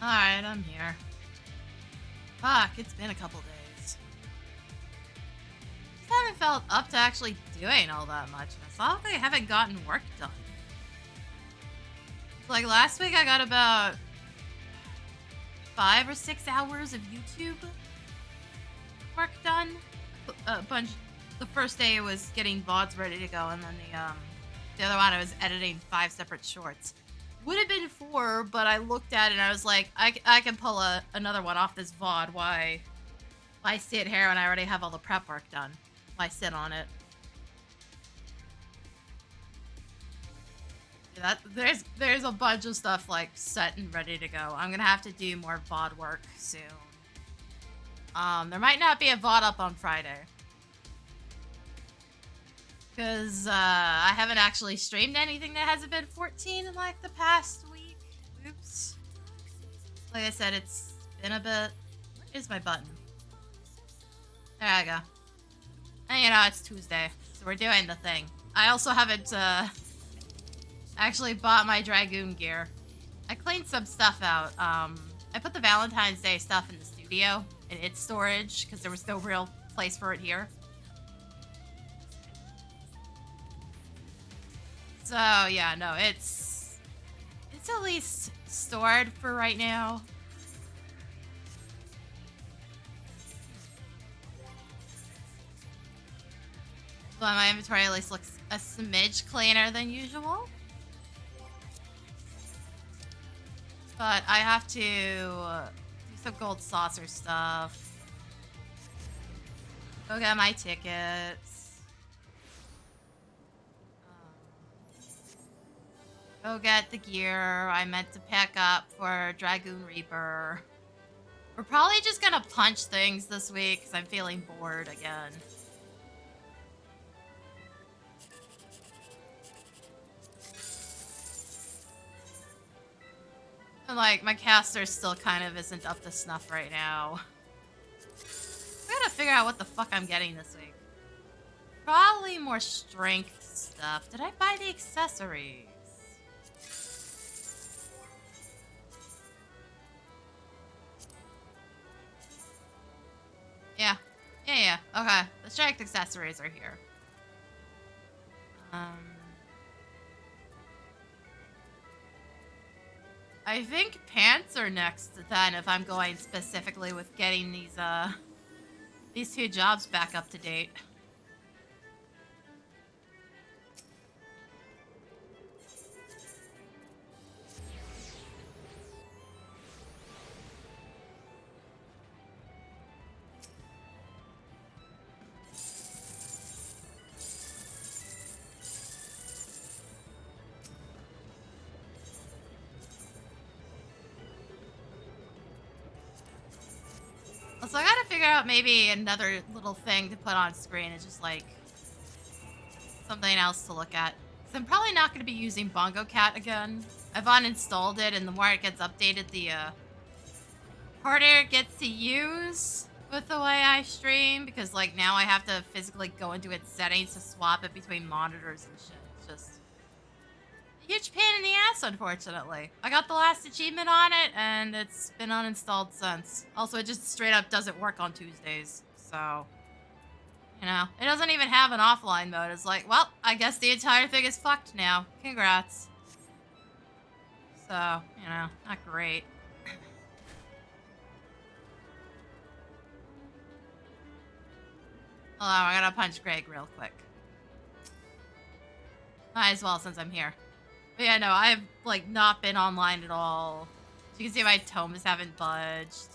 Alright, I'm here. Fuck, it's been a couple days. Just haven't felt up to actually doing all that much. It's not like I haven't gotten work done. Like last week I got about 5 or 6 hours of YouTube work done. A bunch. The first day was getting VODs ready to go, and then the other one I was editing 5 separate shorts. Would have been 4, but I looked at it and I was like, I can pull another one off this VOD. Why sit here when I already have all the prep work done? Why sit on it? Yeah, there's a bunch of stuff like set and ready to go. I'm gonna have to do more VOD work soon. There might not be a VOD up on Friday. Because I haven't actually streamed anything that hasn't been 14 in like the past week. Oops. Like I said, it's been a bit. Where's my button? There I go. And you know, it's Tuesday, so we're doing the thing. I also haven't actually bought my Dragoon gear. I cleaned some stuff out. I put the Valentine's Day stuff in the studio, in its storage, because there was no real place for it here. So yeah, no, it's at least stored for right now. But my inventory at least looks a smidge cleaner than usual. But I have to do some gold saucer stuff. Go get my tickets. Go get the gear I meant to pick up for Dragoon Reaper. We're probably just gonna punch things this week because I'm feeling bored again. And like, my caster still kind of isn't up to snuff right now. I gotta figure out what the fuck I'm getting this week. Probably more strength stuff. Did I buy the accessories? Yeah. Okay. The strength accessories are here. I think pants are next then if I'm going specifically with getting these 2 jobs back up to date. So I gotta figure out maybe another little thing to put on screen. It's just like something else to look at. So I'm probably not gonna be using Bongo Cat again. I've uninstalled it, and the more it gets updated, the harder it gets to use with the way I stream. Because like now I have to physically go into its settings to swap it between monitors and shit. It's just a huge pain in the ass, unfortunately. I got the last achievement on it, and it's been uninstalled since. Also, it just straight up doesn't work on Tuesdays, so... You know, it doesn't even have an offline mode. It's like, well, I guess the entire thing is fucked now. Congrats. So, you know, not great. Hold on, I gotta punch Greg real quick. Might as well since I'm here. But yeah, no, I've, like, not been online at all. As you can see, my tomes haven't budged.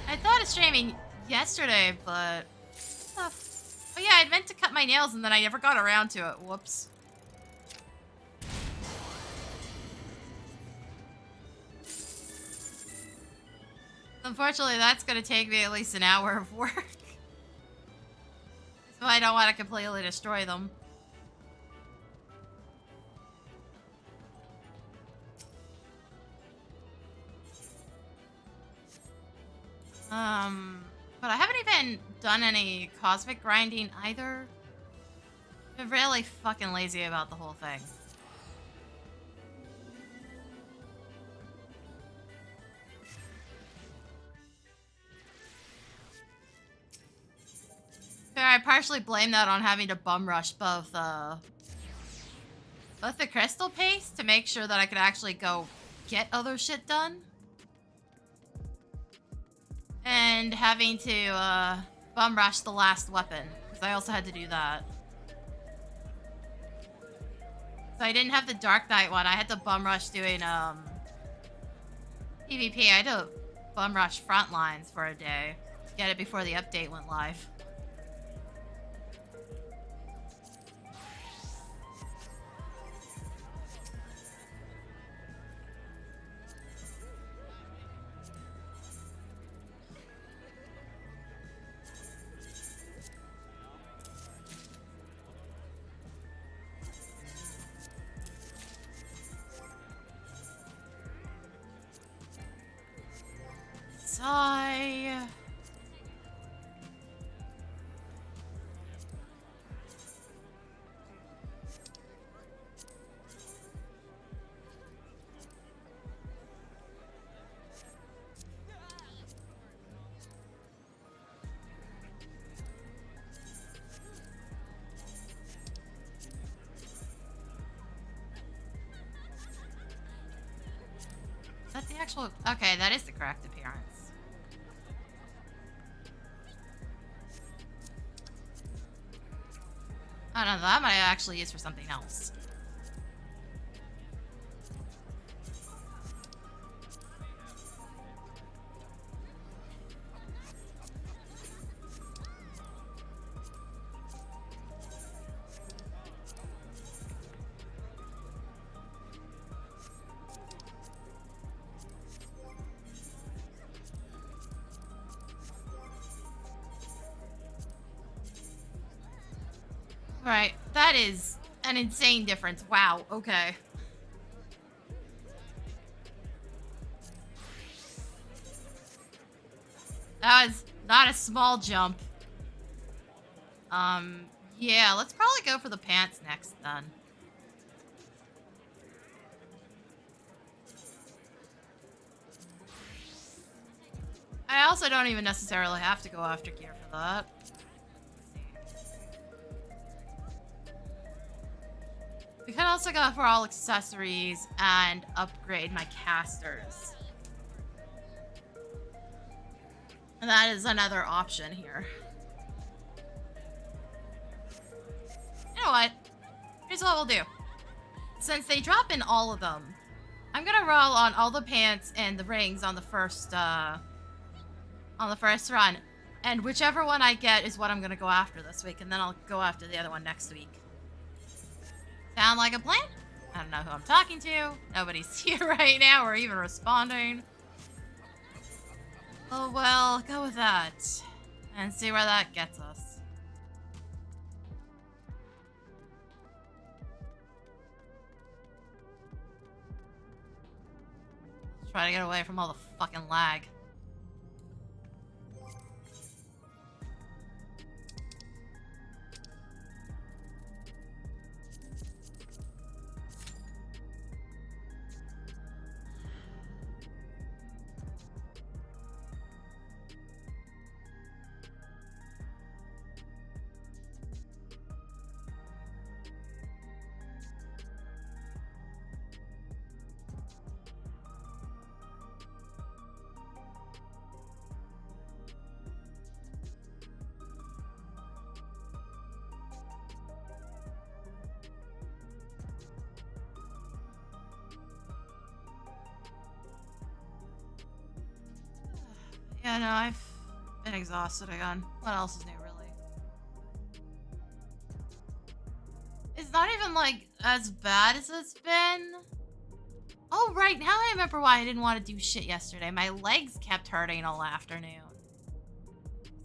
I thought of streaming yesterday, but... Oh yeah, I meant to cut my nails and then I never got around to it. Whoops. Unfortunately, that's gonna take me at least an hour of work. So I don't want to completely destroy them. But I haven't even done any cosmic grinding either. I'm really fucking lazy about the whole thing. Fair, I partially blame that on having to bum rush both the crystal paste to make sure that I could actually go get other shit done. And having to bum rush the last weapon, because I also had to do that. So I didn't have the Dark Knight one. I had to bum rush doing PvP. I had to bum rush Frontlines for a day to get it before the update went live. Sigh. Is that the actual... Okay, that is the correct appearance. I don't know, that might actually use for something else. Right, that is an insane difference. Wow, okay. That was not a small jump. Yeah, let's probably go for the pants next then. I also don't even necessarily have to go after gear for that. We could also go for all accessories and upgrade my casters. And that is another option here. You know what? Here's what we'll do. Since they drop in all of them, I'm gonna roll on all the pants and the rings on the first run. And whichever one I get is what I'm gonna go after this week, and then I'll go after the other one next week. Sound like a plan? I don't know who I'm talking to. Nobody's here right now or even responding. Oh well, go with that. And see where that gets us. Let's try to get away from all the fucking lag. Yeah, no, I've been exhausted again. What else is new, really? It's not even, like, as bad as it's been. Oh, right, now I remember why I didn't want to do shit yesterday. My legs kept hurting all afternoon.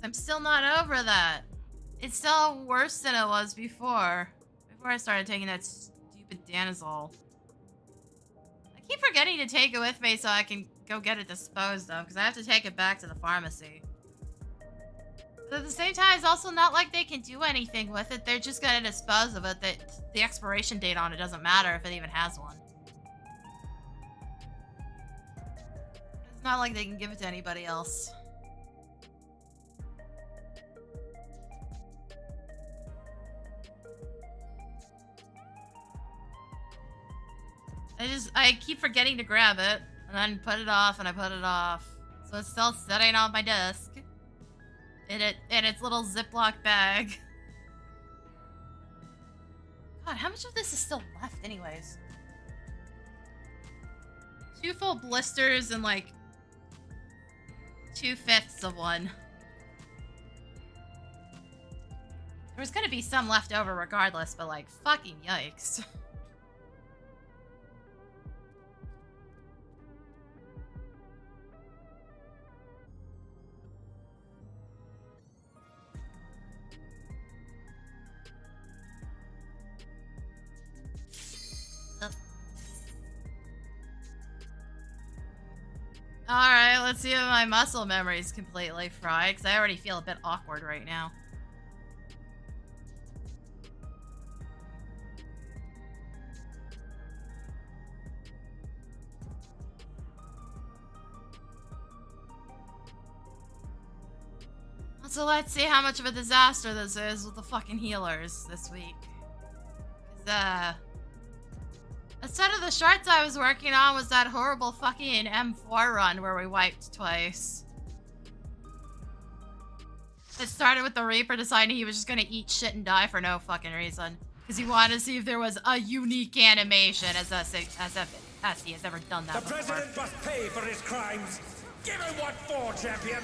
I'm still not over that. It's still worse than it was before. Before I started taking that stupid Danazol. I keep forgetting to take it with me so I can go get it disposed of, because I have to take it back to the pharmacy. But at the same time, it's also not like they can do anything with it. They're just gonna dispose of it. The expiration date on it doesn't matter if it even has one. It's not like they can give it to anybody else. I keep forgetting to grab it, and then put it off, and I put it off. So it's still sitting on my desk. In its little Ziploc bag. God, how much of this is still left anyways? 2 full blisters and like 2/5 of one. There's gonna be some left over regardless, but like, fucking yikes. Alright, let's see if my muscle memory is completely fried, because I already feel a bit awkward right now. So let's see how much of a disaster this is with the fucking healers this week. Cause, a set of the charts I was working on was that horrible fucking M4 run where we wiped twice. It started with the Reaper deciding he was just gonna eat shit and die for no fucking reason. Because he wanted to see if there was a unique animation as if he has ever done that before. The president must pay for his crimes. Give him what for, champion!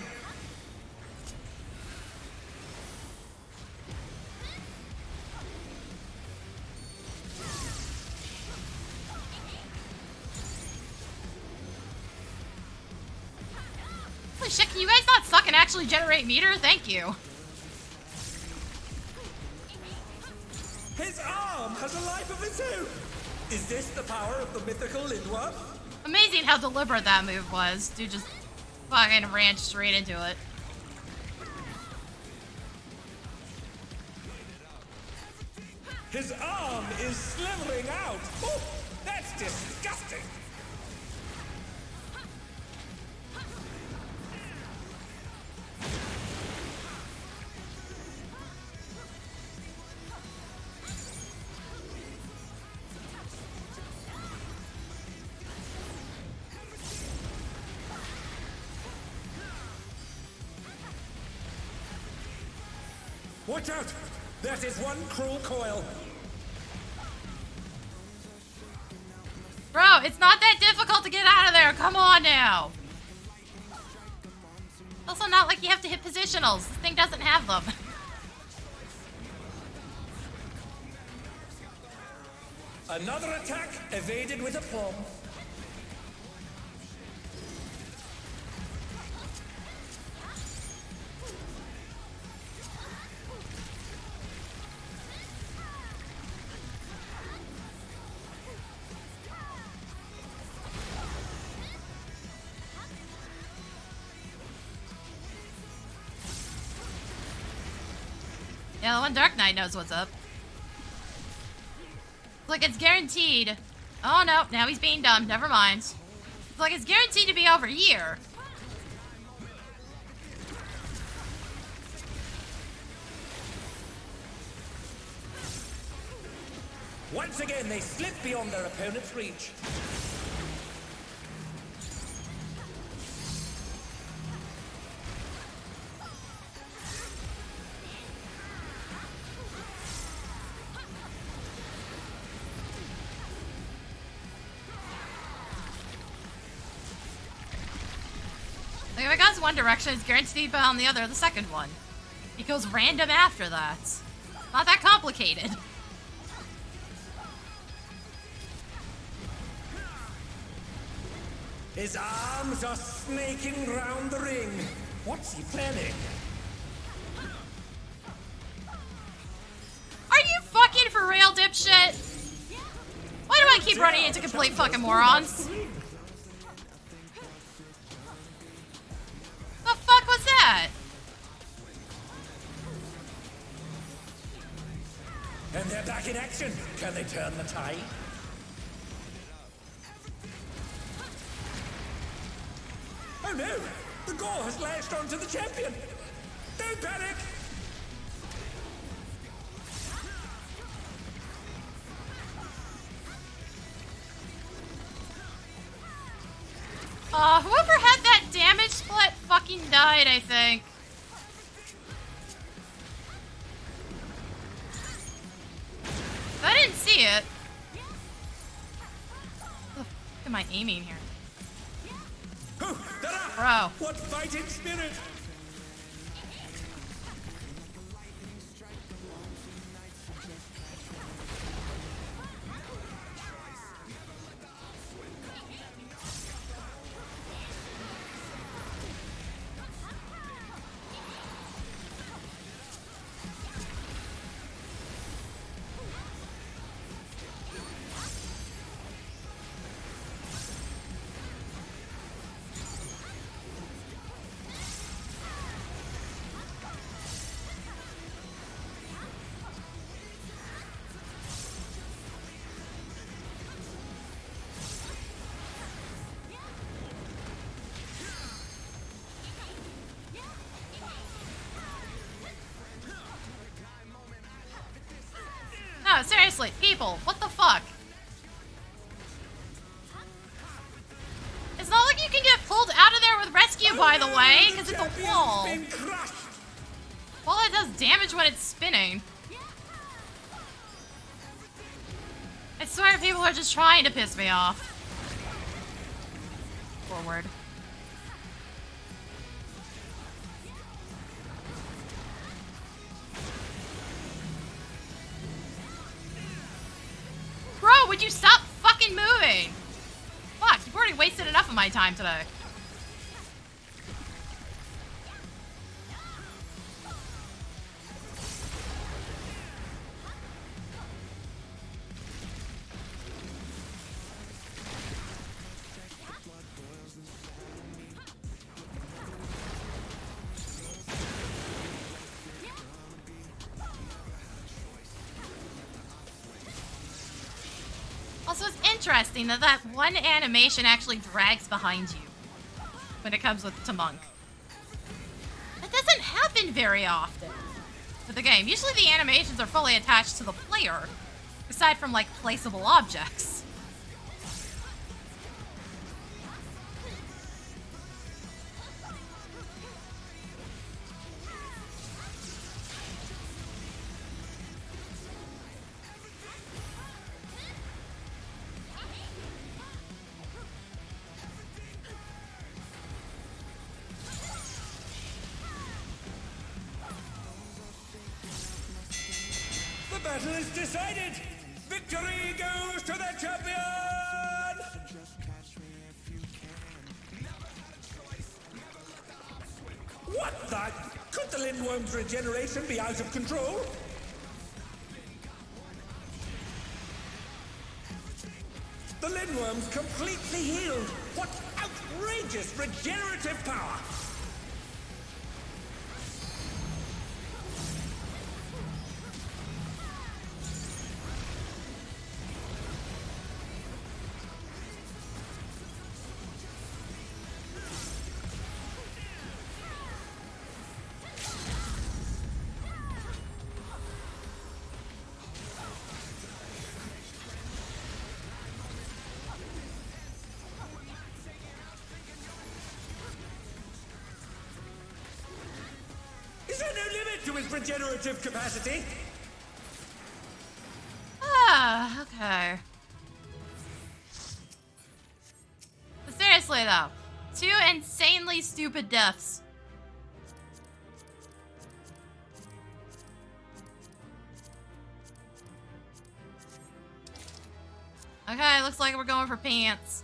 Holy shit, can you guys not suck and actually generate meter? Thank you. His arm has a life of its own! Is this the power of the mythical Lindworm? Amazing how deliberate that move was. Dude just fucking ran straight into it. His arm is slithering out! Oh, that's disgusting! Watch out! That is one cruel coil. Bro, it's not that difficult to get out of there. Come on now. It's also not like you have to hit positionals. This thing doesn't have them. Another attack evaded with aplomb. Yeah, the one Dark Knight knows what's up. Like, it's guaranteed. Oh no, now he's being dumb. Never mind. It's like, it's guaranteed to be over here. Once again, they slip beyond their opponent's reach. Like, if it goes one direction, it's guaranteed to be on the other, the second one. It goes random after that. Not that complicated. His arms are snaking round the ring. What's he planning? Are you fucking for real, dipshit? Why do I keep running into complete fucking morons? back in action. Can they turn the tide? Oh no! The gore has latched onto the champion! Don't panic! Whoever had that damage split fucking died, I think. I didn't see it. What the fuck am I aiming here? Bro. What fighting spirit! No, seriously, people, what the fuck? It's not like you can get pulled out of there with rescue, by the way, because it's a wall. Well, it does damage when it's spinning. I swear people are just trying to piss me off. Forward. Bro, would you stop fucking moving? Fuck, you've already wasted enough of my time today. Also, it's interesting that that one animation actually drags behind you when it comes to Monk. That doesn't happen very often with the game. Usually the animations are fully attached to the player, aside from, like, placeable objects. The battle is decided! Victory goes to the champion! What the? Could the Lindworm's regeneration be out of control? The Lindworm's completely healed! What outrageous regenerative power! Is there no limit to his regenerative capacity? Ah, okay. But seriously though, 2 insanely stupid deaths. Okay, looks like we're going for pants.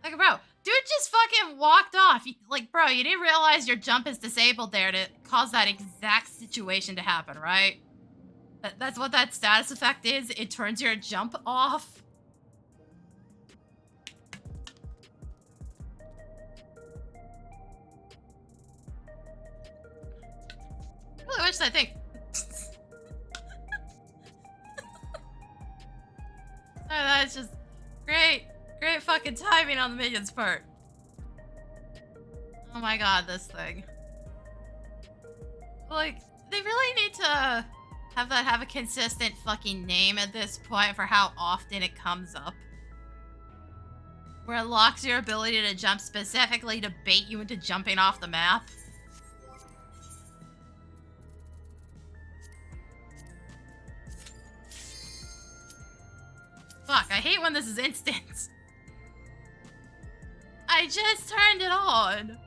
Like, bro, dude just fucking walked off. Like, bro, you didn't realize your jump is disabled there to cause that exact situation to happen, right? That's what that status effect is. It turns your jump off. I really wish that thing it's just great fucking timing on the minions part. Oh my god, this thing. Like, they really need to have a consistent fucking name at this point for how often it comes up. Where it locks your ability to jump specifically to bait you into jumping off the map. Fuck, I hate when this is instant. I just turned it on.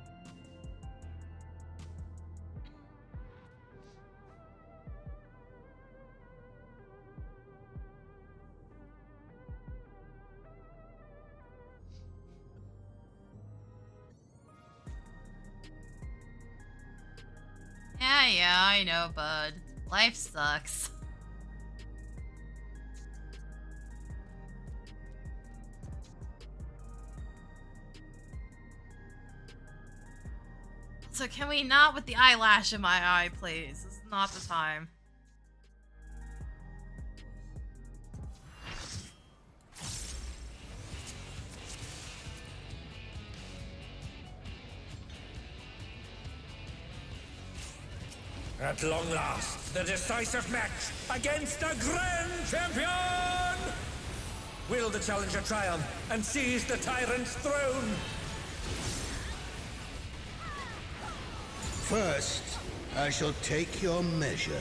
Yeah, I know, bud. Life sucks. So can we not with the eyelash in my eye, please? This is not the time. At long last, the decisive match against a grand champion! Will the challenger triumph and seize the tyrant's throne? First, I shall take your measure.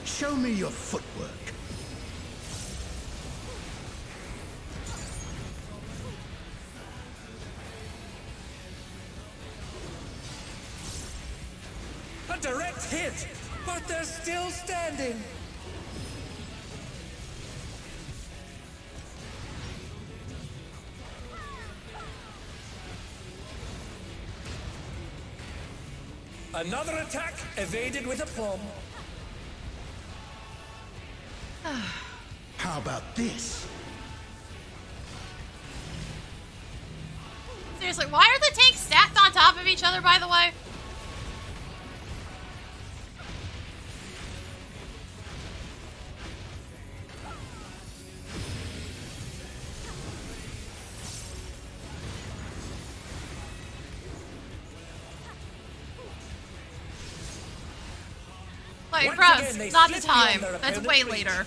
Show me your footwork. A direct hit, but they're still standing. Another attack evaded with aplomb. How about this? Seriously, why are the tanks stacked on top of each other, by the way? Like, bros, not the time. That's way later.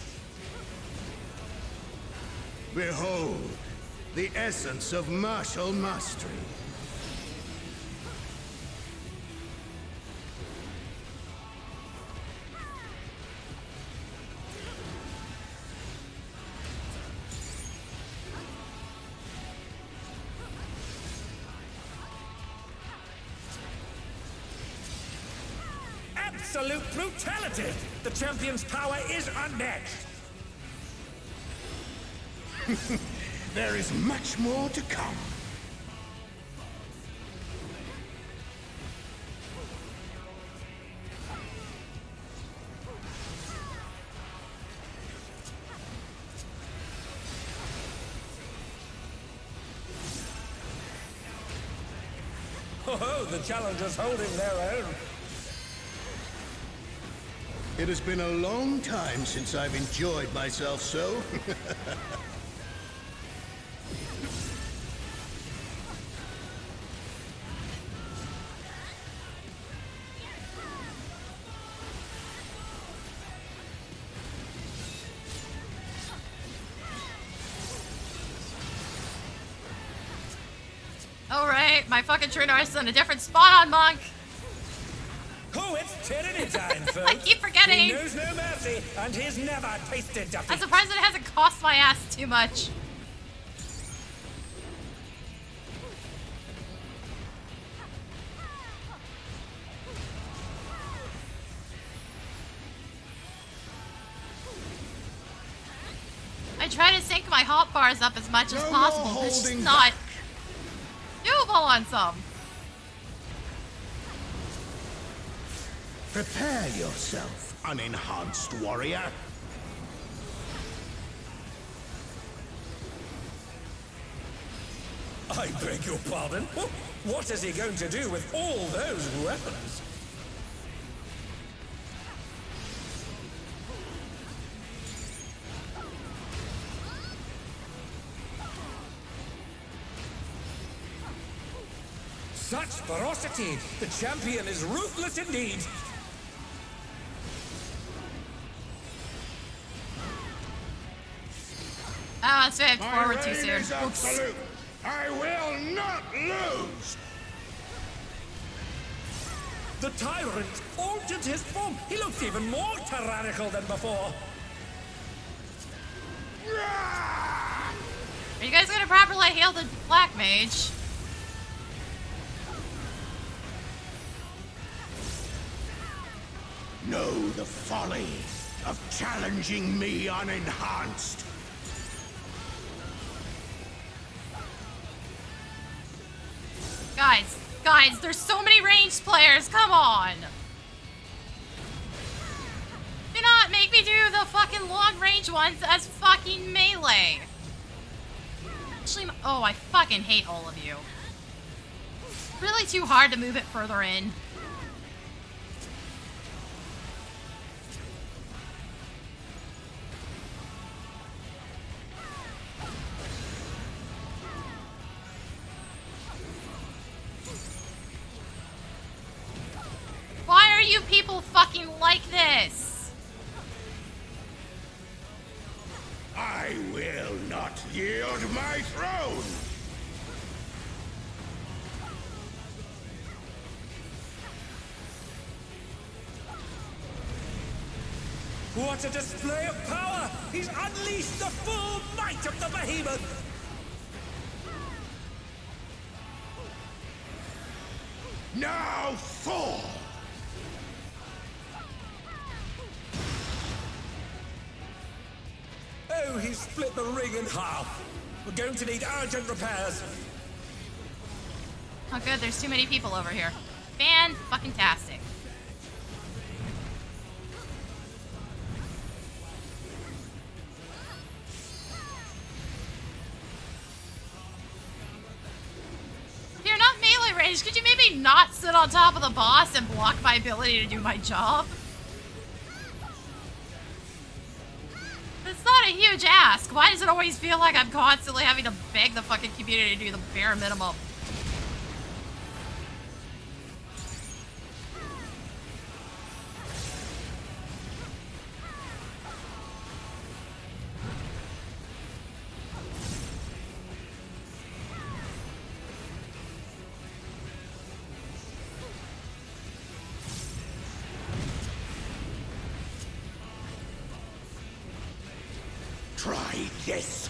Behold, the essence of martial mastery. Absolute brutality! The champion's power is unmatched! There is much more to come. Oh, the challenger's holding their own. It has been a long time since I've enjoyed myself so. Alright, my fucking True North's in a different spot on Monk. Oh, it's tyranny time, folks. I keep forgetting. He knows no mercy, and he's never tasted defeat. I'm surprised it hasn't cost my ass too much. I try to sync my hot bars up as much as No possible. more It's just holding not back. doable on some. Prepare yourself, unenhanced warrior. I beg your pardon? What is he going to do with all those weapons? Such ferocity! The champion is ruthless indeed! Oh, it's moved My forward too reign soon. is Oops. absolute. I will not lose. The tyrant altered his form. He looks even more tyrannical than before. Are you guys gonna properly heal the black mage? Know the folly of challenging me unenhanced. Guys, there's so many ranged players, come on! Do not make me do the fucking long range ones as fucking melee! Actually, oh, I fucking hate all of you. Really too hard to move it further in. Why are you people fucking like this? I will not yield my throne. What a display of power! He's unleashed the full might of the behemoth! Now fall. Oh, he's split the ring in half. We're going to need urgent repairs. Oh good, there's too many people over here. Fan-fucking-tastic. If you're not melee range, could you maybe not sit on top of the boss and block my ability to do my job? It's not a huge ask. Why does it always feel like I'm constantly having to beg the fucking community to do the bare minimum? Try this.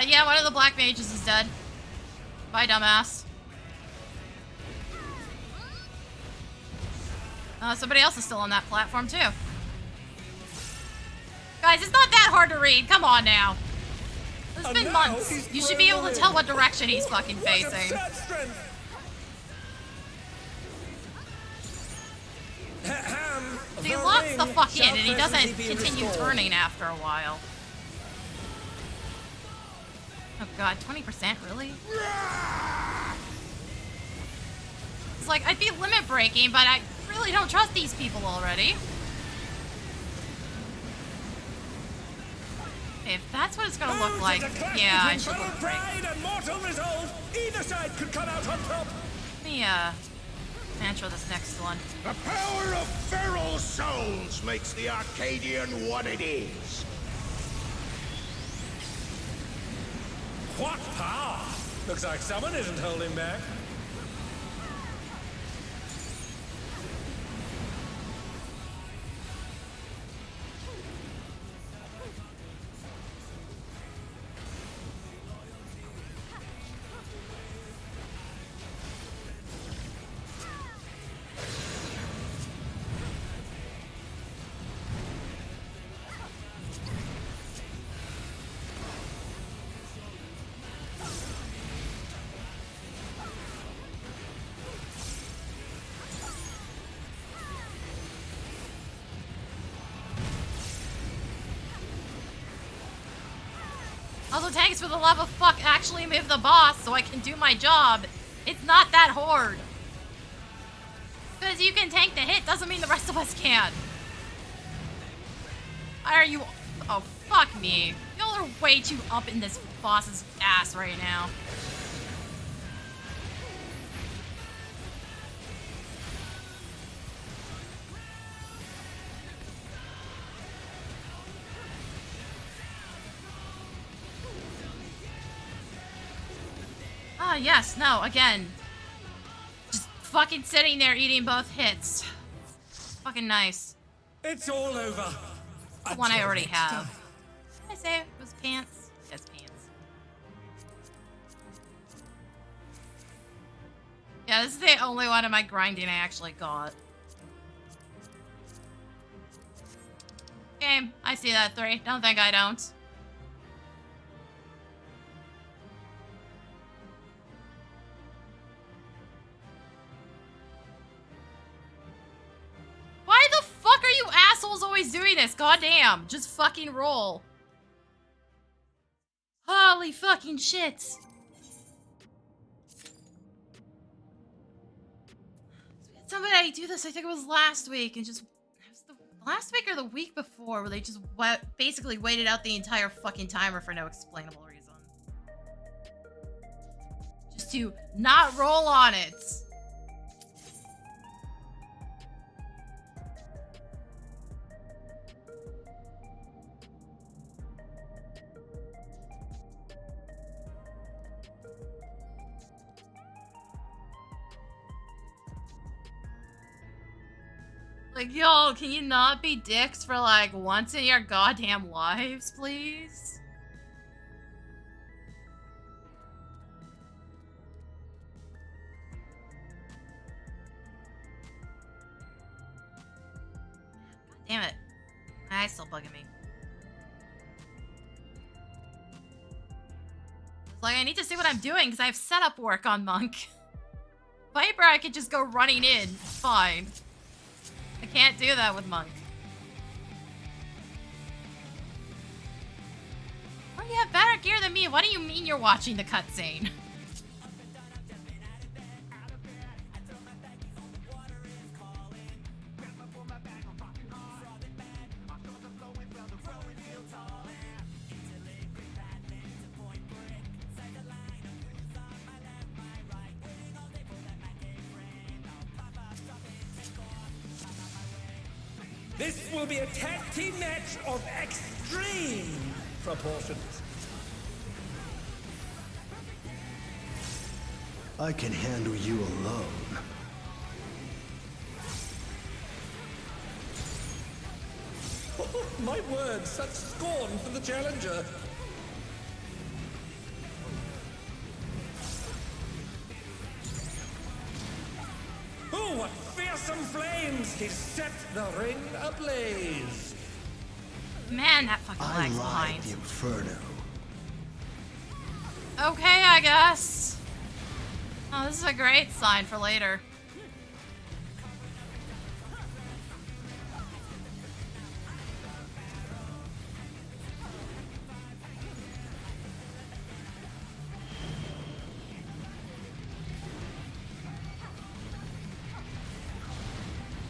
Yeah, one of the black mages is dead. Bye, dumbass. Somebody else is still on that platform, too. Guys, it's not that hard to read. Come on now. It's been months. You should be able to tell what direction he's fucking facing. He locks the fuck in, and he doesn't continue turning after a while. Oh god, 20%, really? It's like, I'd be limit breaking, but I really don't trust these people already. If that's what it's gonna look like, yeah, I should look break. And mortal resolve. Either side could come out on top. Let me, intro this next one. The power of feral souls makes the Arcadian what it is. What power? Looks like someone isn't holding back. Also, thanks for the love of fuck actually move the boss so I can do my job. It's not that hard. Because you can tank the hit doesn't mean the rest of us can. Why are you... Oh, fuck me. Y'all are way too up in this boss's ass right now. yes, no, again. Just fucking sitting there eating both hits. Fucking nice. It's all over. The one I already Until have. next time. Did I say it was pants? Yes, pants. Yeah, this is the only one of my grinding I actually got. Game, I see that 3. Don't think I don't. Why the fuck are you assholes always doing this? Goddamn, just fucking roll. Holy fucking shit. Somebody do this, I think it was last week, and just, it was the last week or the week before, where they just basically waited out the entire fucking timer for no explainable reason. Just to not roll on it. Like, yo, can you not be dicks for, like, once in your goddamn lives, please? God damn it. My eye's still bugging me. It's like, I need to see what I'm doing, because I have setup work on Monk. Viper, I could just go running in. It's fine. I can't do that with Monk. Well, you have better gear than me. What do you mean you're watching the cutscene? This will be a tag team match of extreme proportions. I can handle you alone. Oh, my word, such scorn for the challenger. Oh, what fearsome flames! He set the ring ablaze. Man, that fucking I lag's like behind. the inferno. Okay, I guess. Oh, this is a great sign for later.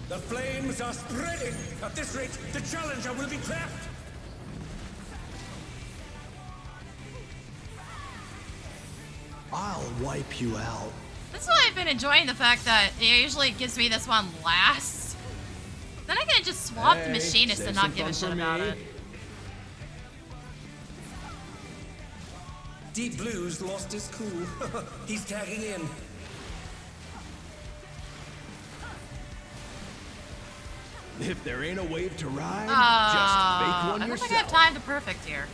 The flames are spreading. At this rate, the challenger will be trapped. I'll wipe you out. This is why I've been enjoying the fact that it usually gives me this one last. Then I can just swap the machinist and not give a shit about it. Deep Blue's lost his cool. He's tagging in. If there ain't a wave to ride, just fake I one don't yourself. think I have time to perfect here.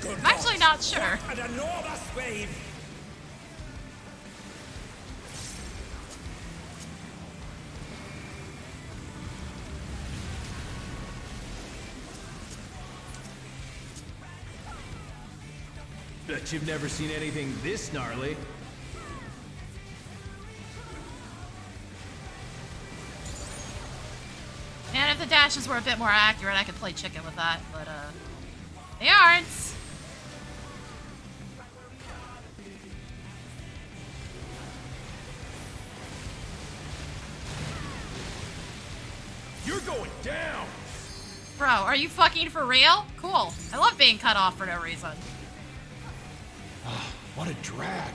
Good I'm actually not sure. What an enormous wave. Bet you've never seen anything this gnarly. And if the dashes were a bit more accurate, I could play chicken with that, but, they aren't. You're going down! Bro, are you fucking for real? Cool. I love being cut off for no reason. What a drag.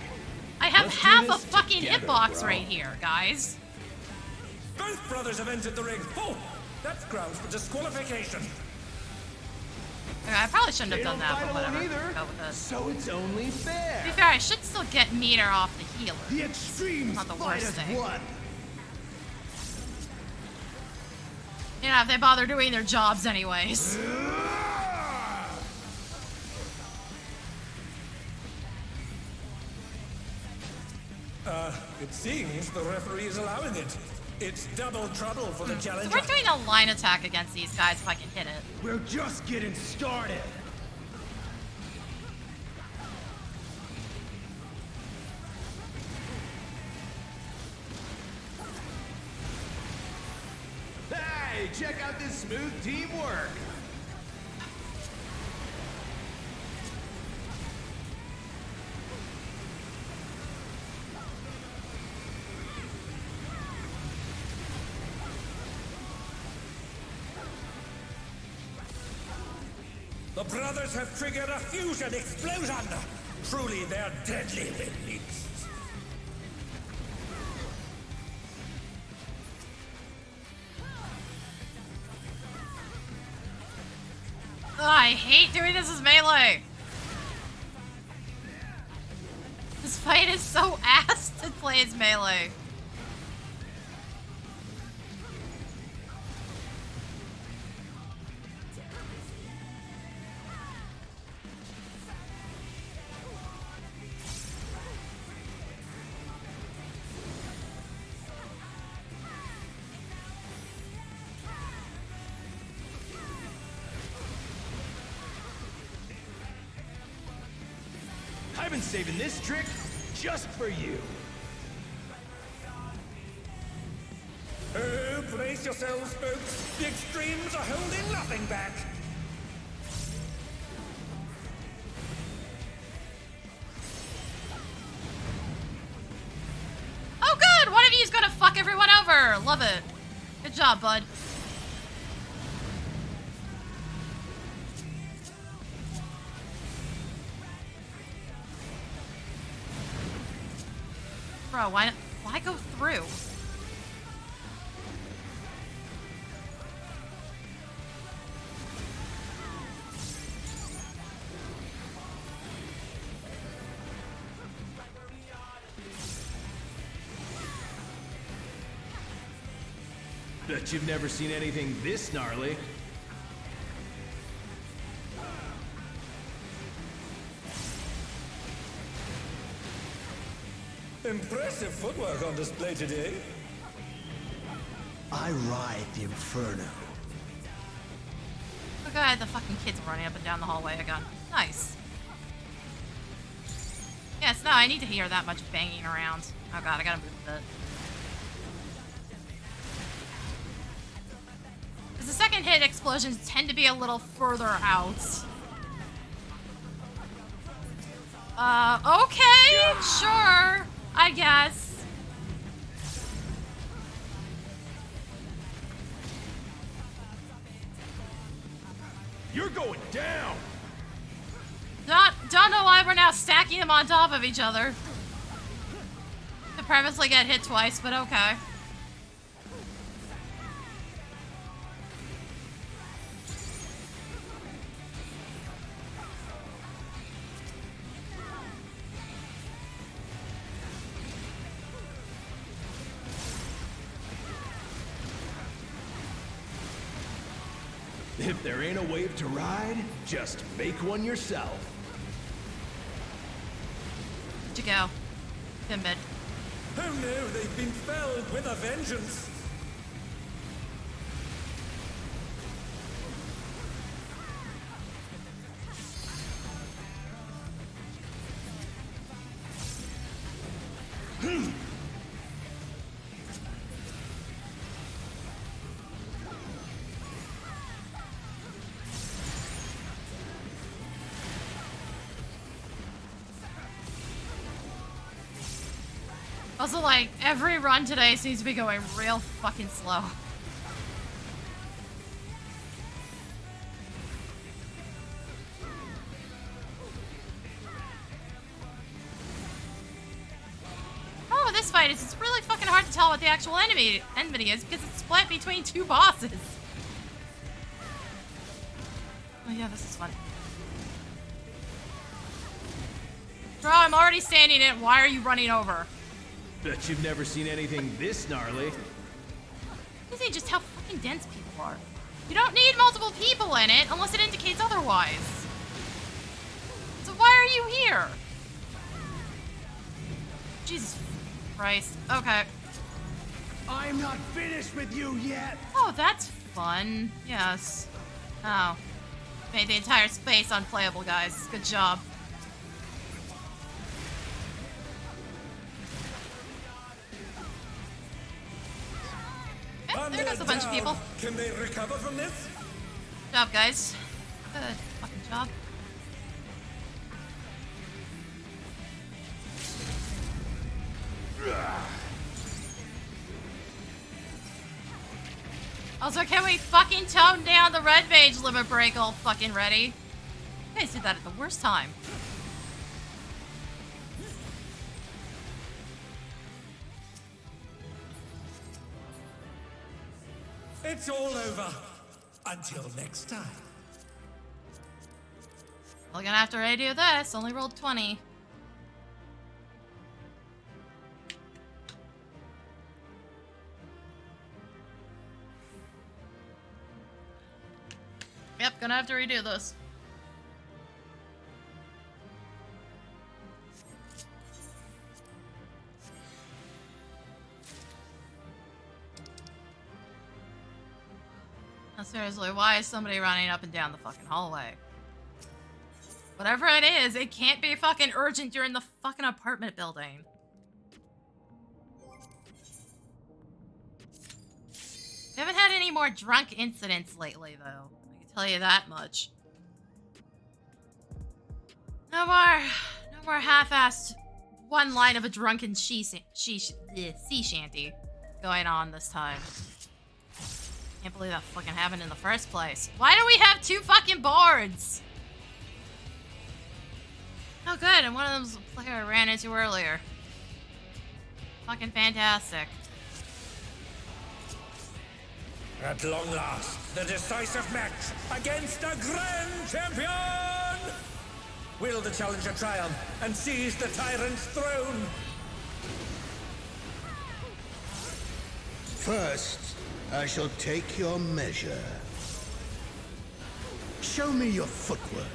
I have Let's do half a this fucking together, hitbox bro. right here, guys. Both brothers have entered the ring. Oh, that's grounds for disqualification. Okay, I probably shouldn't have They done don't that, fight but alone whatever. either, Go with it. so it's only fair. To be fair, I should still get meter off the healer. The extremes Not the fight worst as thing. one. You know, if they bother doing their jobs anyways. It seems the referee is allowing it. It's double trouble for the So challenger. we're doing a line attack against these guys if I can hit it. We're just getting started. Hey, check out this smooth teamwork. The brothers have triggered a fusion explosion. Truly, they're deadly beasts. Ugh, I hate doing this as melee. This fight is so ass to play as melee. I've been saving this trick just for you. Oh, brace yourselves, folks. The extremes are holding nothing back. Oh good! One of you is gonna fuck everyone over! Love it. Good job, bud. Bro, why go through? Bet you've never seen anything this gnarly. Impressive footwork on display today. I ride the inferno. Okay, the fucking kids running up and down the hallway again. Nice. Yes, no, I need to hear that much banging around. Oh god, I gotta move a bit. Because the second hit explosions tend to be a little further out. Okay, sure, I guess. You're going down. Don't know why we're now stacking them on top of each other. To purposely get hit twice, but okay. If there ain't a wave to ride, just make one yourself. Where'd you go? Good mid. Oh no, they've been felled with a vengeance. Also, like, every run today seems to be going real fucking slow. Oh, this fight is it's really fucking hard to tell what the actual enemy is because it's split between two bosses. Oh yeah, this is fun. Bro, I'm already standing in it. Why are you running over? Bet you've never seen anything this gnarly. You see just how fucking dense people are. You don't need multiple people in it unless it indicates otherwise. So why are you here? Jesus Christ. Okay. I'm not finished with you yet. Oh, that's fun. Yes. Oh. Made the entire space unplayable, guys. Good job. Yeah, there goes a bunch of people. Can they recover from this? Good job, guys. Good fucking job. Also, can we fucking tone down the red mage limit break all fucking ready? You guys did that at the worst time. It's all over. Until next time. We're gonna have to redo this. Only rolled 20. Yep, gonna have to redo this. Now, seriously, why is somebody running up and down the fucking hallway? Whatever it is, it can't be fucking urgent. You're in the fucking apartment building. We haven't had any more drunk incidents lately, though. I can tell you that much. No more half-assed one line of a drunken sea shanty going on this time. Can't believe that fucking happened in the first place. Why do we have two fucking boards? Oh good, and one of them's a player I ran into earlier. Fucking fantastic. At long last, the decisive match against the Grand Champion! Will the challenger triumph and seize the tyrant's throne? First, I shall take your measure. Show me your footwork.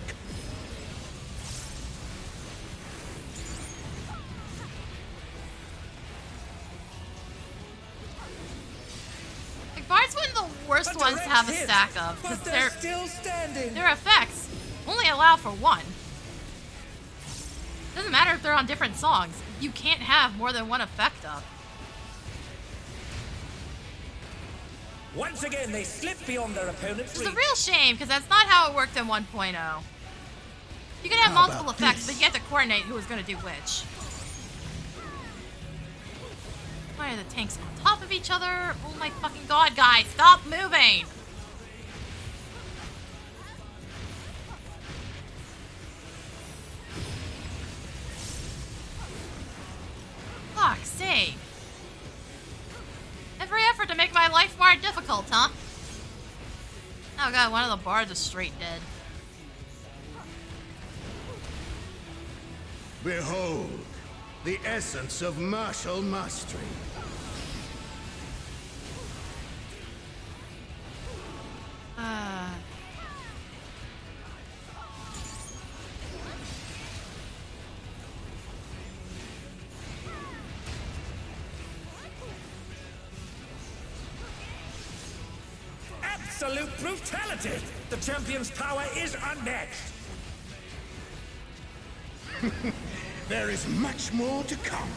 Like, Bard's one of the worst ones to have a stack of, because but they're still standing. their effects only allow for one. Doesn't matter if they're on different songs. You can't have more than one effect up. Once again, they slip beyond their opponent's Which is reach. a real shame, because that's not how it worked in 1.0. You can have How multiple about effects, this? but you have to coordinate who is going to do which. Why are the tanks on top of each other? Oh my fucking god, guys, stop moving! Fuck's sake. Every effort to make my life more difficult, huh? Oh god, one of the bards is straight dead. Behold, the essence of martial mastery. Absolute brutality! The champion's power is unmatched! There is much more to come.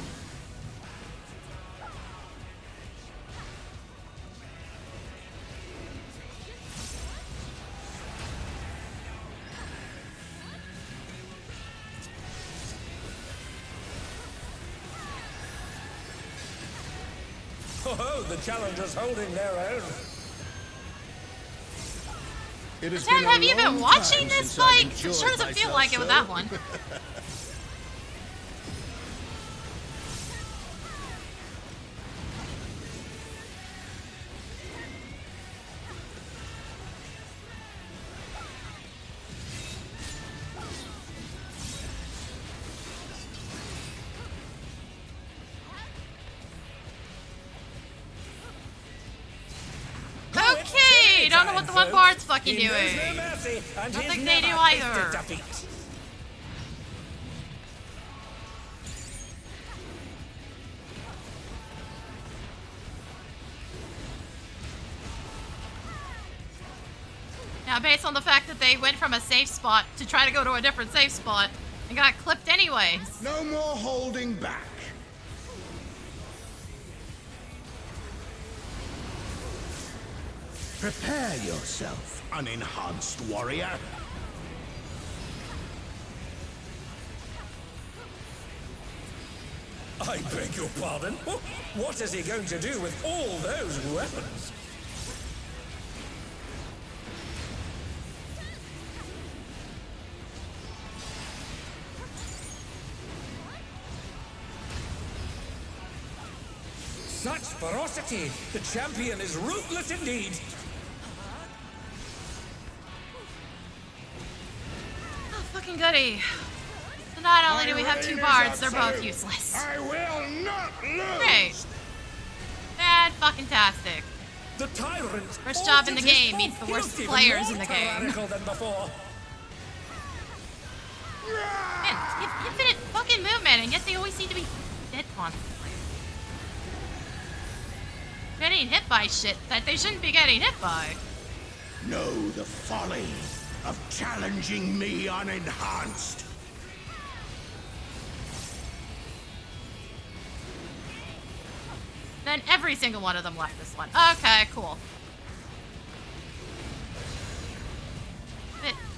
Oh, the challenger's holding their own. It has Tim, been a have you been long watching time this since I've fight? It enjoyed sure doesn't feel myself like it with so. that one. You don't know what the one bard's fucking He knows doing. no mercy, and Don't he's think they never do either. tasted defeat. Now, based on the fact that they went from a safe spot to try to go to a different safe spot and got clipped anyways. No more holding back. Prepare yourself, unenhanced warrior. I beg your pardon? What is he going to do with all those weapons? Such ferocity! The champion is ruthless indeed! Oh, fucking goody. So not only do we have two bards, they're both useless. I will not lose. Great. Fan-fucking-tastic. The tyrant! Worst job in the altered his game means the worst force, even players more in the game. tyrannical than before. Man, you have infinite fucking movement, and yet they always seem to be dead constantly. Getting hit by shit that they shouldn't be getting hit by. Know the folly of challenging me unenhanced. Then every single one of them left this one. Okay, cool.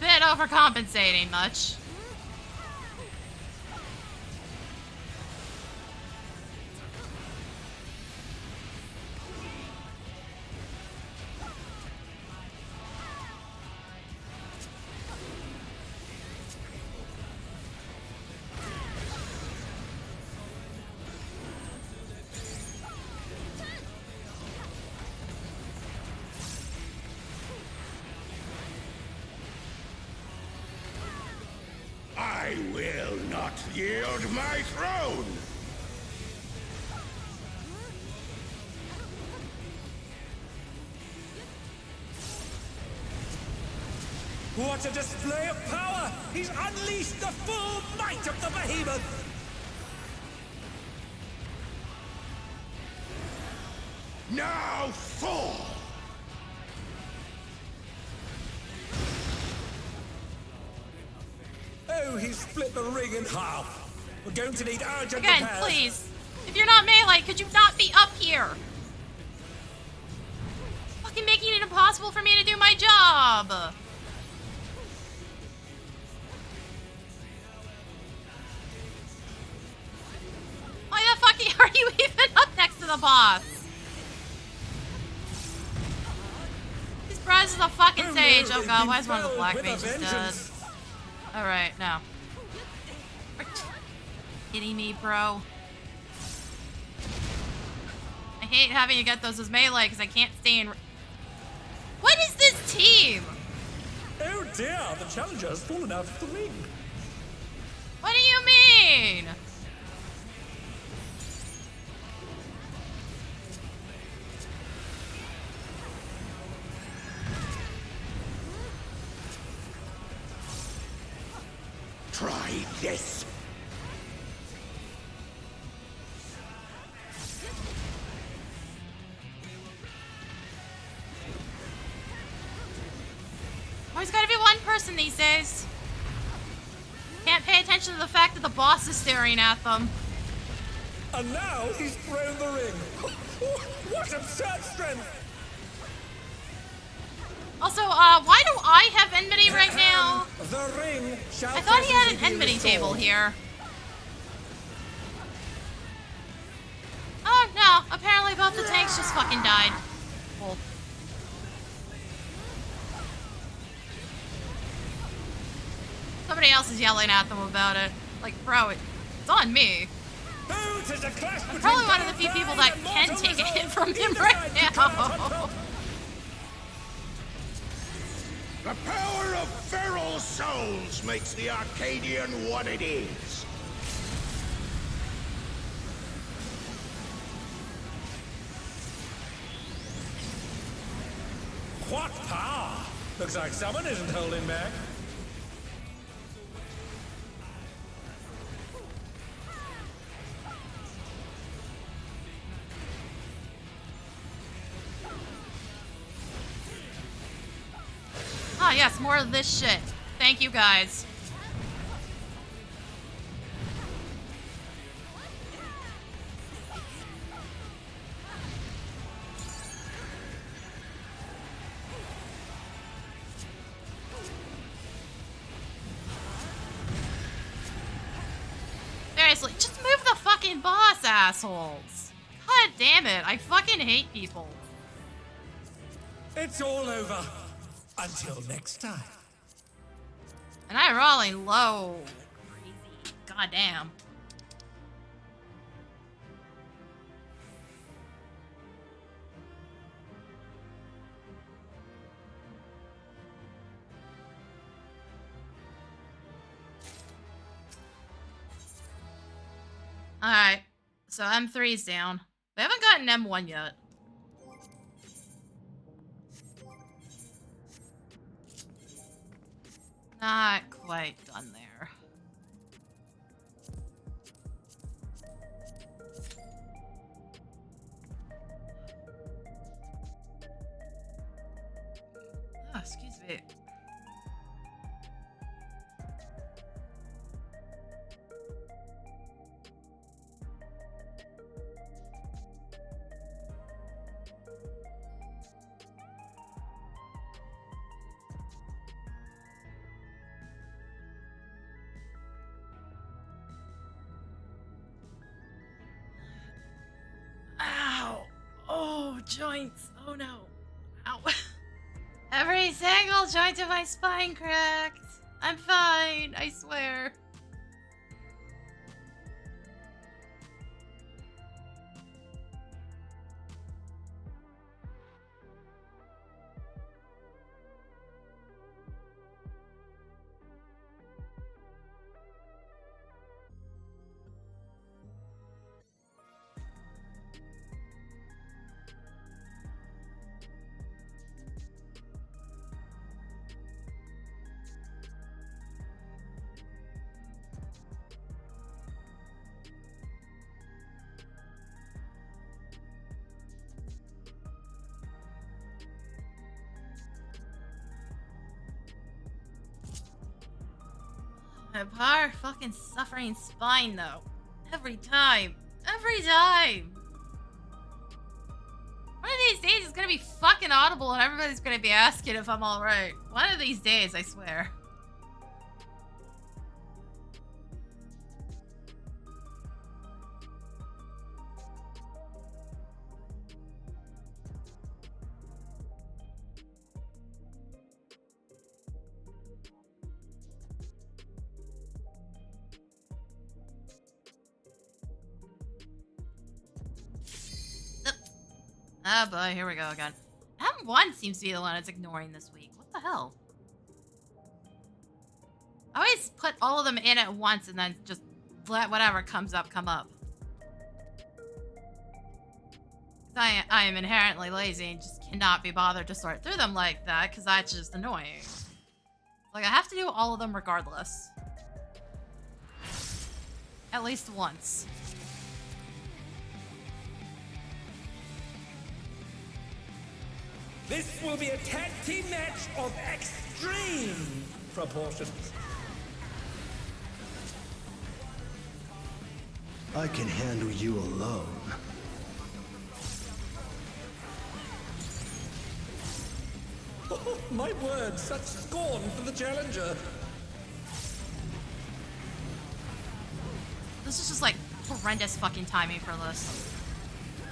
Bit overcompensating much. I will not yield my throne. What a display of power! He's unleashed the full might of the behemoth! Now fall. Oh, he split the ring in half. We're going to need urgent Again, repairs. please. If you're not melee, could you not be up here? Fucking making it impossible for me to do my job. Why the fuck are you even up next to the boss? This Braz is a fucking sage. Oh god, why is one of the black mages dead? Alright, no. Are you kidding me, bro? I hate having to get those as melee because I can't stay in. What is this team? Oh dear, the challenger has fallen out of the ring. What do you mean? Try this. Always gotta be one person these days. Can't pay attention to the fact that the boss is staring at them. And now he's thrown the ring. What absurd strength! Also, why do I have enmity right now? The ring shall I thought he had an presently be enmity restored. table here. Oh, no. Apparently both the tanks just fucking died. Cool. Somebody else is yelling at them about it. Like, bro, it's on me. Oh, 'tis a clash I'm between probably one of the few Dawntrail people that and can mortal take a hit resolve. from He him right decides to come out on now. top. The power of feral souls makes the Arcadian what it is. What power! Looks like someone isn't holding back. Ah, yes, more of this shit. Thank you, guys. Seriously, just move the fucking boss, assholes. God damn it, I fucking hate people. It's all over. Until next time. And I'm rolling low. Crazy. God damn. Alright. So M3's down. We haven't gotten M1 yet. Not quite done there. Oh, excuse me. Joints. Oh no. Ow. Every single joint of my spine cracked. I'm fine, I swear. My poor fucking suffering spine, though. Every time. Every time. One of these days it's gonna be fucking audible and everybody's gonna be asking if I'm alright. One of these days, I swear. Oh boy, here we go again. M1 seems to be the one that's ignoring this week. What the hell? I always put all of them in at once and then just let whatever comes up come up. I am inherently lazy and just cannot be bothered to sort through them like that because that's just annoying. Like, I have to do all of them regardless. At least once. This will be a tag team match of extreme proportions. I can handle you alone. Oh, my word, such scorn for the challenger. This is just like horrendous fucking timing for this.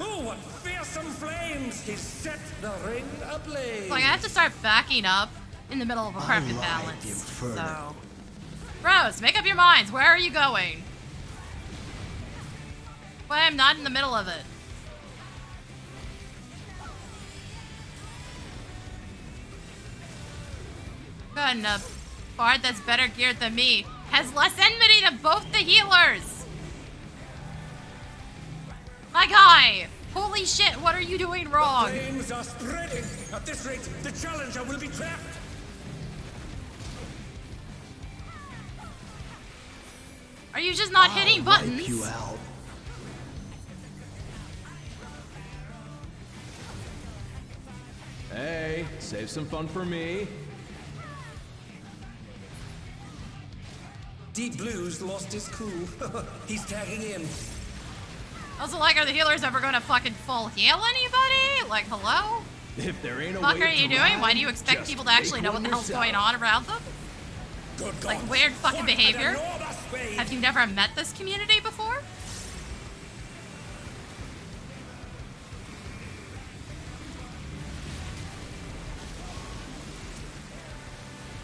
Oh, what fearsome flames! He set the ring ablaze! Like, I have to start backing up in the middle of a perfect balance. So, bros, make up your minds. Where are you going? But I'm not in the middle of it. Good enough. Bard that's better geared than me has less enmity than both the healers. My guy, Holy shit, what are you doing The wrong? flames are spreading. At this rate, the challenger will be trapped. Are you just not hitting buttons? Wipe you out. Hey, save some fun for me. Deep Blue's lost his cool. He's tagging in. Also, like, are the healers ever gonna fucking full heal anybody? Like, hello? If there ain't a What the way fuck are you to doing? ride, Why do you expect just people to actually make know what one the hell's yourself. going on around them? Good God. Like, weird fucking What an behavior? enormous wave. Have you never met this community before?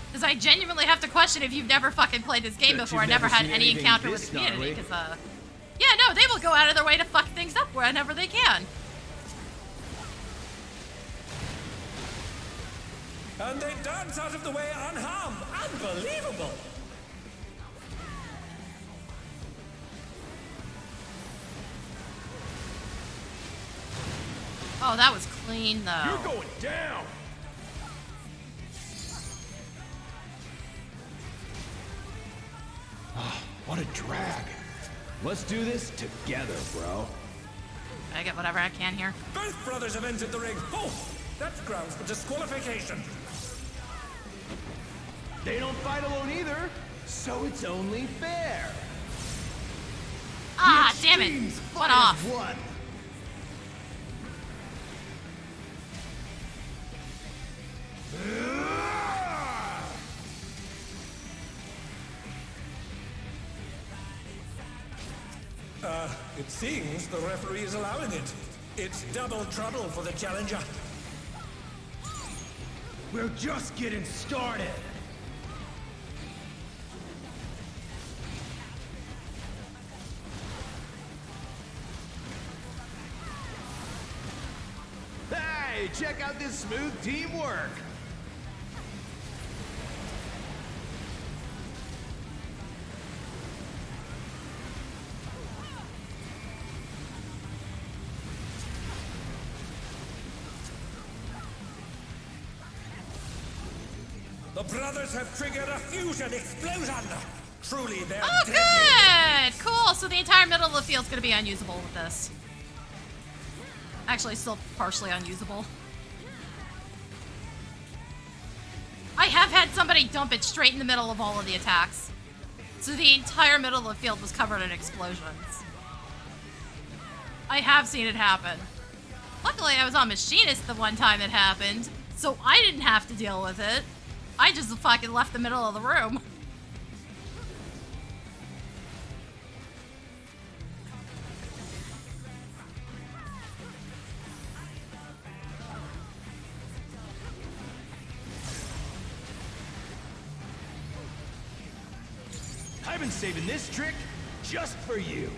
Because I genuinely have to question if you've never fucking played this game Bet before you've and never never had seen any anything encounter with this the community. gnarly. Because, yeah, no, they will go out of their way to fuck things up whenever they can. And they dance out of the way unharmed. Unbelievable. Oh, that was clean, though. You're going down. What a drag. Let's do this together, bro. I get whatever I can here. Both brothers have entered the ring. Oh, that's grounds for disqualification. They don't fight alone either, so it's only fair. Ah, damn it. What off? One. It seems the referee is allowing it. It's double trouble for the challenger. We're just getting started. Hey, check out this smooth teamwork. The brothers have triggered a fusion explosion. Truly, they're Oh, deadly. good! Cool, so the entire middle of the field's gonna be unusable with this. Actually, still partially unusable. I have had somebody dump it straight in the middle of all of the attacks. So the entire middle of the field was covered in explosions. I have seen it happen. Luckily, I was on Machinist the one time it happened, so I didn't have to deal with it. I just fucking left the middle of the room. I've been saving this trick just for you.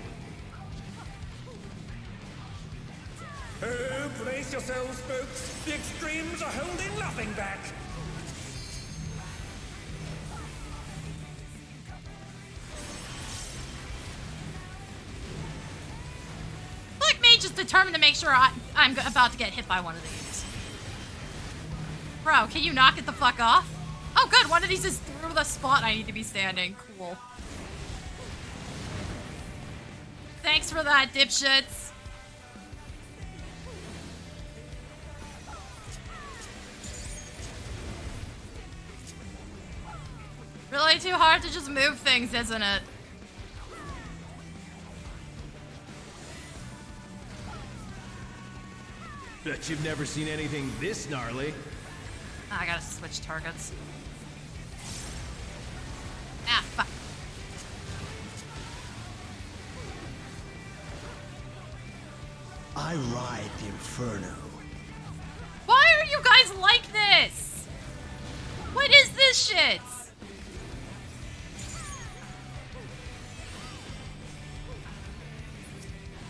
Oh, brace yourselves, folks. The extremes are holding nothing back. Black Mage is determined to make sure I'm about to get hit by one of these. Bro, can you knock it the fuck off? Oh good, one of these is through the spot I need to be standing. Cool. Thanks for that, dipshits. Really too hard to just move things, isn't it? Bet you've never seen anything this gnarly. I gotta switch targets. Ah, fuck. I ride the Inferno. Why are you guys like this? What is this shit?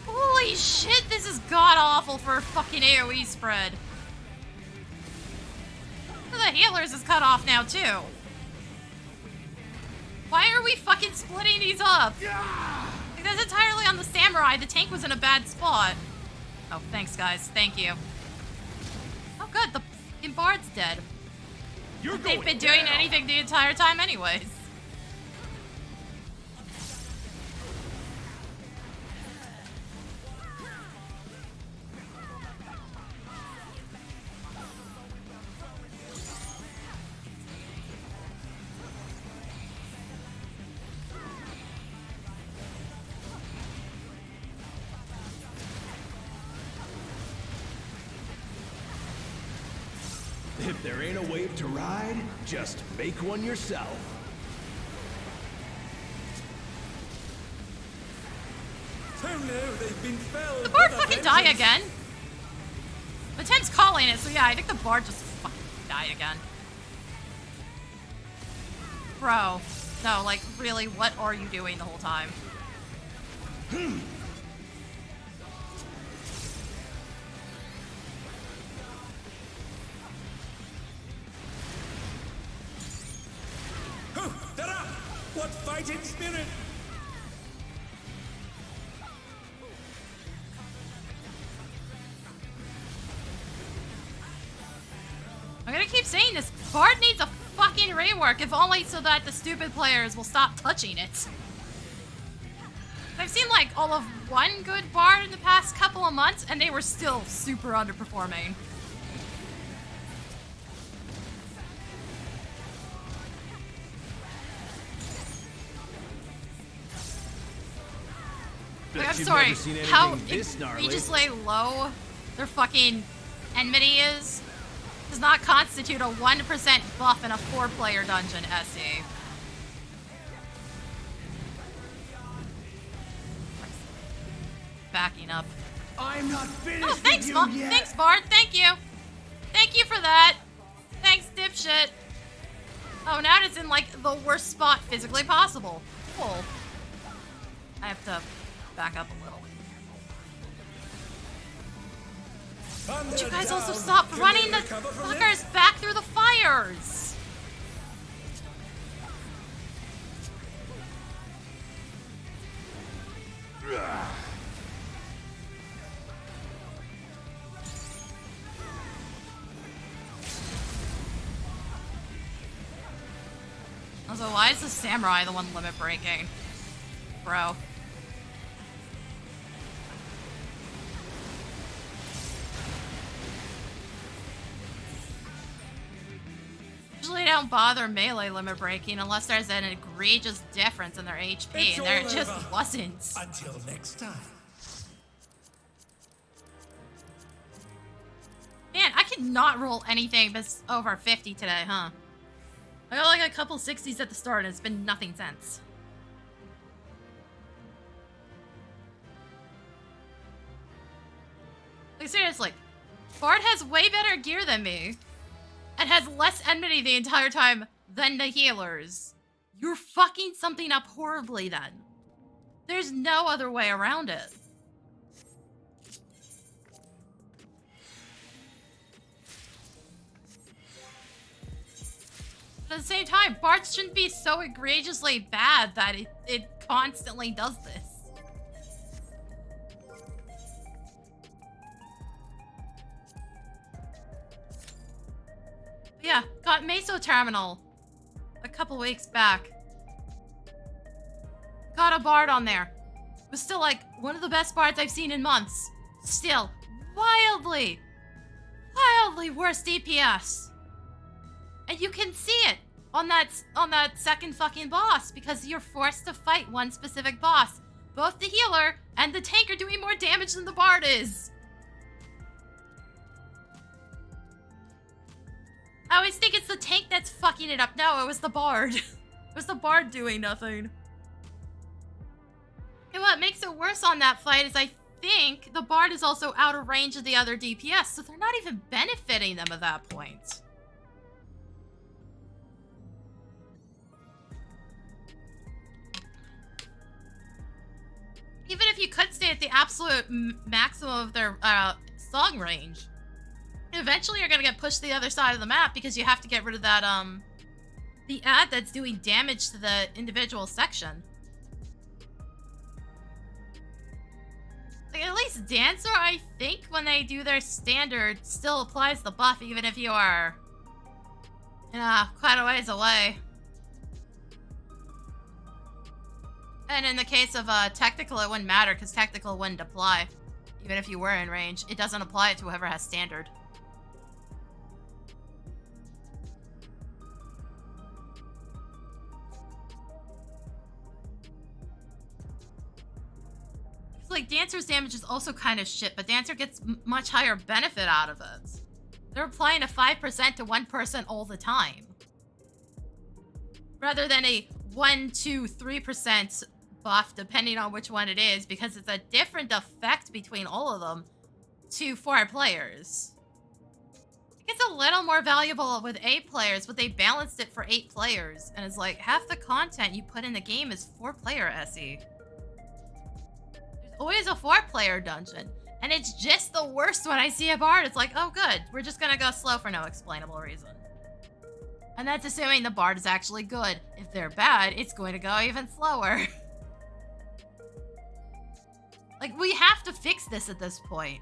Holy shit, this is god-awful for a fucking AoE spread. The healers is cut off now, too. Why are we fucking splitting these up? Like, that's entirely on the samurai. The tank was in a bad spot. Oh, thanks, guys. Thank you. Oh, good. The fucking bard's dead. They've been doing anything the entire time anyways. If there ain't a wave to ride, just make one yourself. Oh no, they've been felled. The bard with a fucking die vengeance. again. But Tim's calling it, so yeah, I think the bard just fucking died again. Bro. No, like, really, what are you doing the whole time? Oh, they're up! What fighting spirit! I'm gonna keep saying this. Bard needs a fucking rework, if only so that the stupid players will stop touching it. I've seen like all of one good bard in the past couple of months, and they were still super underperforming. Like, I'm you've sorry, never seen anything how this gnarly. egregiously low their fucking enmity is does not constitute a 1% buff in a 4-player dungeon, SE. Backing up. I'm not finished Oh, thanks, with you yet. thanks, Bard. Thank you. Thank you for that. Thanks, dipshit. Oh, now it's in, like, the worst spot physically possible. Cool. I have to back up a little. Would you guys also stop running the fuckers back through the fires? Also, why is the samurai the one limit breaking? Bro. Usually don't bother melee limit breaking unless there's an egregious difference in their HP, It's and there all just over. wasn't. Until next time. Man, I could not roll anything but over 50 today, huh? I got like a couple 60s at the start, and it's been nothing since. Like, seriously, Bard has way better gear than me, and has less enmity the entire time than the healers. You're fucking something up horribly then. There's no other way around it. But at the same time, Bards shouldn't be so egregiously bad that it constantly does this. Yeah, got Meso Terminal a couple weeks back. Got a bard on there. It was still like one of the best bards I've seen in months. Still, wildly worse DPS. And you can see it on that second fucking boss because you're forced to fight one specific boss. Both the healer and the tank are doing more damage than the bard is. I always think it's the tank that's fucking it up. No, it was the bard. It was the bard doing nothing. And what makes it worse on that fight is I think the bard is also out of range of the other DPS, so they're not even benefiting them at that point. Even if you could stay at the absolute maximum of their song range, eventually you're gonna get pushed to the other side of the map because you have to get rid of that, the ad that's doing damage to the individual section. Like, at least Dancer, I think, when they do their standard, still applies the buff, even if you are, quite a ways away. And in the case of Technical, it wouldn't matter, because Technical wouldn't apply. Even if you were in range, it doesn't apply it to whoever has standard. Like, Dancer's damage is also kind of shit, but Dancer gets much higher benefit out of it. They're applying a 5% to one person all the time. Rather than a 1, 2, 3% buff, depending on which one it is, because it's a different effect between all of them to 4 players. It gets a little more valuable with 8 players, but they balanced it for 8 players. And it's like, half the content you put in the game is 4-player SE. Always a 4-player dungeon, and it's just the worst when I see a bard. It's like, oh good, we're just gonna go slow for no explainable reason. And that's assuming the bard is actually good. If they're bad, it's going to go even slower. Like, we have to fix this at this point.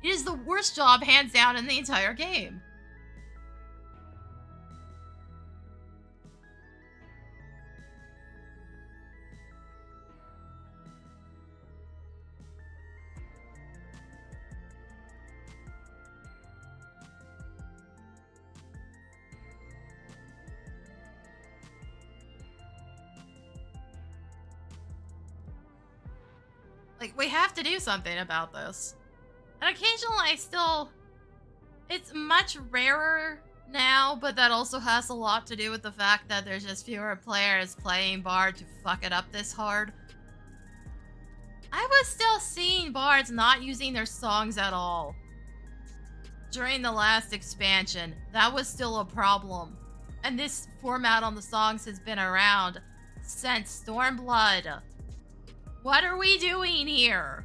It is the worst job, hands down, in the entire game. Like, we have to do something about this. And occasionally it's much rarer now, but that also has a lot to do with the fact that there's just fewer players playing Bard to fuck it up this hard. I was still seeing Bards not using their songs at all. During the last expansion, that was still a problem. And this format on the songs has been around since Stormblood. What are we doing here?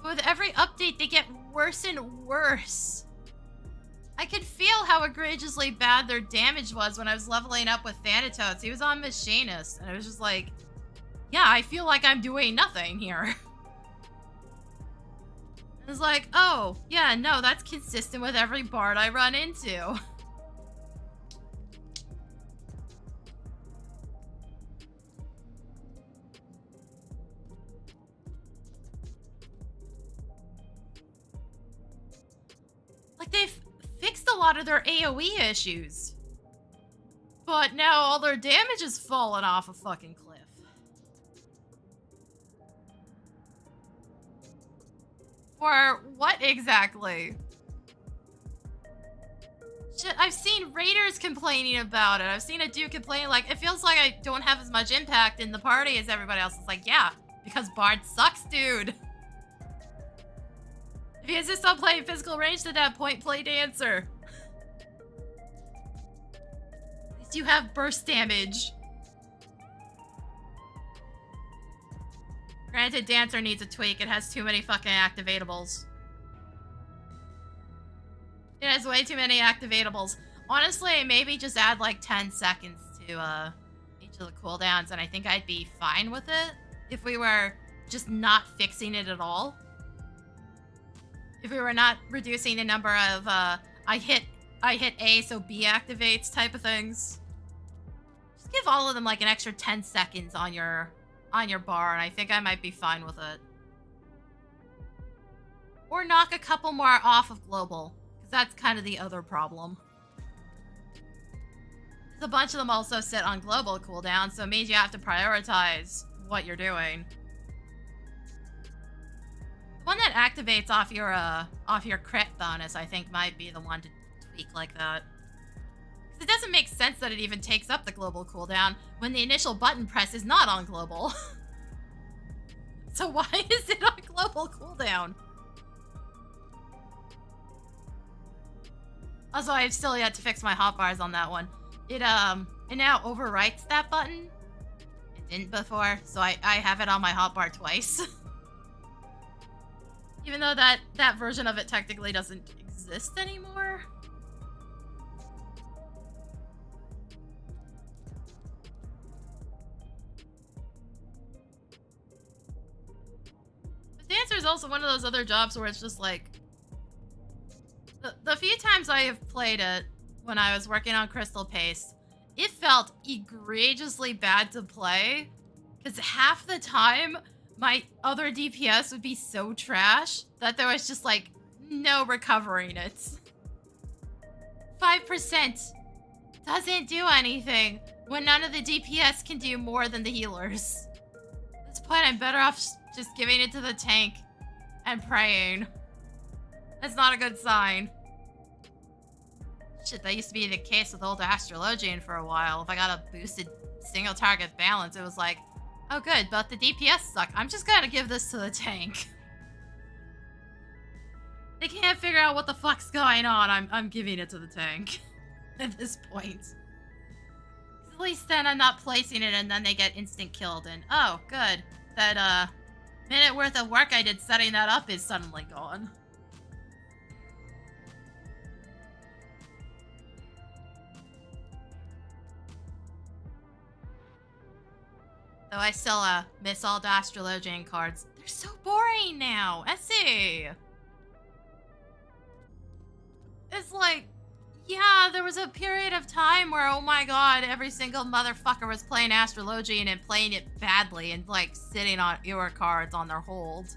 With every update, they get worse and worse. I could feel how egregiously bad their damage was when I was leveling up with Thanatos. He was on Machinist, and I was just like, yeah, I feel like I'm doing nothing here. It's like, oh, yeah, no, that's consistent with every bard I run into. Like, they've fixed a lot of their AoE issues. But now all their damage has fallen off a fucking cliff. For what exactly? Shit, I've seen raiders complaining about it. I've seen a dude complain like, it feels like I don't have as much impact in the party as everybody else. It's like, yeah, because Bard sucks, dude. If you insist on playing physical range, to that point, play Dancer. At least you have burst damage. Granted, Dancer needs a tweak. It has too many fucking activatables. It has way too many activatables. Honestly, maybe just add like 10 seconds to each of the cooldowns, and I think I'd be fine with it if we were just not fixing it at all. If we were not reducing the number of I hit A so B activates type of things. Just give all of them like an extra 10 seconds on your bar, and I think I might be fine with it. Or knock a couple more off of global, because that's kind of the other problem. A bunch of them also sit on global cooldown, so it means you have to prioritize what you're doing. The one that activates off your crit bonus, I think, might be the one to tweak like that. It doesn't make sense that it even takes up the global cooldown when the initial button press is not on global. So why is it on global cooldown? Also, I've still yet to fix my hotbars on that one. It now overwrites that button. It didn't before, so I have it on my hotbar twice. Even though that version of it technically doesn't exist anymore. also one of those other jobs where it's just like the few times I have played it when I was working on Crystal Pace, it felt egregiously bad to play because half the time my other DPS would be so trash that there was just like no recovering it. 5% doesn't do anything when none of the DPS can do more than the healers. At this point, I'm better off just giving it to the tank and praying. That's not a good sign. Shit, that used to be the case with old Astrologian for a while. If I got a boosted single target balance, it was like, oh good, but the DPS suck. I'm just gonna give this to the tank. They can't figure out what the fuck's going on. I'm giving it to the tank at this point. At least then I'm not placing it and then they get instant killed and oh, good. That minute worth of work I did setting that up is suddenly gone. Though I still miss all the Astrologian cards. They're so boring now. Essie. It's like, yeah, there was a period of time where, oh my god, every single motherfucker was playing Astrologian and playing it badly and like sitting on era cards on their hold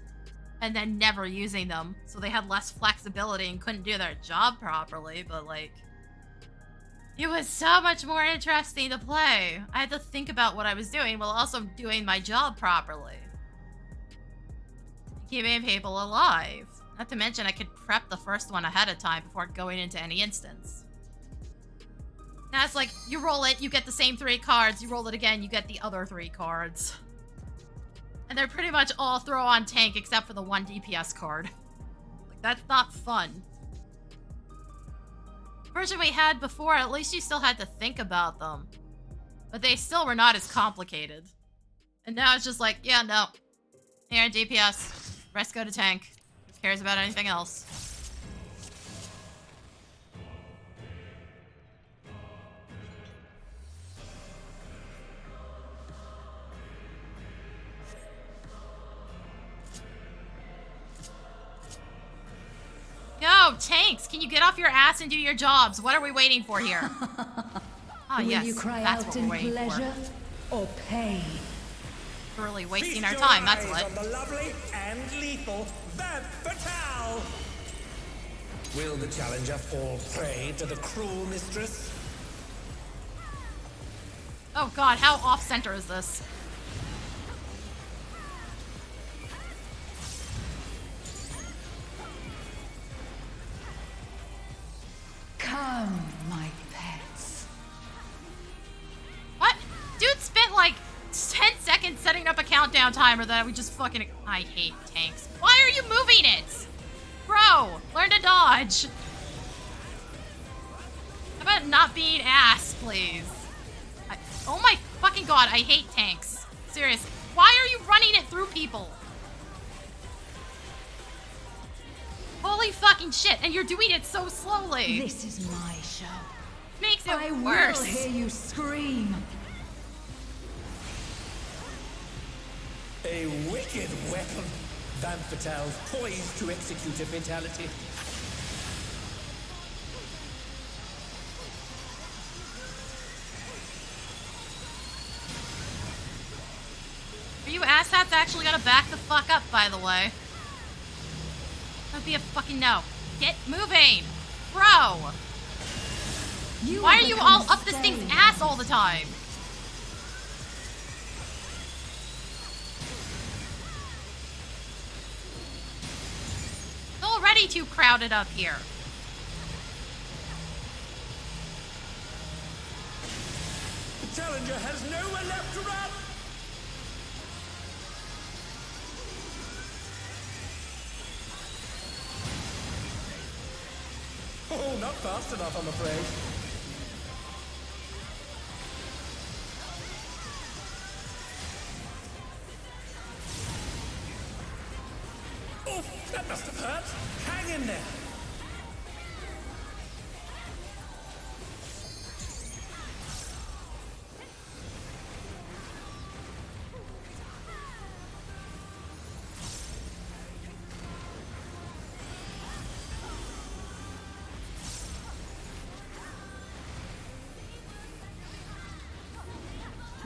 and then never using them. So they had less flexibility and couldn't do their job properly, but like, it was so much more interesting to play. I had to think about what I was doing while also doing my job properly. Keeping people alive. Not to mention I could prep the first one ahead of time before going into any instance. Now it's like, you roll it, you get the same 3 cards, you roll it again, you get the other 3 cards. And they're pretty much all throw on tank except for the 1 DPS card. Like, that's not fun. The version we had before, at least you still had to think about them. But they still were not as complicated. And now it's just like, yeah, no. Here, DPS. Rest go to tank. Who cares about anything else? Yo, tanks, can you get off your ass and do your jobs? What are we waiting for here? Oh, yes, you cry that's out what we're in waiting pleasure or pain? for. Really wasting Feast our your time, that's eyes what. on the lovely and lethal FFXIV. Will the challenger fall prey to the cruel mistress? Oh god, how off-center is this? Come, my pets. What? Dude spent like 10 seconds setting up a countdown timer that we just fucking... I hate tanks. Why are you moving it? Bro, learn to dodge. How about not being ass, please? Oh my fucking god, I hate tanks. Seriously. Why are you running it through people? Holy fucking shit, and you're doing it so slowly. This is my show. Makes it I worse. will hear you scream. A wicked weapon. Van Patel poised to execute a fatality. Are you asshats actually gonna back the fuck up, by the way? That'd be a fucking no. Get moving! Bro! Why are you all up this thing's ass all the time? It's already too crowded up here. The challenger has nowhere left to run! Oh, not fast enough, I'm afraid. Oh, that must have hurt. Hang in there.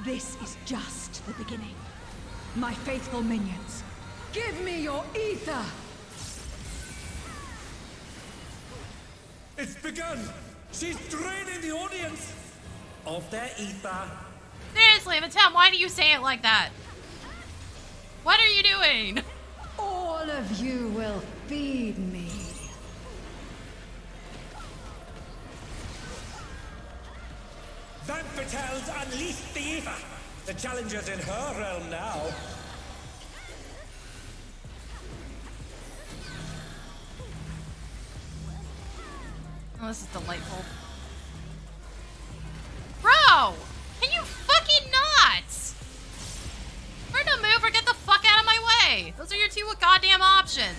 This is just the beginning. My faithful minions, give me your ether! It's begun! She's draining the audience of their ether. Seriously, Matem, why do you say it like that? What are you doing? All of you will feed me. Vampital's unleashed the ether. The challenger's in her realm now. Oh, this is delightful. Bro! Can you fucking not? Learn to move or get the fuck out of my way! Those are your two goddamn options.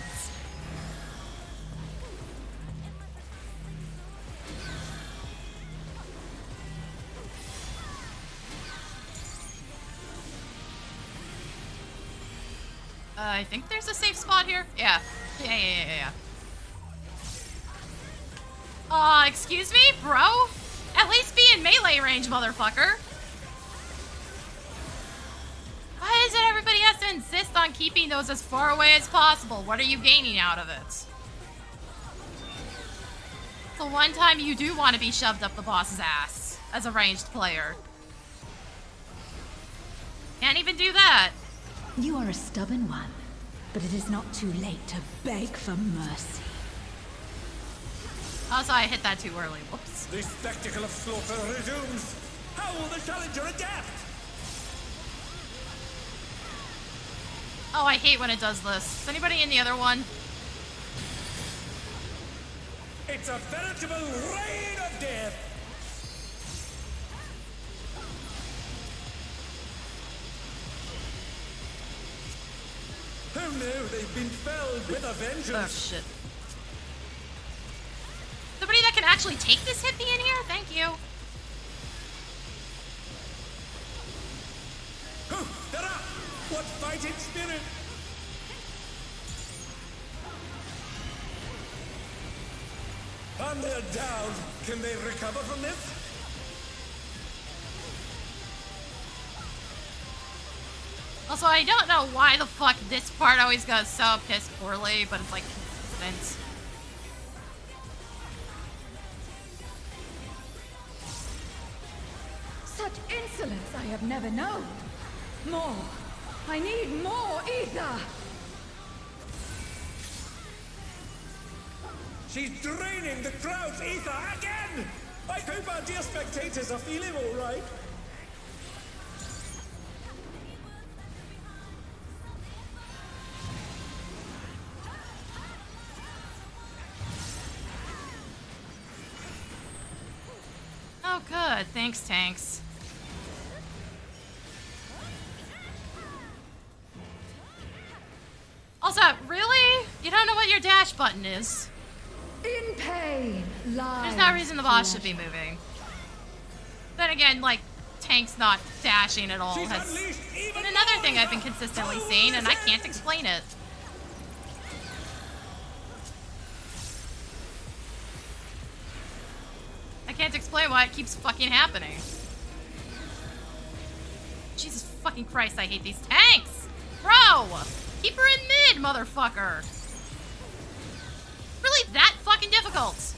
I think there's a safe spot here. Yeah. Yeah. Excuse me, bro? At least be in melee range, motherfucker. Why is it everybody has to insist on keeping those as far away as possible? What are you gaining out of it? The one time you do want to be shoved up the boss's ass as a ranged player. Can't even do that. You are a stubborn one, but it is not too late to beg for mercy. Also, I hit that too early. Whoops. The spectacle of slaughter resumes. How will the challenger adapt? Oh, I hate when it does this. Is anybody in the other one? It's a veritable rain of death. Oh no, they've been felled with a Oh, vengeance. shit. Somebody that can actually take this hippie in here? Thank you. Oh, they're up! What fighting spirit! And they're down. Can they recover from this? Also, I don't know why the fuck this part always goes so piss poorly, but it's like consistent. Such insolence I have never known. More. I need more ether. She's draining the crowd's ether again! I hope our dear spectators are feeling all right. Oh, good. Thanks, tanks. Also, really? You don't know what your dash button is? In pain lies There's no reason the boss should be pleasure. moving. Then again, like, tanks not dashing at all She's has unleashed even been another more thing I've been ether. consistently How seeing, and I is it? can't explain it. I can't explain why it keeps fucking happening. Jesus fucking Christ, I hate these tanks! Bro! Keep her in mid, motherfucker! Really that fucking difficult?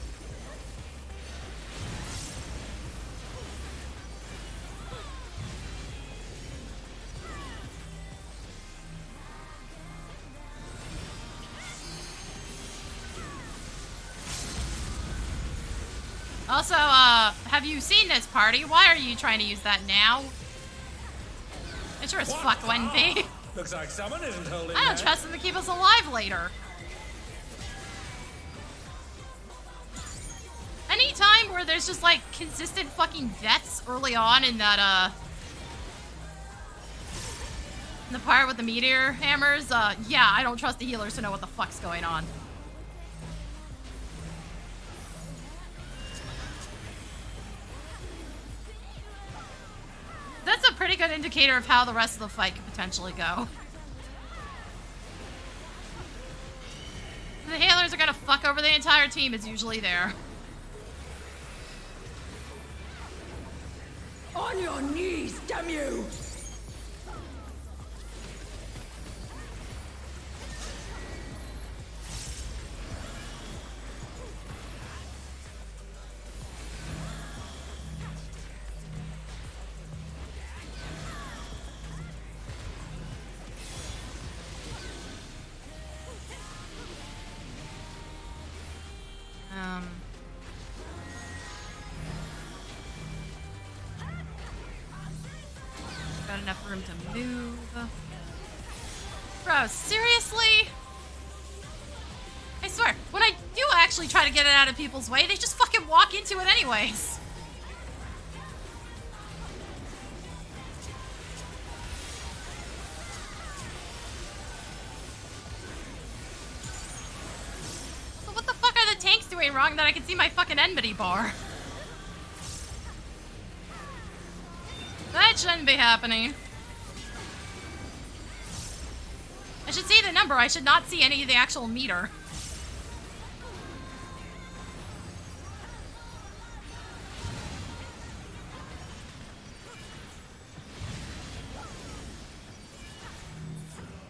Also, have you seen this party? Why are you trying to use that now? It sure as What? fuck wouldn't be. Looks like someone isn't holding I don't back. trust them to keep us alive later. Any time where there's just like consistent fucking deaths early on in that in the part with the meteor hammers, yeah, I don't trust the healers to know what the fuck's going on. That's a pretty good indicator of how the rest of the fight could potentially go. The healers are gonna fuck over the entire team is usually there. On your knees, damn you! Got enough room to move. Bro, seriously? I swear, when I do actually try to get it out of people's way, they just fucking walk into it anyways. So what the fuck are the tanks doing wrong that I can see my fucking enmity bar? That shouldn't be happening. I should see the number. I should not see any of the actual meter.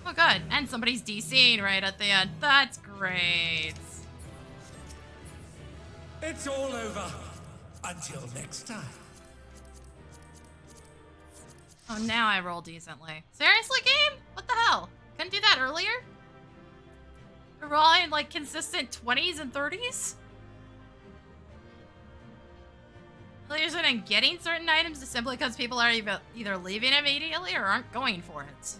Oh, good. And somebody's DC'ing right at the end. That's great. It's all over. Until next time. Oh, now I roll decently. Seriously, game? What the hell? Couldn't do that earlier? We're rolling like consistent 20s and 30s? Players are not getting certain items just simply because people are either leaving immediately or aren't going for it.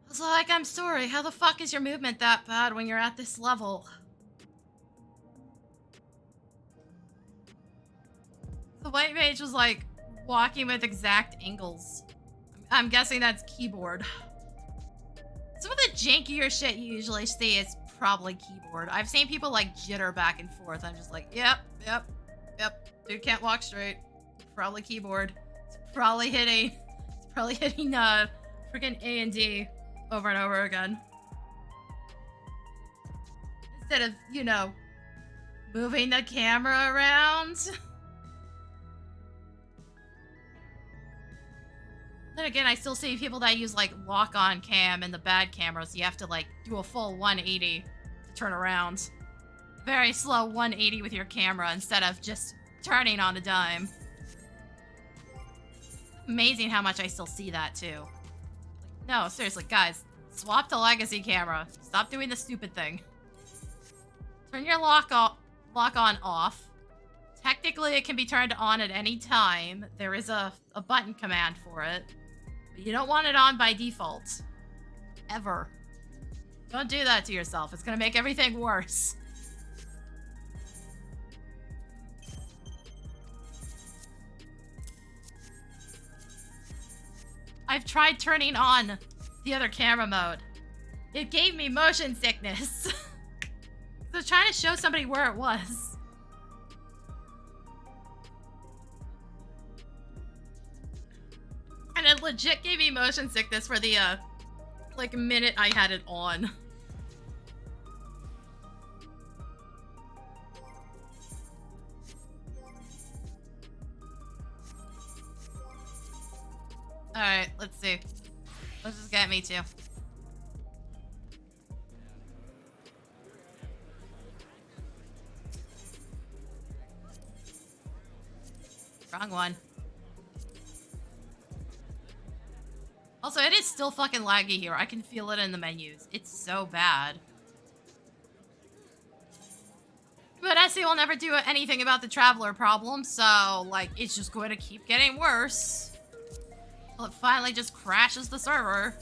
I was like, I'm sorry, how the fuck is your movement that bad when you're at this level? The white mage was like walking with exact angles. I'm guessing that's keyboard. Some of the jankier shit you usually see is probably keyboard. I've seen people like jitter back and forth. I'm just like, yep. Dude can't walk straight. Probably keyboard. It's probably hitting freaking A and D over and over again. Instead of, you know, moving the camera around. Then again, I still see people that use like lock-on cam and the bad cameras. You have to like do a full 180 to turn around. Very slow 180 with your camera instead of just turning on a dime. Amazing how much I still see that too. No, seriously, guys, swap to legacy camera. Stop doing the stupid thing. Turn your lock-on off. Technically, it can be turned on at any time. There is a button command for it. But you don't want it on by default. Ever. Don't do that to yourself. It's gonna make everything worse. I've tried turning on the other camera mode. It gave me motion sickness. So I was trying to show somebody where it was. And it legit gave me motion sickness for the, like, minute I had it on. Alright, let's see. Let's just get me too. Wrong one. Also, it is still fucking laggy here. I can feel it in the menus. It's so bad. But Essie will never do anything about the traveler problem, so, like, it's just going to keep getting worse. Well, it finally just crashes the server.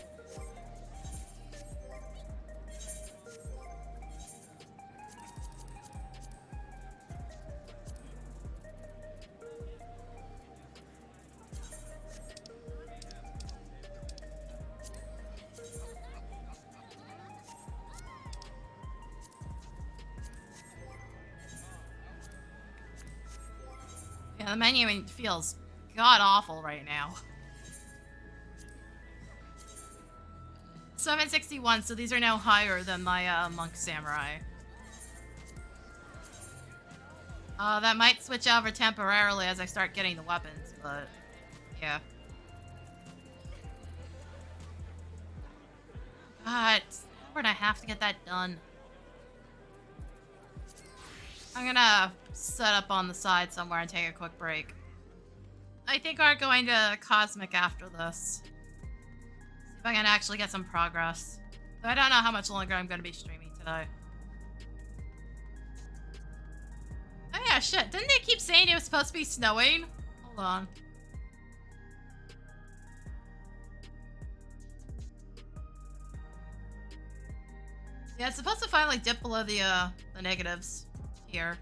Yeah, the menu feels god-awful right now. 761, so these are now higher than my monk samurai. That might switch over temporarily as I start getting the weapons, but yeah. God, where'd I have to get that done? I'm gonna set up on the side somewhere and take a quick break. I think we're going to Cosmic after this. See if I can actually get some progress. So I don't know how much longer I'm gonna be streaming today. Oh yeah, shit. Didn't they keep saying it was supposed to be snowing? Hold on. Yeah, it's supposed to finally dip below the negatives here.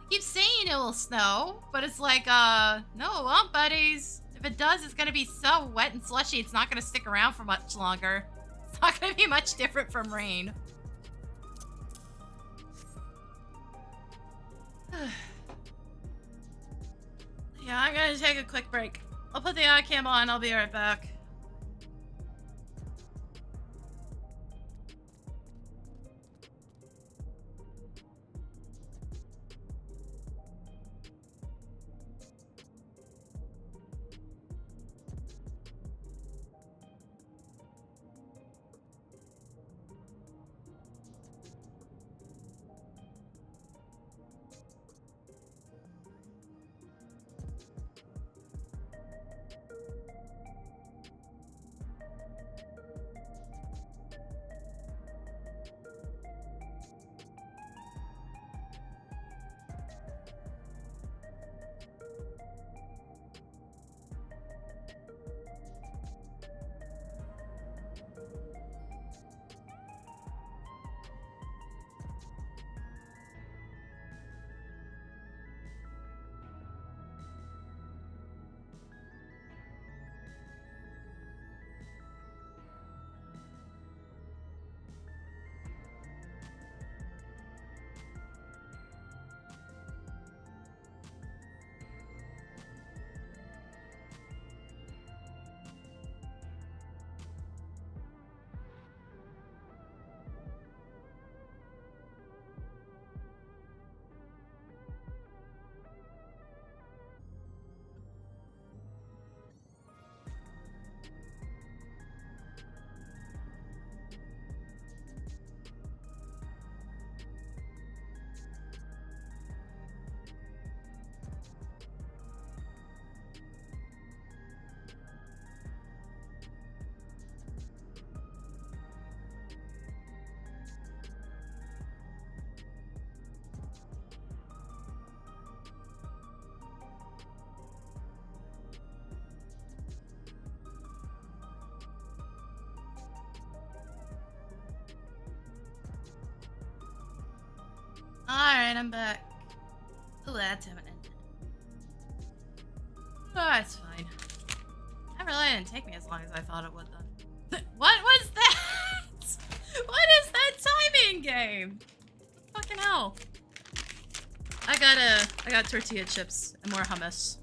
They keep saying it will snow, but it's like, no it won't, buddies. If it does, it's gonna be so wet and slushy, it's not gonna stick around for much longer. It's not gonna be much different from rain. Yeah, I'm gonna take a quick break. I'll put the eye cam on, I'll be right back. Alright, I'm back. Oh, that's how it ended. Oh, it's fine. That really didn't take me as long as I thought it would, then. What was that? What is that timing game? Fucking hell. I got tortilla chips and more hummus.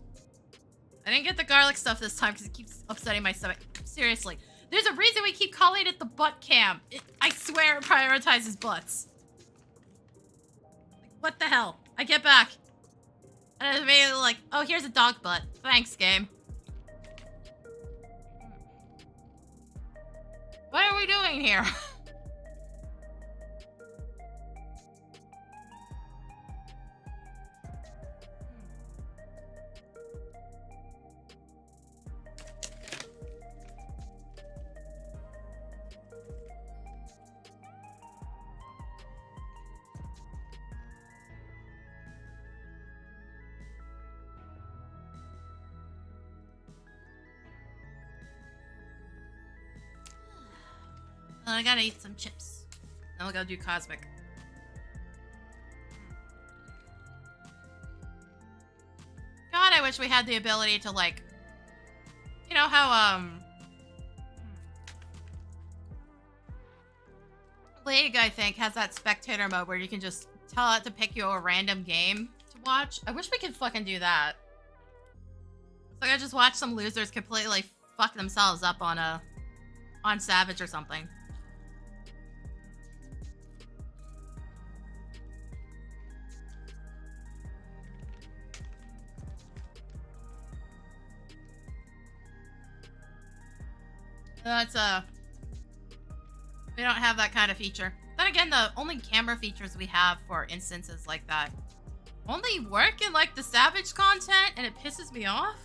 I didn't get the garlic stuff this time because it keeps upsetting my stomach. Seriously. There's a reason we keep calling it the butt cam. I swear it prioritizes butts. What the hell? I get back. And I was immediately like, oh, here's a dog butt. Thanks, game. What are we doing here? I gotta eat some chips. Then we'll go do Cosmic. God, I wish we had the ability to, like... You know how, League, I think, has that spectator mode where you can just tell it to pick you a random game to watch? I wish we could fucking do that. Like I just watched some losers completely fuck themselves up on Savage or something. That's we don't have that kind of feature. Then again, the only camera features we have for instances like that only work in like the Savage content, and it pisses me off.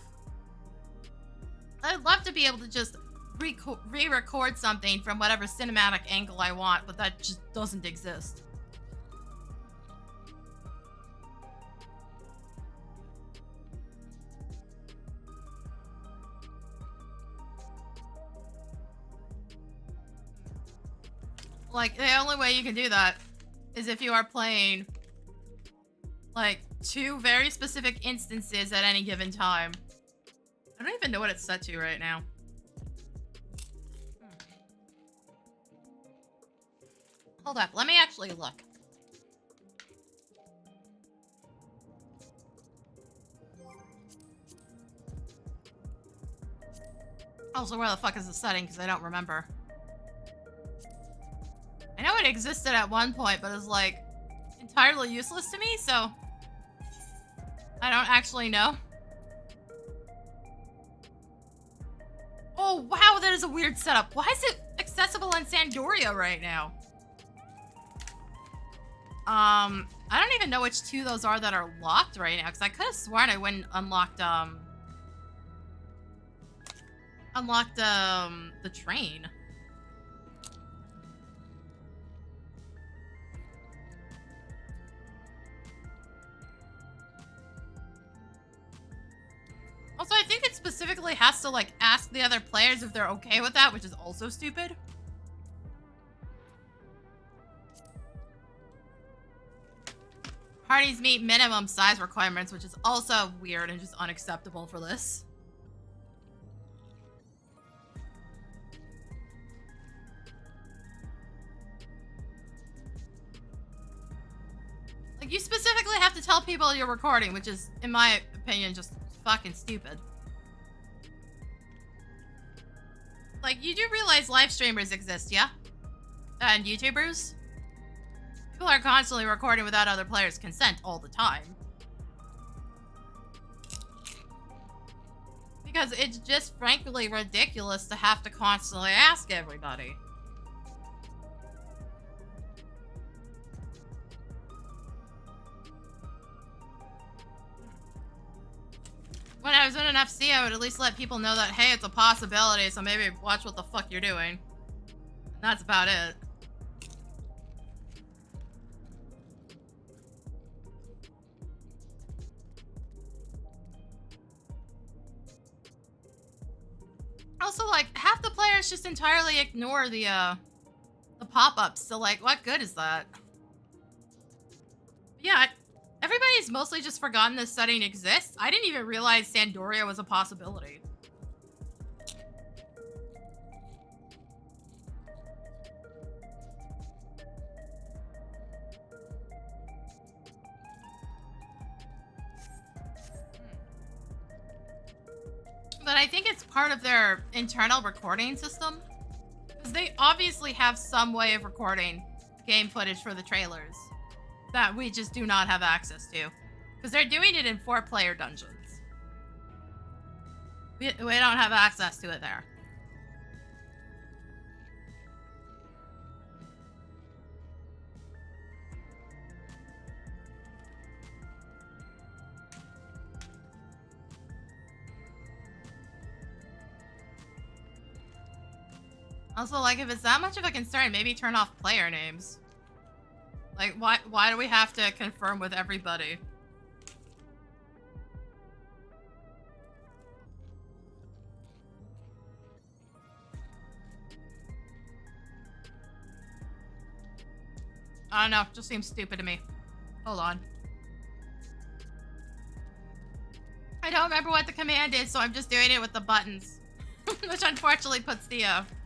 I'd love to be able to just re-record something from whatever cinematic angle I want, but that just doesn't exist. Like, the only way you can do that is if you are playing, like, 2 very specific instances at any given time. I don't even know what it's set to right now. Hold up, let me actually look. Also, where the fuck is the setting? Because I don't remember. I know it existed at one point, but it's like entirely useless to me, so I don't actually know. Oh, wow, that is a weird setup. Why is it accessible in Sandoria right now? I don't even know which 2 those are that are locked right now, because I could have sworn I went and unlocked the train. Also, I think it specifically has to, like, ask the other players if they're okay with that, which is also stupid. Parties meet minimum size requirements, which is also weird and just unacceptable for this. Like, you specifically have to tell people you're recording, which is, in my opinion, just fucking stupid. Like, you do realize live streamers exist, yeah? And YouTubers? People are constantly recording without other players' consent all the time. Because it's just frankly ridiculous to have to constantly ask everybody. When I was in an FC, I would at least let people know that, hey, it's a possibility, so maybe watch what the fuck you're doing. And that's about it. Also, like, half the players just entirely ignore the pop-ups, so, like, what good is that? Yeah, everybody's mostly just forgotten this setting exists. I didn't even realize Sandoria was a possibility. But I think it's part of their internal recording system. Because they obviously have some way of recording game footage for the trailers that we just do not have access to. Because they're doing it in 4-player dungeons. We don't have access to it there. Also, like, if it's that much of a concern, maybe turn off player names. Like, why do we have to confirm with everybody? I don't know, just seems stupid to me. Hold on. I don't remember what the command is, so I'm just doing it with the buttons. Which unfortunately puts the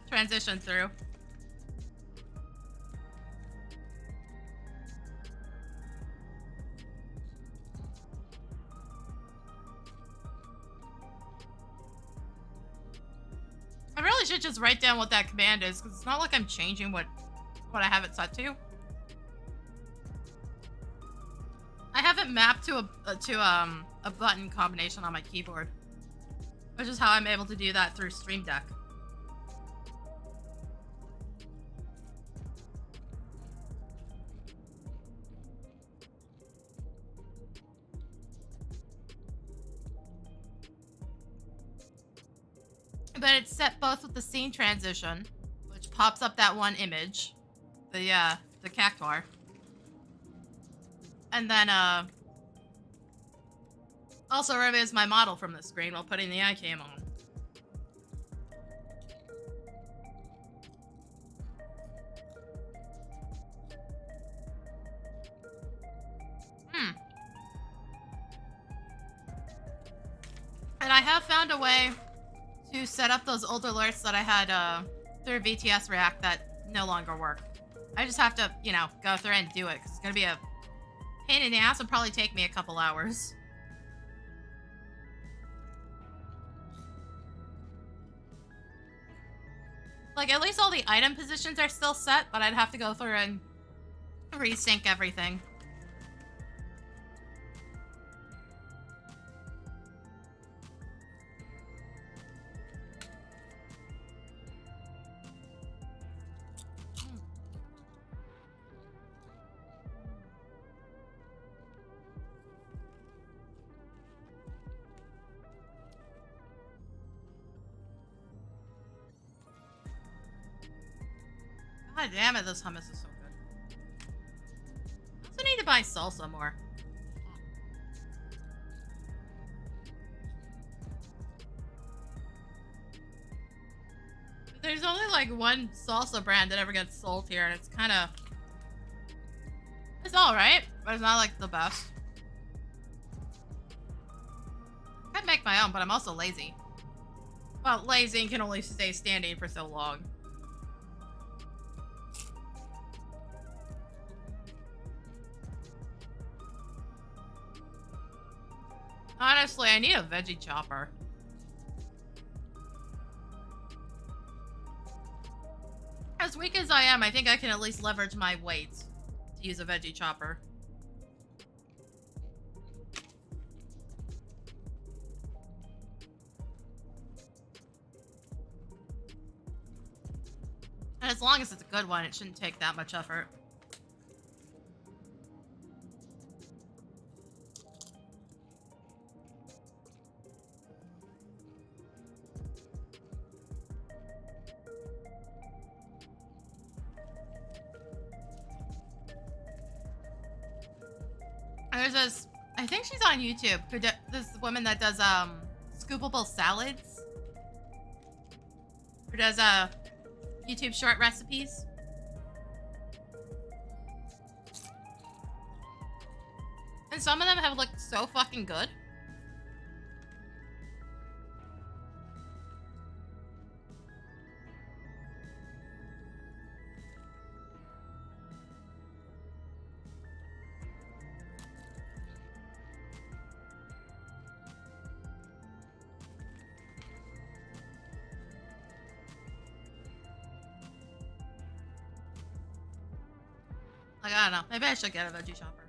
transition through. probably should just write down what that command is, because it's not like I'm changing what I have it set to. I have it mapped to a button combination on my keyboard, which is how I'm able to do that through Stream Deck. But it's set both with the scene transition, which pops up that one image, the cactuar, and then also removes my model from the screen while putting the iCam on. And I have found a way to set up those old alerts that I had through VTS React that no longer work. I just have to, you know, go through and do it, because it's going to be a pain in the ass and probably take me a couple hours. Like, at least all the item positions are still set, but I'd have to go through and resync everything. God damn it, this hummus is so good. I also need to buy salsa more. There's only like one salsa brand that ever gets sold here, and it's kind of... It's alright, but it's not like the best. I could make my own, but I'm also lazy. Well, lazy and can only stay standing for so long. Honestly, I need a veggie chopper. As weak as I am, I think I can at least leverage my weight to use a veggie chopper. And as long as it's a good one, it shouldn't take that much effort. There's this, I think she's on YouTube, this woman that does scoopable salads. Who does YouTube short recipes. And some of them have looked so fucking good. Like, I don't know. Maybe I should get a veggie chopper.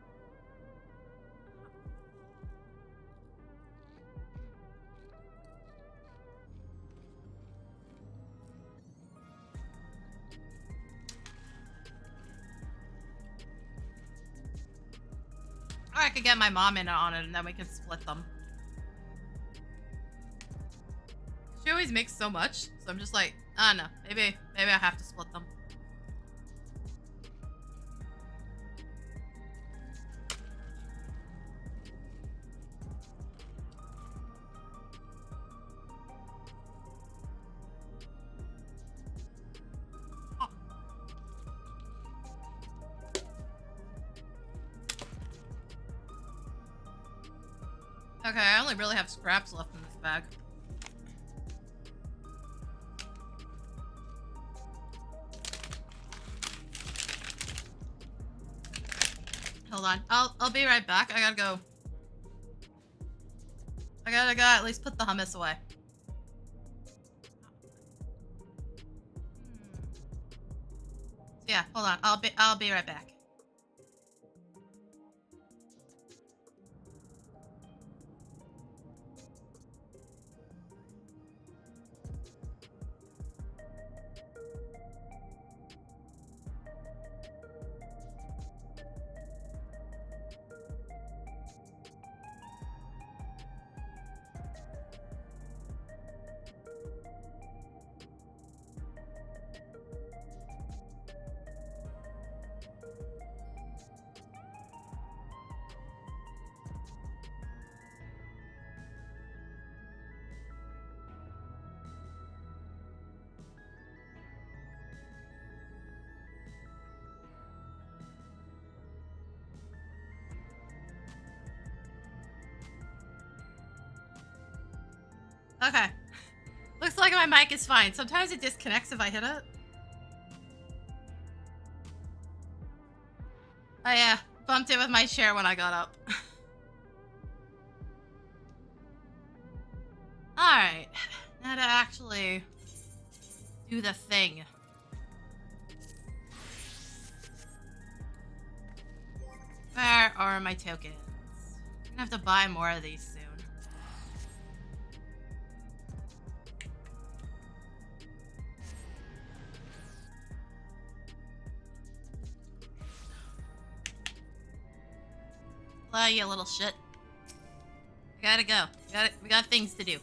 Or I could get my mom in on it and then we could split them. She always makes so much, so I'm just like, I don't know. Maybe I have to split them. Okay, I only really have scraps left in this bag. Hold on. I'll be right back. I gotta go. I gotta go at least put the hummus away. Yeah, hold on. I'll be right back. Okay. Looks like my mic is fine. Sometimes it disconnects if I hit it. I bumped it with my chair when I got up. Alright. Now to actually do the thing. Where are my tokens? I'm gonna have to buy more of these soon. Hello, you little shit. I gotta go. We got things to do.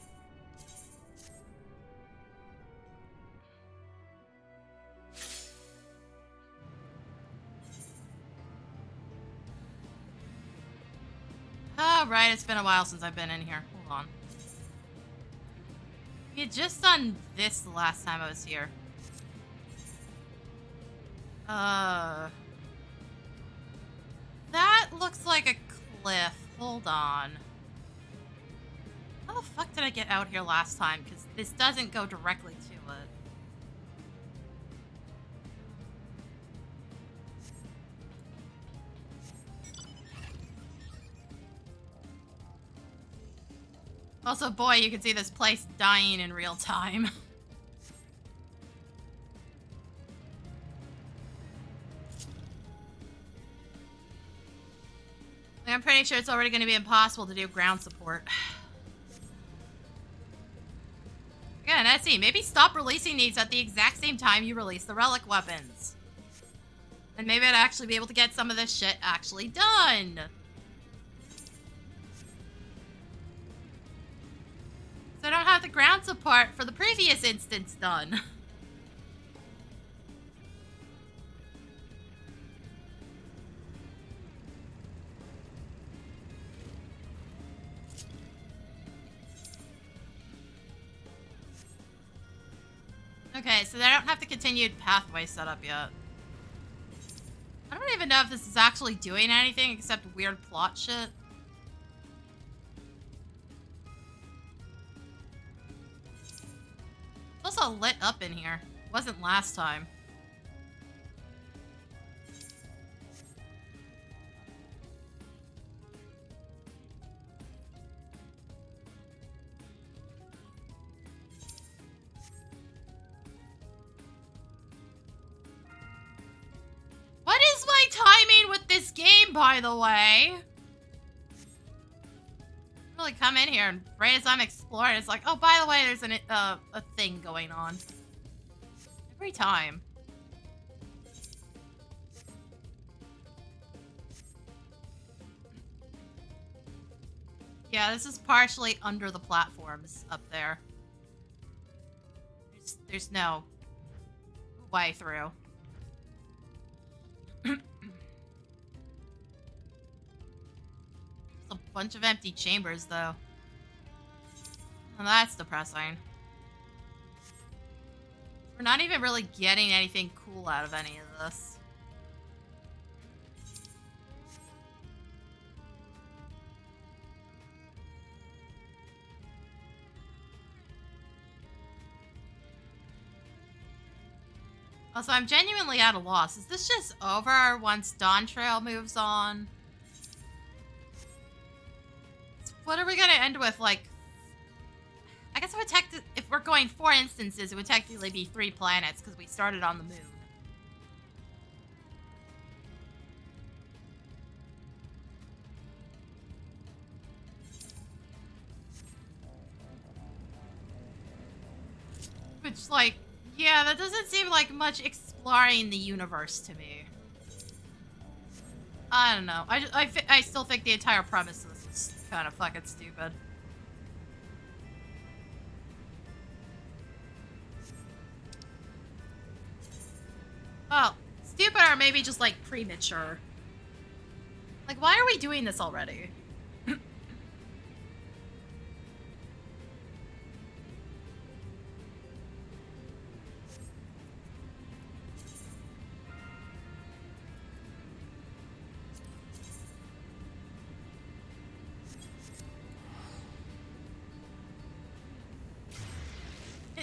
Oh, right, it's been a while since I've been in here. Hold on. We had just done this the last time I was here. That looks like a cliff. Hold on. How the fuck did I get out here last time? Because this doesn't go directly to it. Also, boy, you can see this place dying in real time. I'm pretty sure it's already going to be impossible to do ground support. Again, let's see. Maybe stop releasing these at the exact same time you release the relic weapons. And maybe I'd actually be able to get some of this shit actually done. So I don't have the ground support for the previous instance done. Okay, so I don't have the continued pathway set up yet. I don't even know if this is actually doing anything except weird plot shit. It's also lit up in here. It wasn't last time. What is my timing with this game, by the way? Really come in here and right as I'm exploring, it's like, oh, by the way, there's a thing going on. Every time. Yeah, this is partially under the platforms up there. There's no way through. A bunch of empty chambers, though. Well, that's depressing. We're not even really getting anything cool out of any of this. Also, I'm genuinely at a loss. Is this just over once Dawntrail moves on? What are we gonna end with? Like, I guess it would if we're going 4 instances, it would technically be 3 planets because we started on the moon. Which, like, yeah, that doesn't seem like much exploring the universe to me. I don't know. I still think the entire premise of this is kind of fucking stupid. Well, stupid or maybe just, like, premature. Like, why are we doing this already?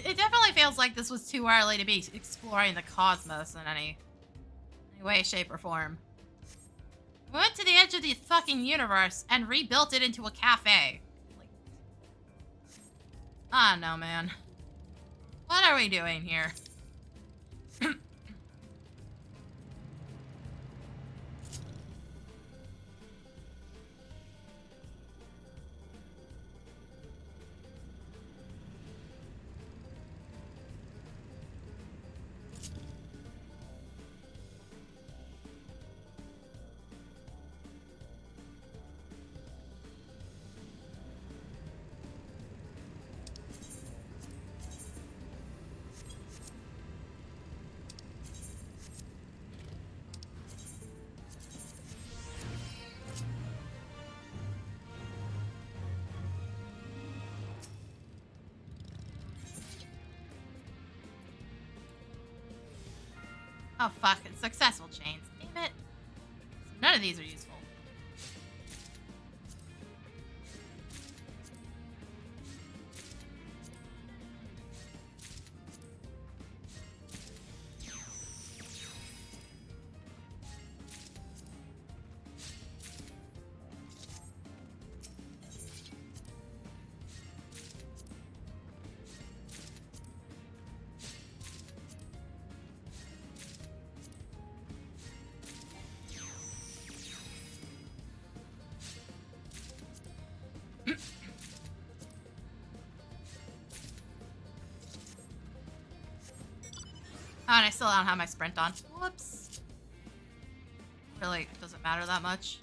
It definitely feels like this was too early to be exploring the cosmos in any way, shape, or form. We went to the edge of the fucking universe and rebuilt it into a cafe. Like, I don't know, man. What are we doing here? Oh, fuck. It's successful chains. Damn it. None of these are useful. Oh, and I still don't have my sprint on. Whoops. Really doesn't matter that much.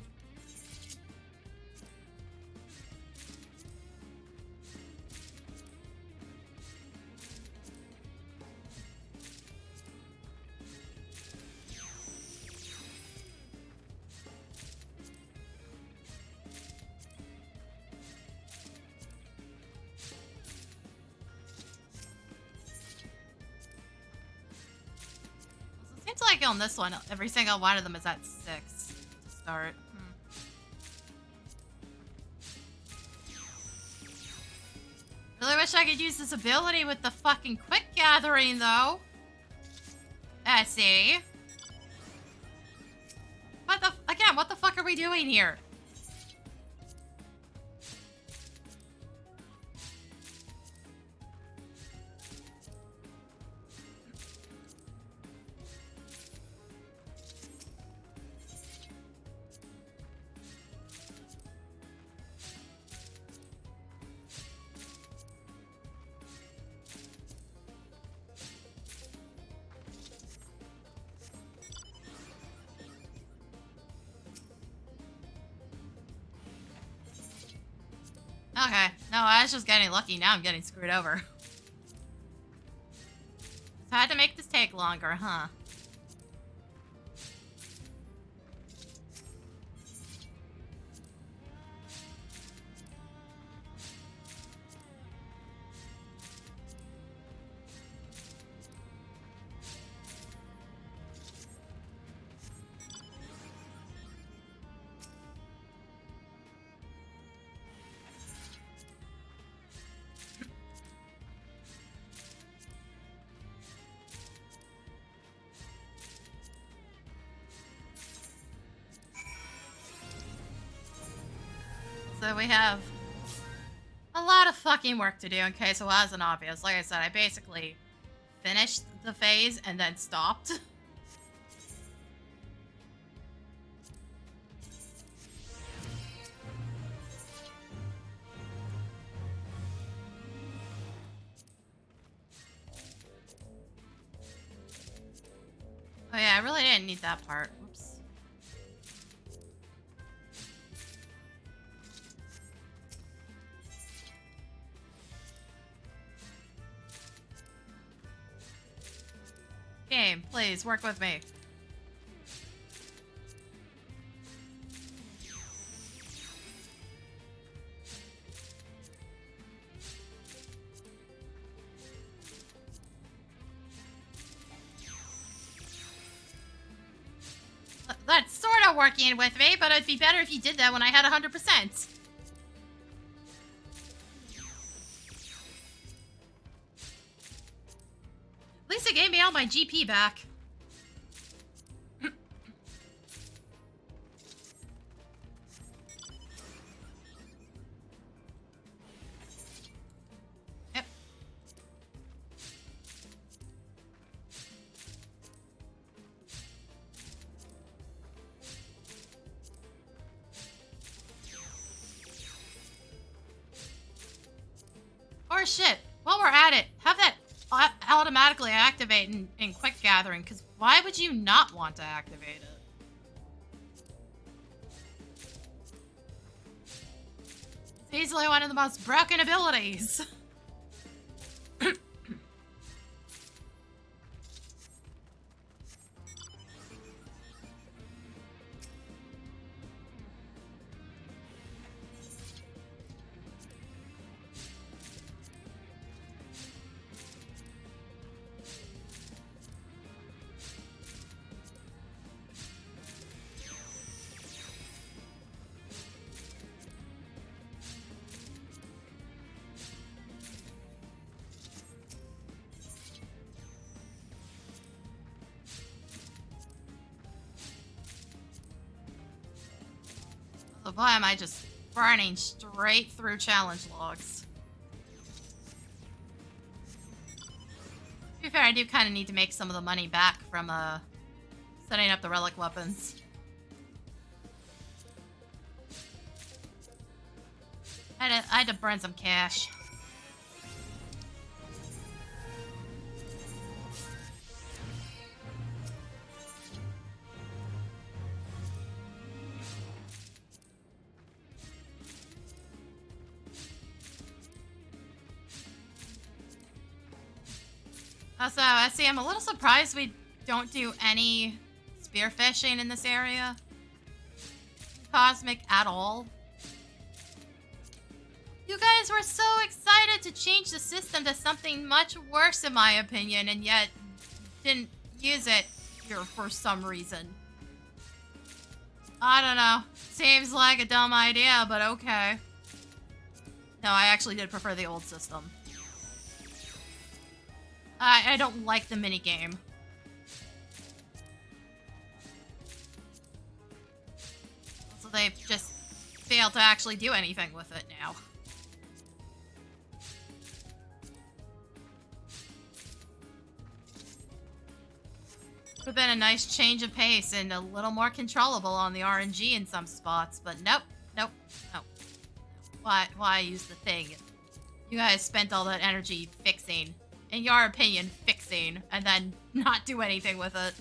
Seems like on this one, every single one of them is at 6 to start. Really wish I could use this ability with the fucking quick gathering, though. Let's see. What the fuck are we doing here? Okay. No, I was just getting lucky. Now I'm getting screwed over. So I had to make this take longer, huh? So we have a lot of fucking work to do in case it wasn't obvious. Like I said, I basically finished the phase and then stopped. Oh yeah, I really didn't need that part. Oops. Game, please work with me. That's sort of working with me, but it'd be better if you did that when I had 100%. At least it gave me all my GP back. Yep. Or shit, while we're at it, have that automatically activate in quick gathering, because why would you not want to activate it? It's easily one of the most broken abilities. So why am I just burning straight through challenge logs? To be fair, I do kind of need to make some of the money back from setting up the relic weapons. I had to burn some cash. Also, see, I'm a little surprised we don't do any spearfishing in this area. Cosmic at all. You guys were so excited to change the system to something much worse, in my opinion, and yet didn't use it here for some reason. I don't know. Seems like a dumb idea, but okay. No, I actually did prefer the old system. I don't like the minigame. So they just failed to actually do anything with it now. Would have been a nice change of pace and a little more controllable on the RNG in some spots, but nope, nope, nope. Why use the thing? You guys spent all that energy fixing, in your opinion, fixing, and then not do anything with it.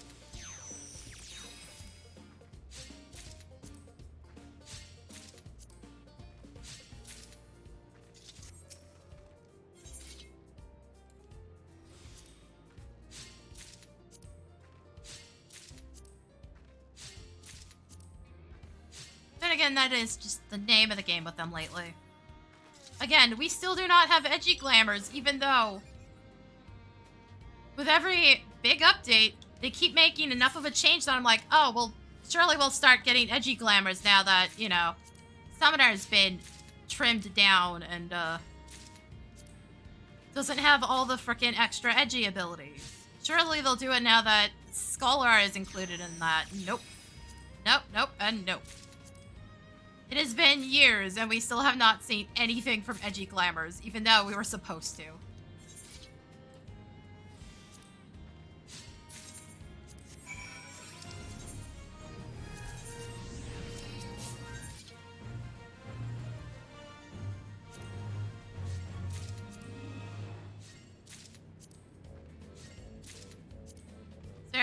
Then again, that is just the name of the game with them lately. Again, we still do not have edgy glamours, even though with every big update, they keep making enough of a change that I'm like, oh, well, surely we'll start getting edgy glamours now that, you know, Summoner's been trimmed down and, doesn't have all the frickin' extra edgy abilities. Surely they'll do it now that Scholar is included in that. Nope. Nope, nope, and nope. It has been years, and we still have not seen anything from edgy glamours, even though we were supposed to.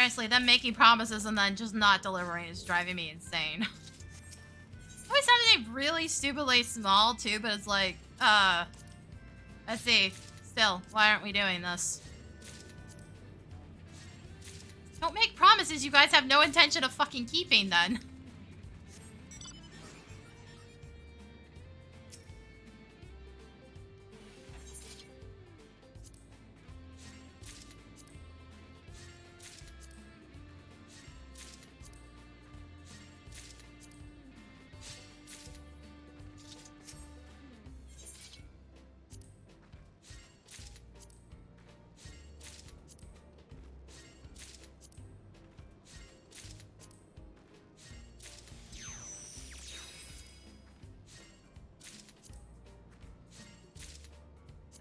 Seriously, them making promises and then just not delivering is driving me insane. Always something really stupidly small too, but it's like, let's see. Still, why aren't we doing this? Don't make promises you guys have no intention of fucking keeping then.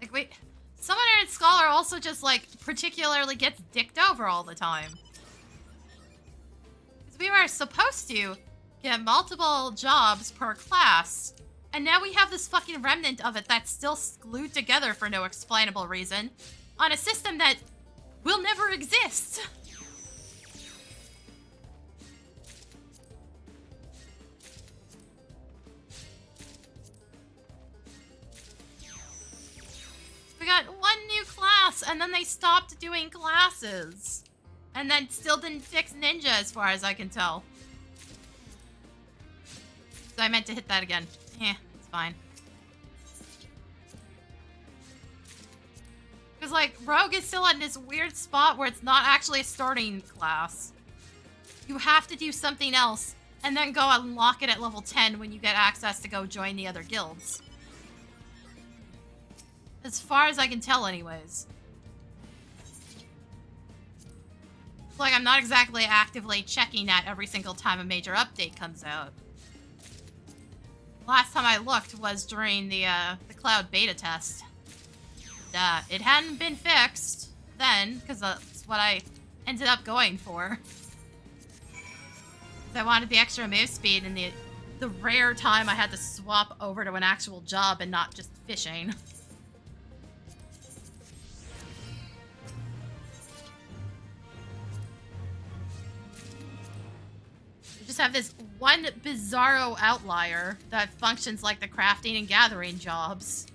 Like, wait, Summoner and Scholar also just, like, particularly gets dicked over all the time. Because we were supposed to get multiple jobs per class, and now we have this fucking remnant of it that's still glued together for no explainable reason on a system that will never exist. We got one new class, and then they stopped doing classes. And then still didn't fix Ninja, as far as I can tell. So I meant to hit that again. It's fine. Because, like, Rogue is still in this weird spot where it's not actually a starting class. You have to do something else, and then go unlock it at level 10 when you get access to go join the other guilds. As far as I can tell, anyways. Like, I'm not exactly actively checking that every single time a major update comes out. Last time I looked was during the cloud beta test. It hadn't been fixed then, because that's what I ended up going for. I wanted the extra move speed and the rare time I had to swap over to an actual job and not just fishing. Just have this one bizarro outlier that functions like the crafting and gathering jobs.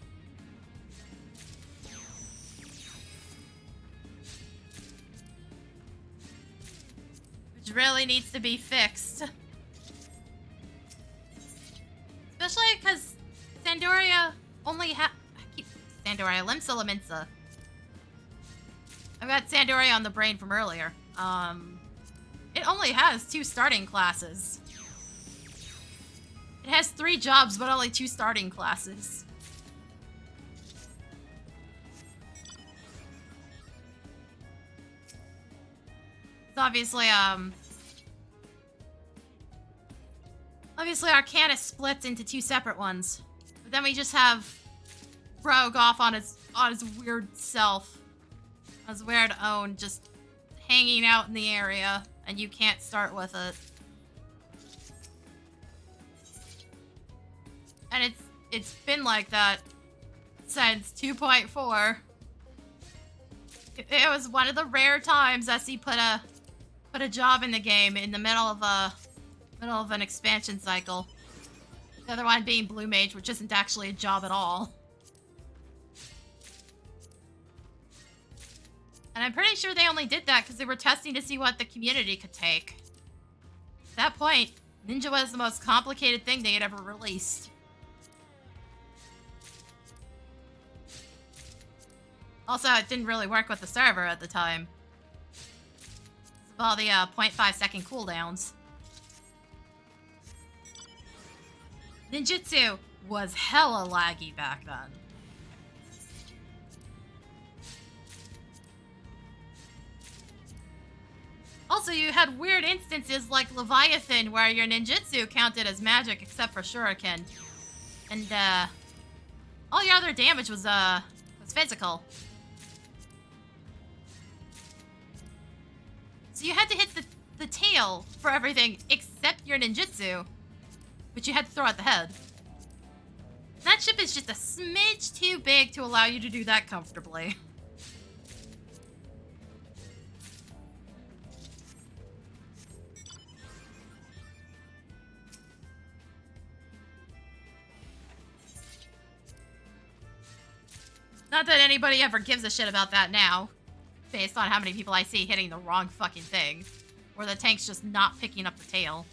Which really needs to be fixed. Especially because Sandoria only Sandoria, Limsa Laminsa. I've got Sandoria on the brain from earlier. It only has 2 starting classes. It has 3 jobs, but only 2 starting classes. It's obviously Arcanus splits into 2 separate ones. But then we just have Rogue off on his weird self. On his weird own, just hanging out in the area. And you can't start with it. And it's been like that since 2.4. It was one of the rare times SE put a job in the game in the middle of an expansion cycle. The other one being Blue Mage, which isn't actually a job at all. And I'm pretty sure they only did that because they were testing to see what the community could take. At that point, Ninja was the most complicated thing they had ever released. Also, it didn't really work with the server at the time. Of all the 0.5 second cooldowns. Ninjutsu was hella laggy back then. Also, you had weird instances like Leviathan where your ninjutsu counted as magic except for shuriken. And, all your other damage was physical. So you had to hit the tail for everything except your ninjutsu, which you had to throw at the head. That ship is just a smidge too big to allow you to do that comfortably. Not that anybody ever gives a shit about that now, based on how many people I see hitting the wrong fucking thing. Or the tank's just not picking up the tail.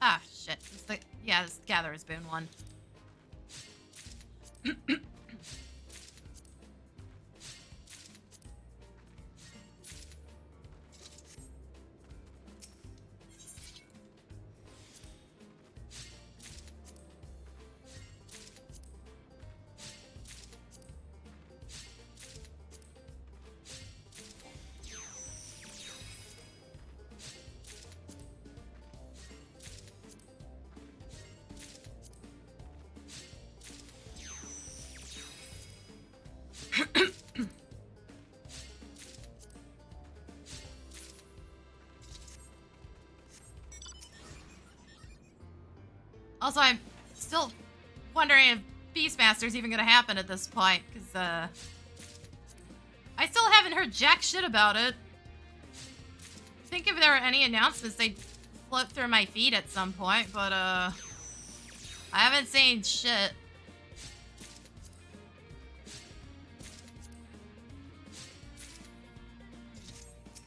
Ah, shit. Yeah, this Gatherer's Boon one. Also, I'm still wondering if Beastmaster's even gonna happen at this point, because, I still haven't heard jack shit about it. I think if there were any announcements, they'd float through my feed at some point, but, I haven't seen shit.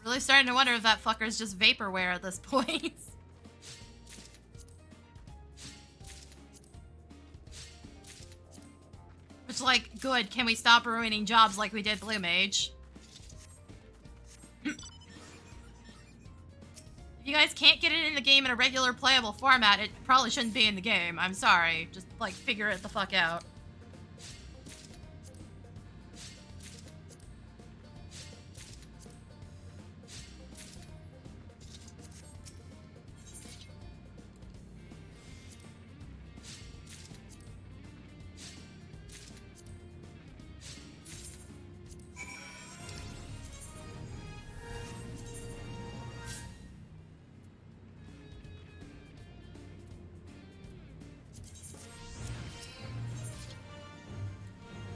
Really starting to wonder if that fucker's just vaporware at this point. Which, like, good. Can we stop ruining jobs like we did Blue Mage? If you guys can't get it in the game in a regular playable format, it probably shouldn't be in the game. I'm sorry. Just, like, figure it the fuck out.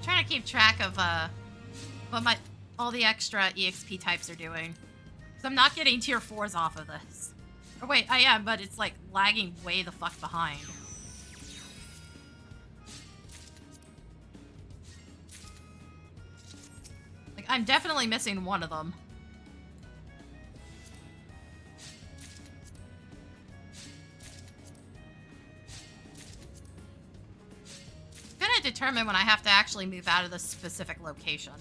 Trying to keep track of what all the extra EXP types are doing. So I'm not getting tier 4s off of this. Or wait, I am, but it's like lagging way the fuck behind. Like, I'm definitely missing one of them. Determine when I have to actually move out of this specific location.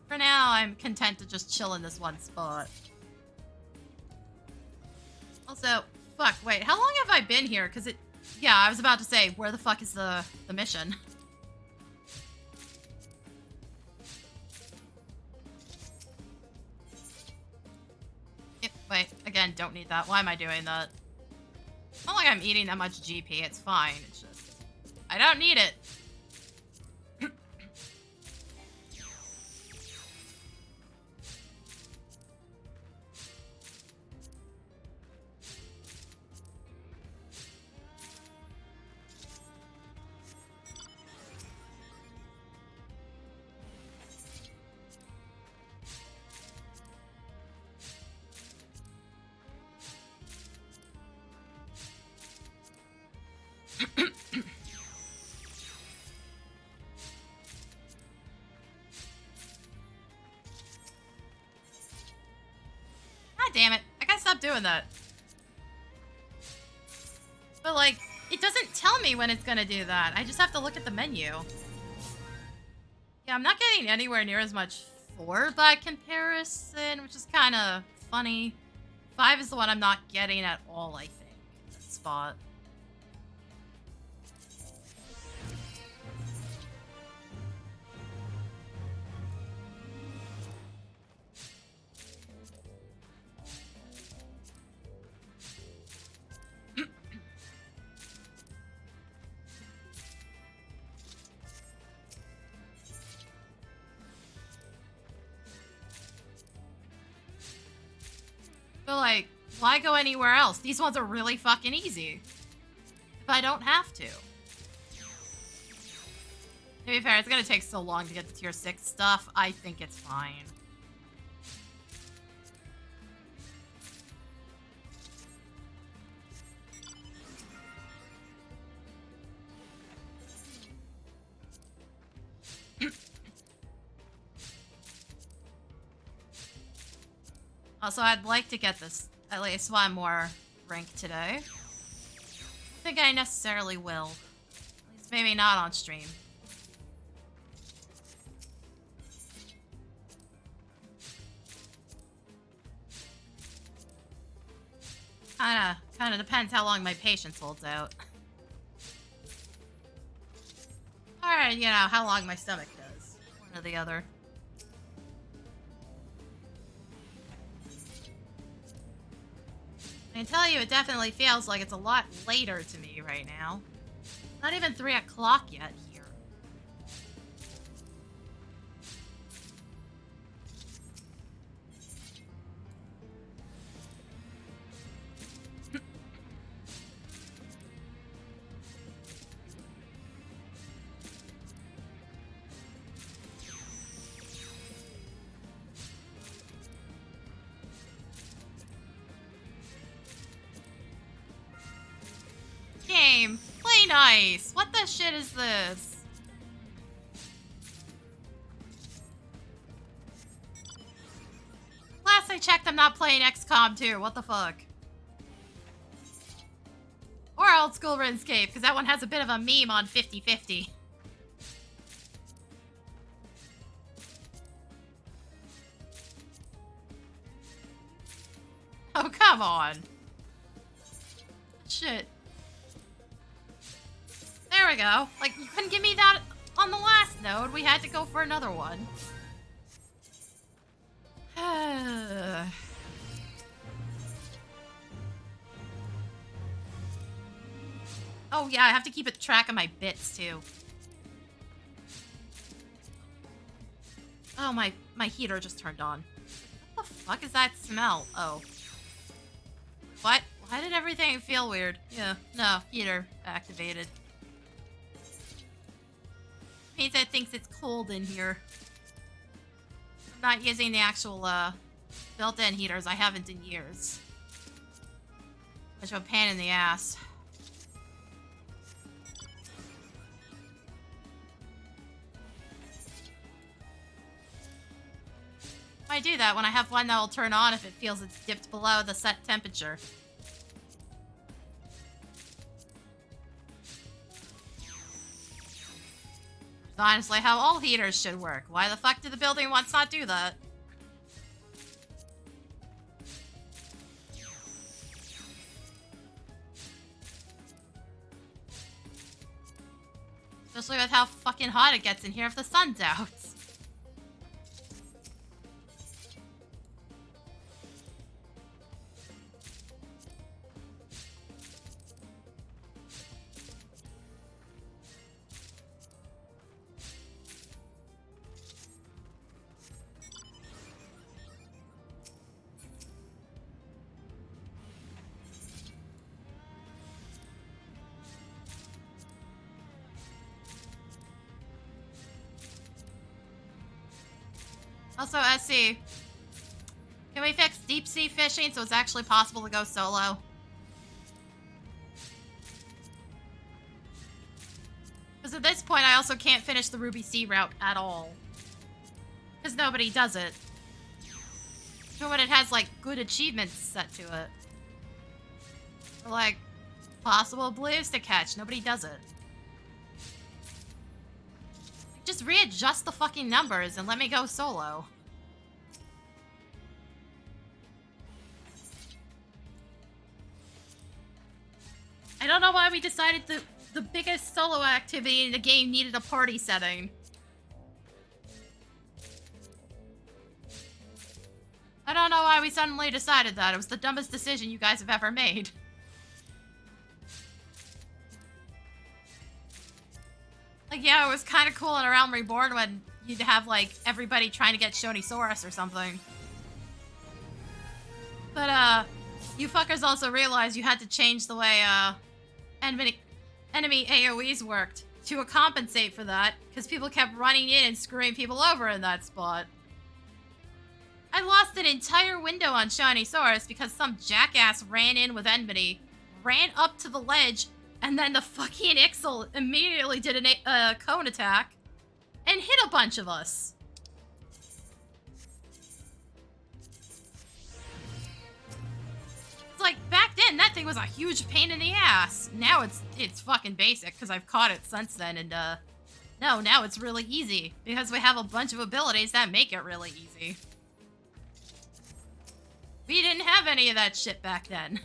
For now, I'm content to just chill in this one spot. Also, fuck, wait, how long have I been here? Because yeah, I was about to say, where the fuck is the mission? Wait, again, don't need that. Why am I doing that? It's not like I'm eating that much GP, it's fine. It's just, I don't need it. Damn it. I gotta stop doing that. But, like, it doesn't tell me when it's gonna do that. I just have to look at the menu. Yeah, I'm not getting anywhere near as much 4 by comparison, which is kind of funny. 5 is the one I'm not getting at all, I think. That spot. So, like, why go anywhere else? These ones are really fucking easy. If I don't have to. To be fair, it's gonna take so long to get the tier 6 stuff. I think it's fine. Also, I'd like to get this at least one more rank today. I don't think I necessarily will. At least maybe not on stream. Kinda depends how long my patience holds out. Or, you know, how long my stomach does. One or the other. I can tell you, it definitely feels like it's a lot later to me right now. Not even 3 o'clock yet here. Game, play nice. What the shit is this? Last I checked, I'm not playing XCOM 2. What the fuck? Or old school RuneScape, because that one has a bit of a meme on 50/50. Oh, come on. Shit. There we go. Like, you couldn't give me that on the last node. We had to go for another one. Oh, yeah, I have to keep a track of my bits, too. Oh, my heater just turned on. What the fuck is that smell? Oh. What? Why did everything feel weird? Yeah, no, heater activated. Means it thinks it's cold in here. I'm not using the actual, built-in heaters. I haven't in years. Which is a pain in the ass. I do that when I have one that will turn on if it feels it's dipped below the set temperature. It's honestly how all heaters should work. Why the fuck did the building once not do that? Especially with how fucking hot it gets in here if the sun's out. Also, SC, can we fix deep sea fishing so it's actually possible to go solo? Because at this point, I also can't finish the Ruby Sea route at all. Because nobody does it. Even when it has, like, good achievements set to it. Or, like, possible blues to catch. Nobody does it. Just readjust the fucking numbers and let me go solo. I don't know why we decided the biggest solo activity in the game needed a party setting. I don't know why we suddenly decided that. It was the dumbest decision you guys have ever made. Like, yeah, it was kind of cool in A Realm Reborn when you'd have, like, everybody trying to get Shonisaurus or something. But, you fuckers also realized you had to change the way, enemy AoEs worked to compensate for that, because people kept running in and screwing people over in that spot. I lost an entire window on Shiny Source because some jackass ran in with enmity, ran up to the ledge, and then the fucking Ixel immediately did a cone attack and hit a bunch of us. It's like, back then, that thing was a huge pain in the ass. Now it's fucking basic, because I've caught it since then, and, no, now it's really easy, because we have a bunch of abilities that make it really easy. We didn't have any of that shit back then.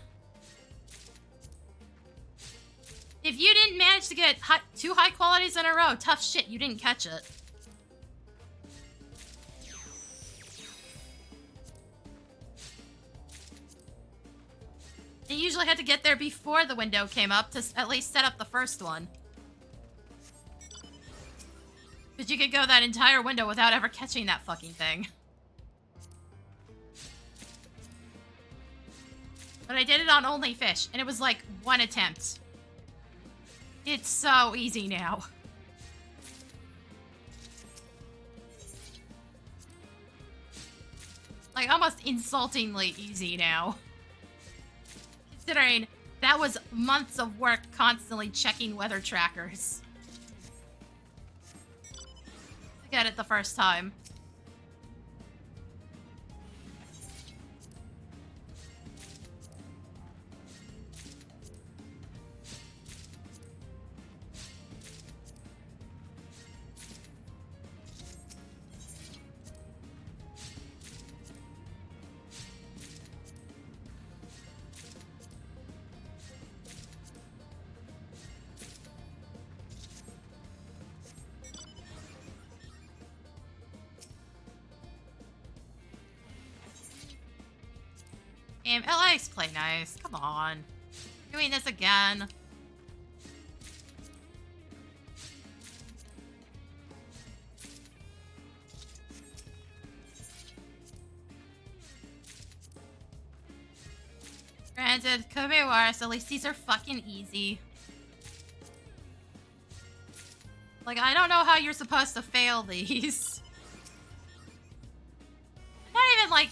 If you didn't manage to get 2 high qualities in a row, tough shit, you didn't catch it. You usually had to get there before the window came up to at least set up the first one. But you could go that entire window without ever catching that fucking thing. But I did it on only fish, and it was like 1 attempt. It's so easy now. Like, almost insultingly easy now. Considering that was months of work constantly checking weather trackers to get it the first time. LA's play nice. Come on. Doing this again. Granted, could be worse. At least these are fucking easy. Like, I don't know how you're supposed to fail these. Not even, like,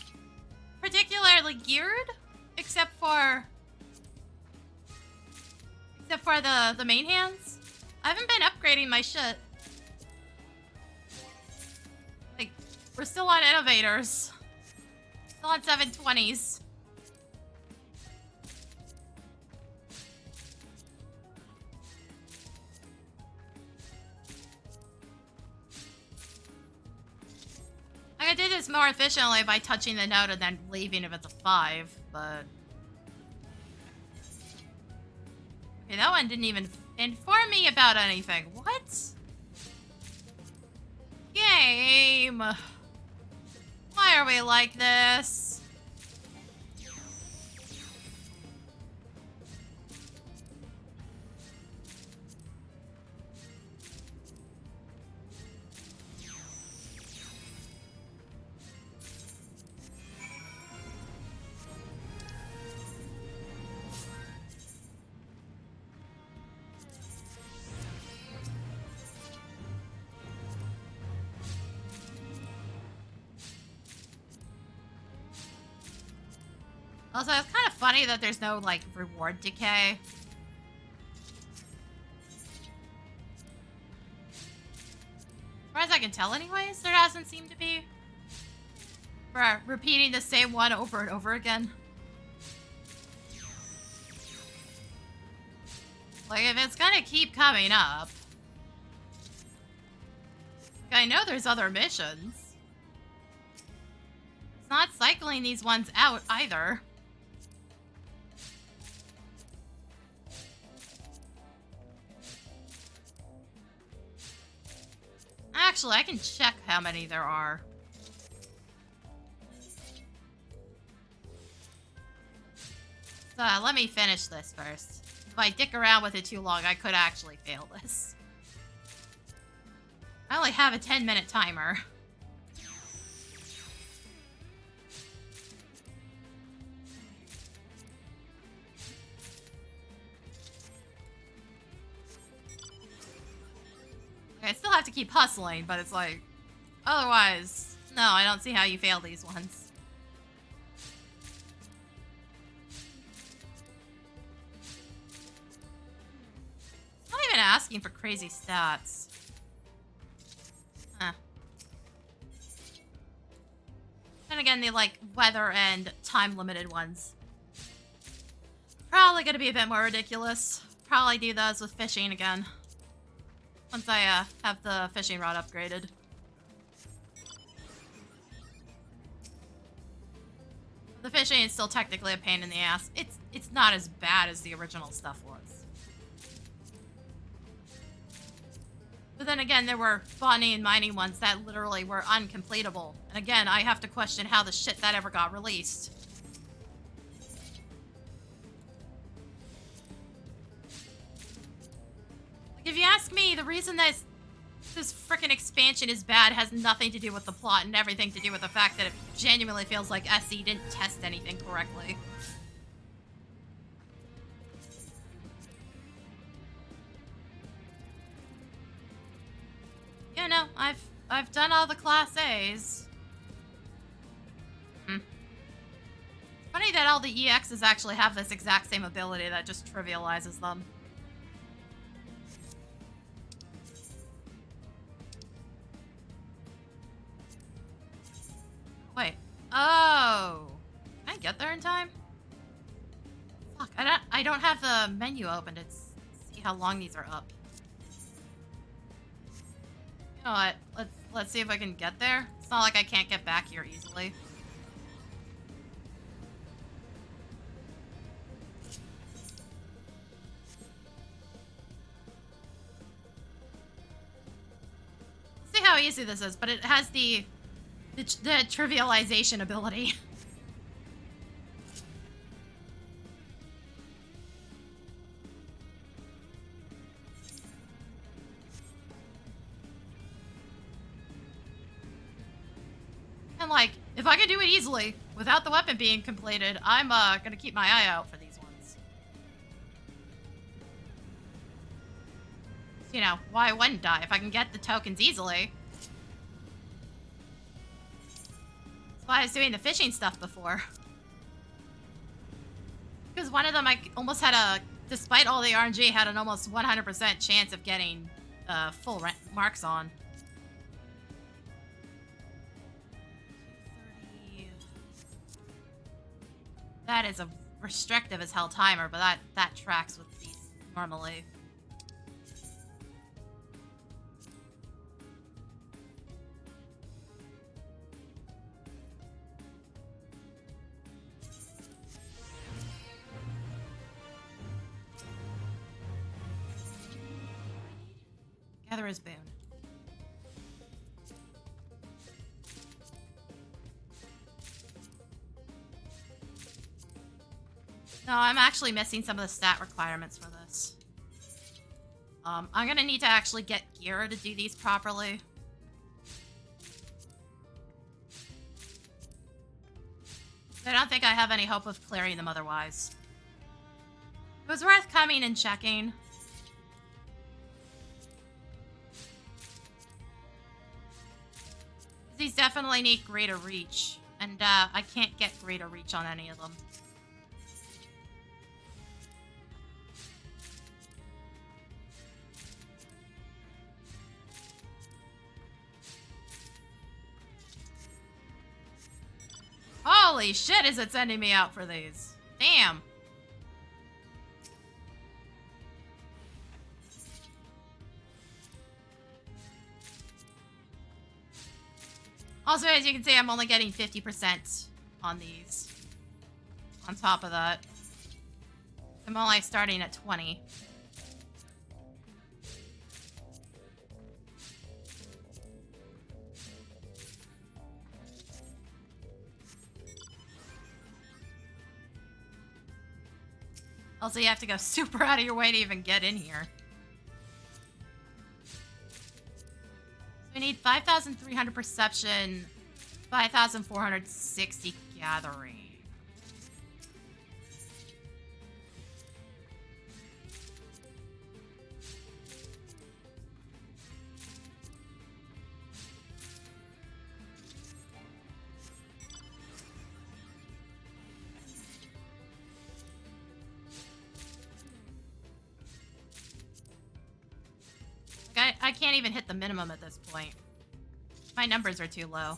particularly geared, except for the main hands. I haven't been upgrading my shit. Like, we're still on innovators. Still on 720s. I could do this more efficiently by touching the note and then leaving if it's a 5, but... Okay, that one didn't even inform me about anything. What? Game! Why are we like this? Also, it's kind of funny that there's no, like, reward decay. As far as I can tell anyways, there doesn't seem to be. For repeating the same one over and over again. Like, if it's gonna keep coming up... I know there's other missions. It's not cycling these ones out either. Actually, I can check how many there are. So, let me finish this first. If I dick around with it too long, I could actually fail this. I only have a 10-minute timer. have to keep hustling, but it's like, otherwise, no, I don't see how you fail these ones. It's not even asking for crazy stats. Huh. And again, the like weather and time limited ones. Probably gonna be a bit more ridiculous. Probably do those with fishing again. Once I have the fishing rod upgraded. The fishing is still technically a pain in the ass. It's not as bad as the original stuff was. But then again, there were spawning and mining ones that literally were uncompletable. And again, I have to question how the shit that ever got released. Like, if you ask me, the reason that this frickin' expansion is bad has nothing to do with the plot and everything to do with the fact that it genuinely feels like SE didn't test anything correctly. Yeah, no, I've done all the Class A's. Funny that all the EXs actually have this exact same ability that just trivializes them. Wait. Oh. Can I get there in time? Fuck, I don't have the menu open to see how long these are up. You know what? Let's see if I can get there. It's not like I can't get back here easily. See how easy this is, but it has the trivialization ability. And like, if I can do it easily without the weapon being completed, I'm gonna keep my eye out for these ones. You know, why wouldn't I? If I can get the tokens easily. That's why I was doing the fishing stuff before. Because one of them I almost had despite all the RNG, had an almost 100% chance of getting full marks on. 230. That is a restrictive as hell timer, but that tracks with these normally. Gatherer's Boon. No, I'm actually missing some of the stat requirements for this. I'm gonna need to actually get gear to do these properly. I don't think I have any hope of clearing them otherwise. It was worth coming and checking. These definitely need greater reach, and I can't get greater reach on any of them. Holy shit, is it sending me out for these? Damn. Also, as you can see, I'm only getting 50% on these. On top of that, I'm only starting at 20. Also, you have to go super out of your way to even get in here. We need 5,300 perception, 5,460 gathering. Like, I can't even hit the minimum at this point. My numbers are too low.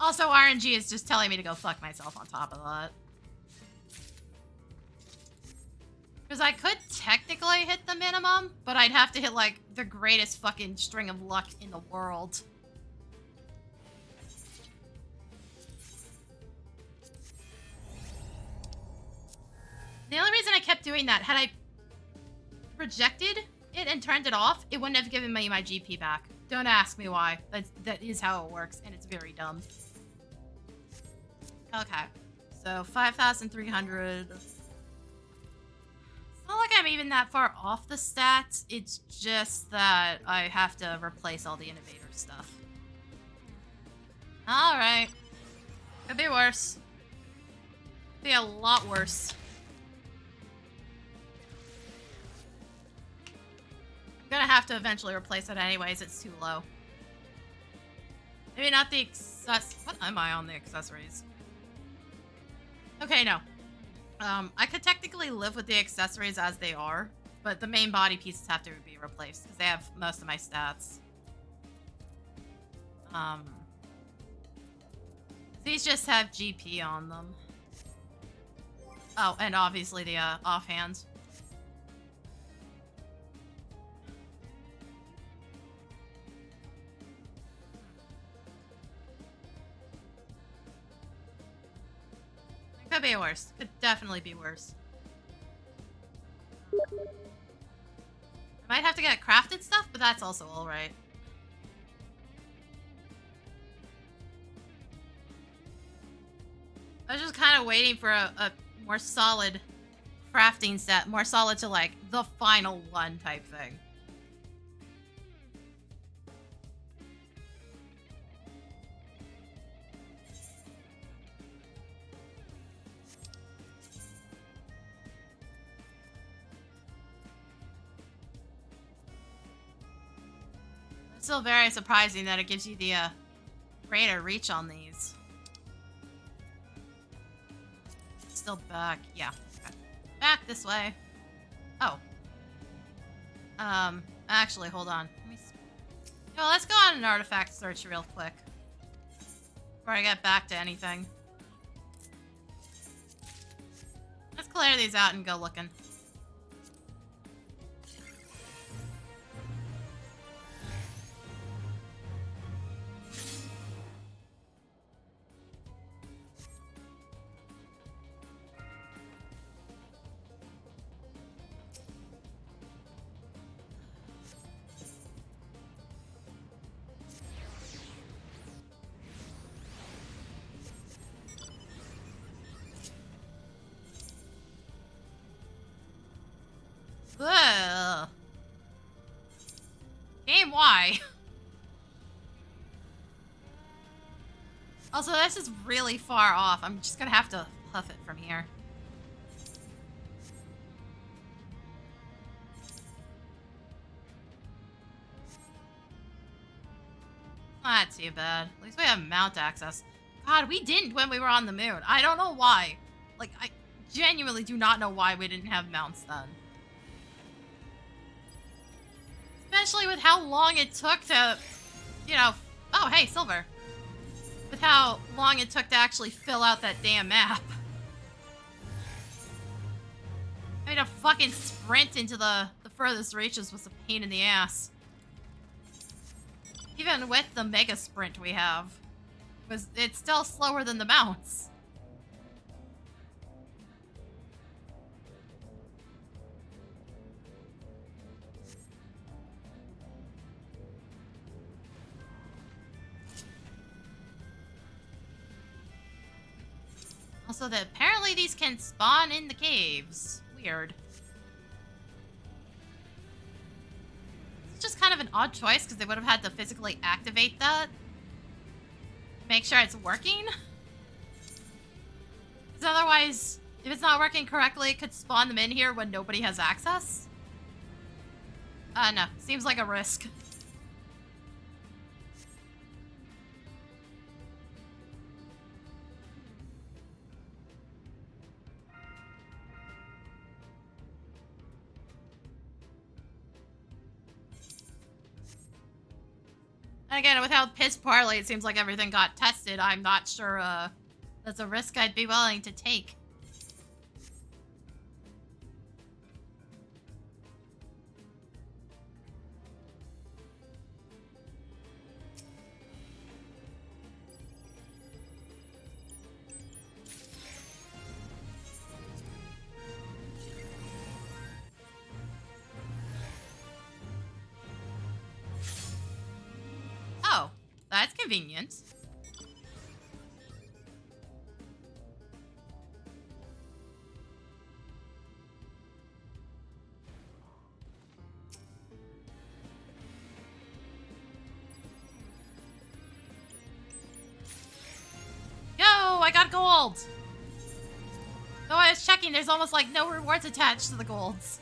Also, RNG is just telling me to go fuck myself on top of that. Because I could technically hit the minimum, but I'd have to hit, like, the greatest fucking string of luck in the world. The only reason I kept doing that, had I projected it and turned it off, it wouldn't have given me my GP back. Don't ask me why. That is how it works, and it's very dumb. Okay. So, 5,300. It's not like I'm even that far off the stats. It's just that I have to replace all the innovator stuff. Alright. Could be worse. Could be a lot worse. I'm gonna have to eventually replace it anyways. It's too low. Maybe not the What am I on the accessories? Okay, no. I could technically live with the accessories as they are, but the main body pieces have to be replaced because they have most of my stats. These just have GP on them. Oh, and obviously the offhands. Could be worse. Could definitely be worse. I might have to get crafted stuff, but that's also alright. I was just kind of waiting for a more solid crafting set. More solid to, like, the final one type thing. Still very surprising that it gives you the greater reach on these. Still back, yeah. Okay. Back this way. Oh. Actually, hold on. Well, let's go on an artifact search real quick before I get back to anything. Let's clear these out and go looking. Ugh. Game, why? Also, this is really far off. I'm just gonna have to huff it from here. Not too bad. At least we have mount access. God, we didn't when we were on the moon. I don't know why. Like, I genuinely do not know why we didn't have mounts then. Especially with how long it took to, you know... Oh, hey, silver. With how long it took to actually fill out that damn map. I mean, a fucking sprint into the furthest reaches was a pain in the ass. Even with the mega sprint we have, it's still slower than the mounts. Also, that apparently these can spawn in the caves. Weird. It's just kind of an odd choice because they would have had to physically activate that. Make sure it's working. Because otherwise, if it's not working correctly, it could spawn them in here when nobody has access. No. Seems like a risk. Again, with how piss poorly it seems like everything got tested, I'm not sure that's a risk I'd be willing to take. Oh, that's convenient. Yo, I got gold! Though I was checking, there's almost like no rewards attached to the golds.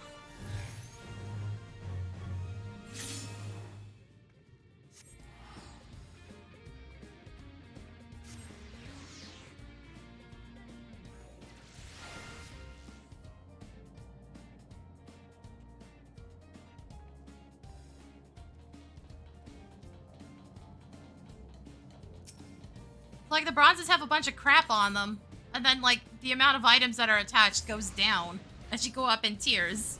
Like, the bronzes have a bunch of crap on them, and then, like, the amount of items that are attached goes down as you go up in tiers.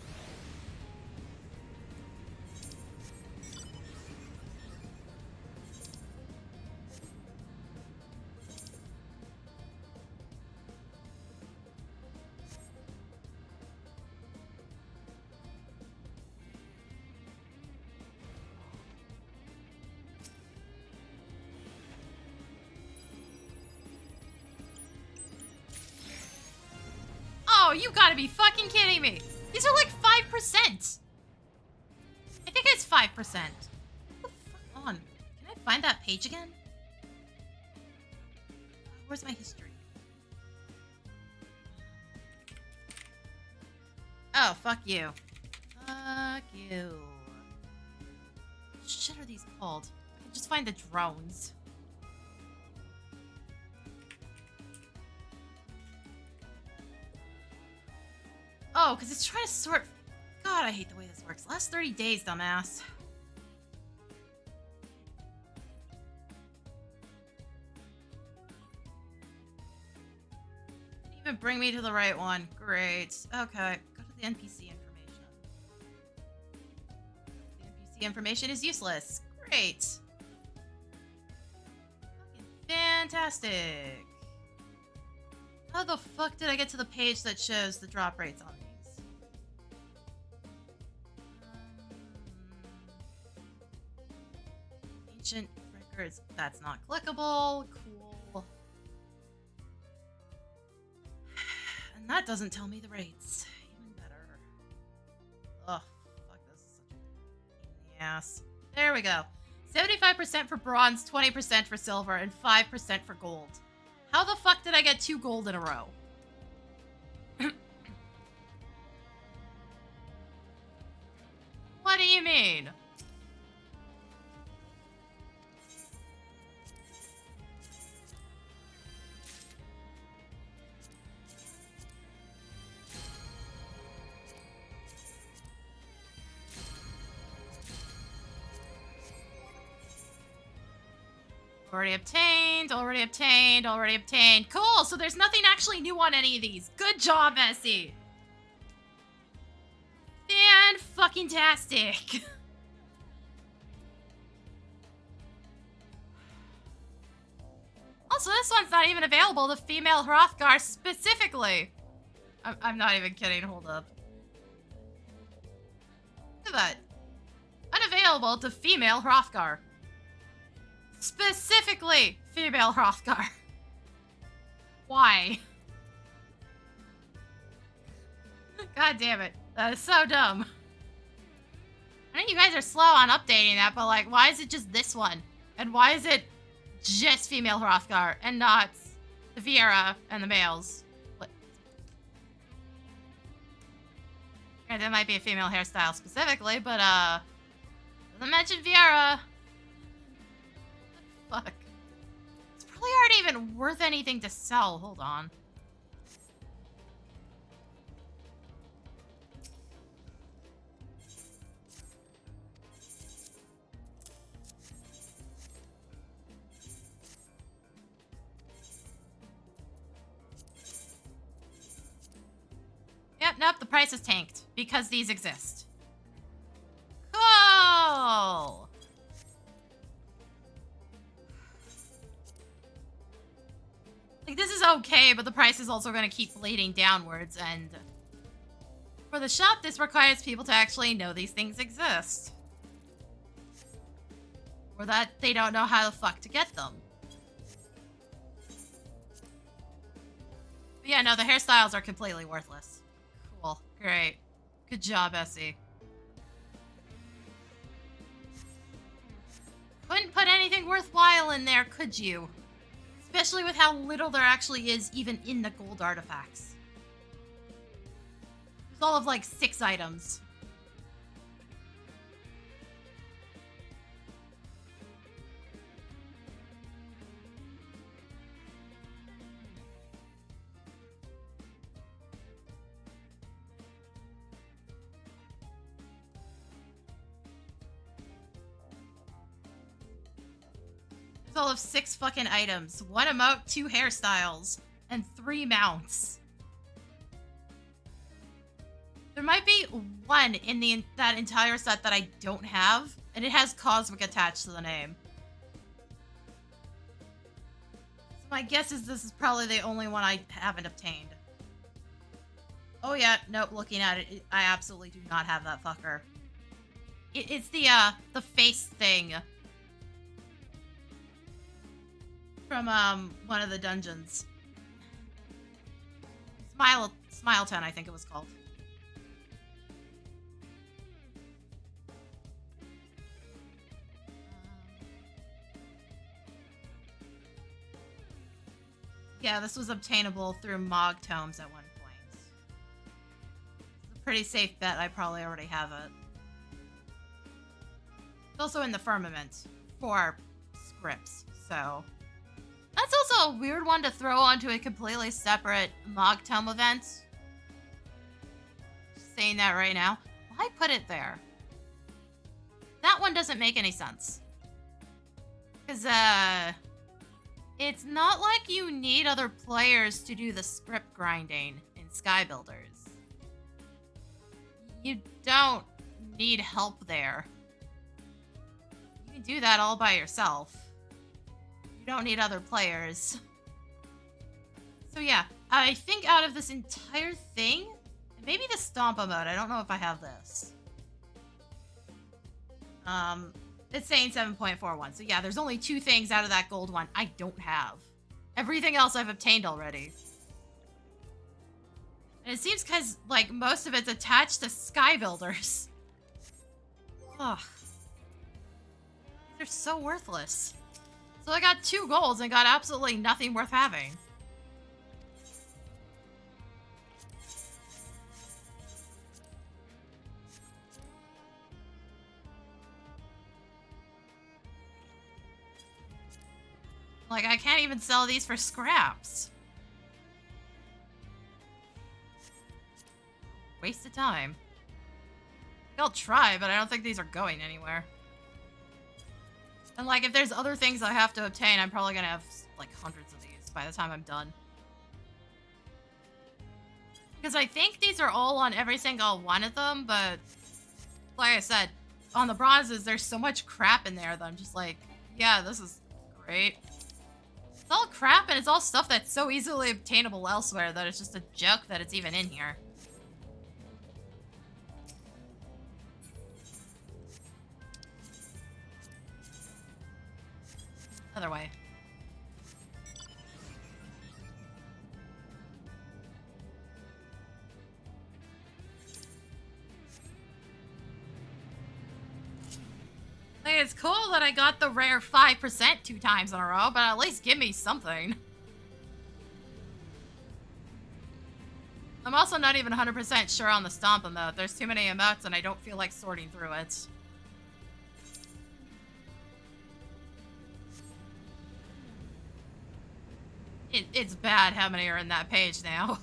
Oh, you gotta be fucking kidding me. These are like 5%. I think it's 5%. What the fuck on? Can I find that page again? Where's my history? Oh, fuck you. Fuck you. What shit are these called? I can just find the drones. Oh, because it's trying to sort... God, I hate the way this works. Last 30 days, dumbass. Didn't even bring me to the right one. Great. Okay. Go to the NPC information. The NPC information is useless. Great. Fucking fantastic. How the fuck did I get to the page that shows the drop rates on these? Ancient records. That's not clickable. Cool. And that doesn't tell me the rates. Even better. Ugh. Fuck, this is such a pain in the ass. There we go. 75% for bronze, 20% for silver, and 5% for gold. How the fuck did I get 2 gold in a row? What do you mean? Already obtained, already obtained, already obtained. Cool, so there's nothing actually new on any of these. Good job, Essie. Fan-fucking-tastic. Also, this one's not even available to female Hrothgar specifically. I'm not even kidding, hold up. Look at that. Unavailable to female Hrothgar. Specifically, female Hrothgar. Why? God damn it. That is so dumb. I know you guys are slow on updating that, but like, why is it just this one? And why is it just female Hrothgar and not the Viera and the males? What? Yeah, that might be a female hairstyle specifically, but doesn't mention Viera. Fuck. It's probably aren't even worth anything to sell. Hold on. nope, the price is tanked because these exist. Cool! Like, this is okay, but the price is also going to keep bleeding downwards, and for the shop, this requires people to actually know these things exist. Or that they don't know how the fuck to get them. But yeah, no, the hairstyles are completely worthless. Cool. Great. Good job, Essie. Couldn't put anything worthwhile in there, could you? Especially with how little there actually is even in the gold artifacts. There's all of like 6 items. All of 6 fucking items, 1 emote, 2 hairstyles, and 3 mounts. There might be 1 in that entire set that I don't have, and it has Cosmic attached to the name. So my guess is this is probably the only one I haven't obtained. Oh yeah, nope, looking at it, I absolutely do not have that fucker. It's the face thing. From one of the dungeons. Smile Town, I think it was called. Yeah, this was obtainable through Mog Tomes at one point. It's a pretty safe bet I probably already have it. It's also in the Firmament for scripts, so... That's also a weird one to throw onto a completely separate Mog Tome event. Just saying that right now. Why put it there? That one doesn't make any sense. Because, it's not like you need other players to do the script grinding in Sky Builders. You don't need help there. You can do that all by yourself. You don't need other players. So yeah, I think out of this entire thing, maybe the Stompa mode, I don't know if I have this. It's saying 7.41, so yeah, there's only 2 things out of that gold one I don't have. Everything else I've obtained already. And it seems because, like, most of it's attached to Sky Builders. Ugh. They're so worthless. So I got 2 golds and got absolutely nothing worth having. Like, I can't even sell these for scraps. Waste of time. I'll try, but I don't think these are going anywhere. And, like, if there's other things I have to obtain, I'm probably gonna have, like, hundreds of these by the time I'm done. Because I think these are all on every single one of them, but like I said, on the bronzes, there's so much crap in there that I'm just like, yeah, this is great. It's all crap, and it's all stuff that's so easily obtainable elsewhere that it's just a joke that it's even in here. Other way. Like, it's cool that I got the rare 5% 2 times in a row, but at least give me something. I'm also not even 100% sure on the Stompa mode. There's too many emotes and I don't feel like sorting through it. It's bad how many are in that page now.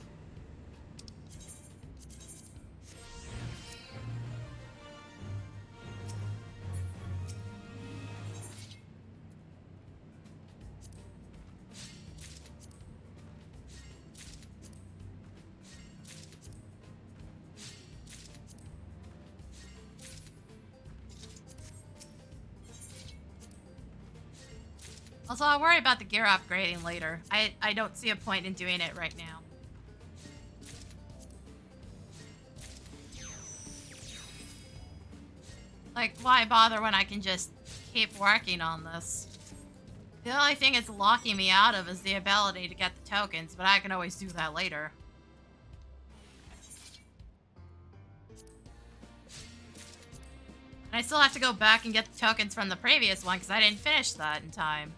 Also, I'll worry about the gear upgrading later. I don't see a point in doing it right now. Like, why bother when I can just keep working on this? The only thing it's locking me out of is the ability to get the tokens, but I can always do that later. And I still have to go back and get the tokens from the previous one because I didn't finish that in time.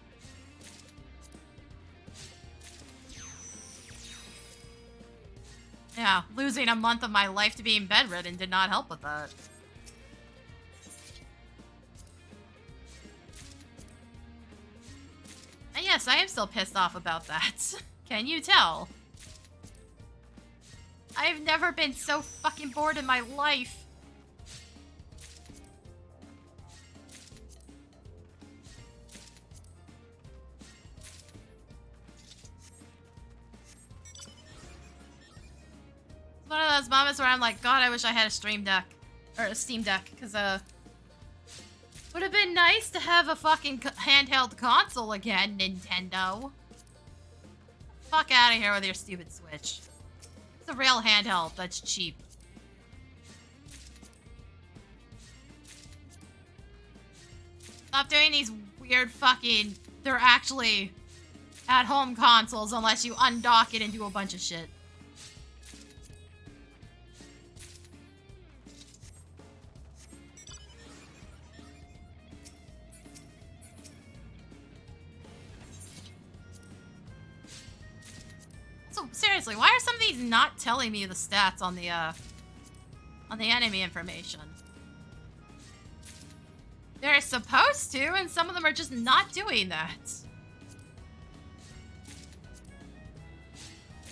Yeah, losing a month of my life to being bedridden did not help with that. And yes, I am still pissed off about that. Can you tell? I've never been so fucking bored in my life. It's one of those moments where I'm like, God, I wish I had a Stream Deck. Or a Steam Deck, because, would have been nice to have a fucking handheld console again, Nintendo. Fuck out of here with your stupid Switch. It's a real handheld that's cheap. Stop doing these weird fucking... They're actually at-home consoles unless you undock it and do a bunch of shit. So seriously, why are some of these not telling me the stats on the enemy information? They're supposed to, and some of them are just not doing that.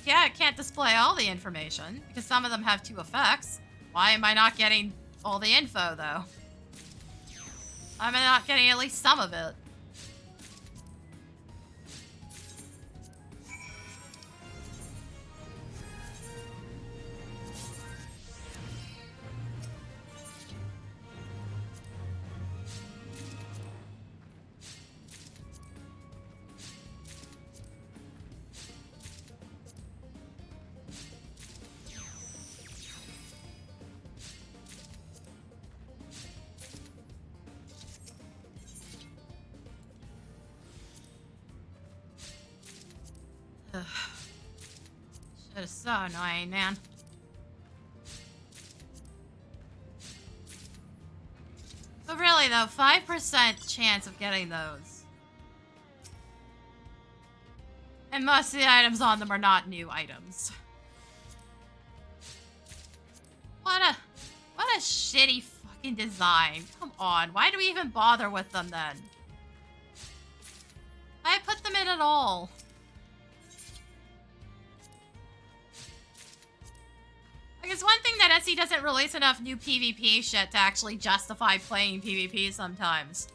Yeah, it can't display all the information because some of them have 2 effects. Why am I not getting all the info though? Why am I not getting at least some of it? Shit is so annoying, man. But really though, 5% chance of getting those. And most of the items on them are not new items. What a shitty fucking design. Come on, why do we even bother with them then? Why put them in at all? Like, it's one thing that Etsy doesn't release enough new PvP shit to actually justify playing PvP sometimes.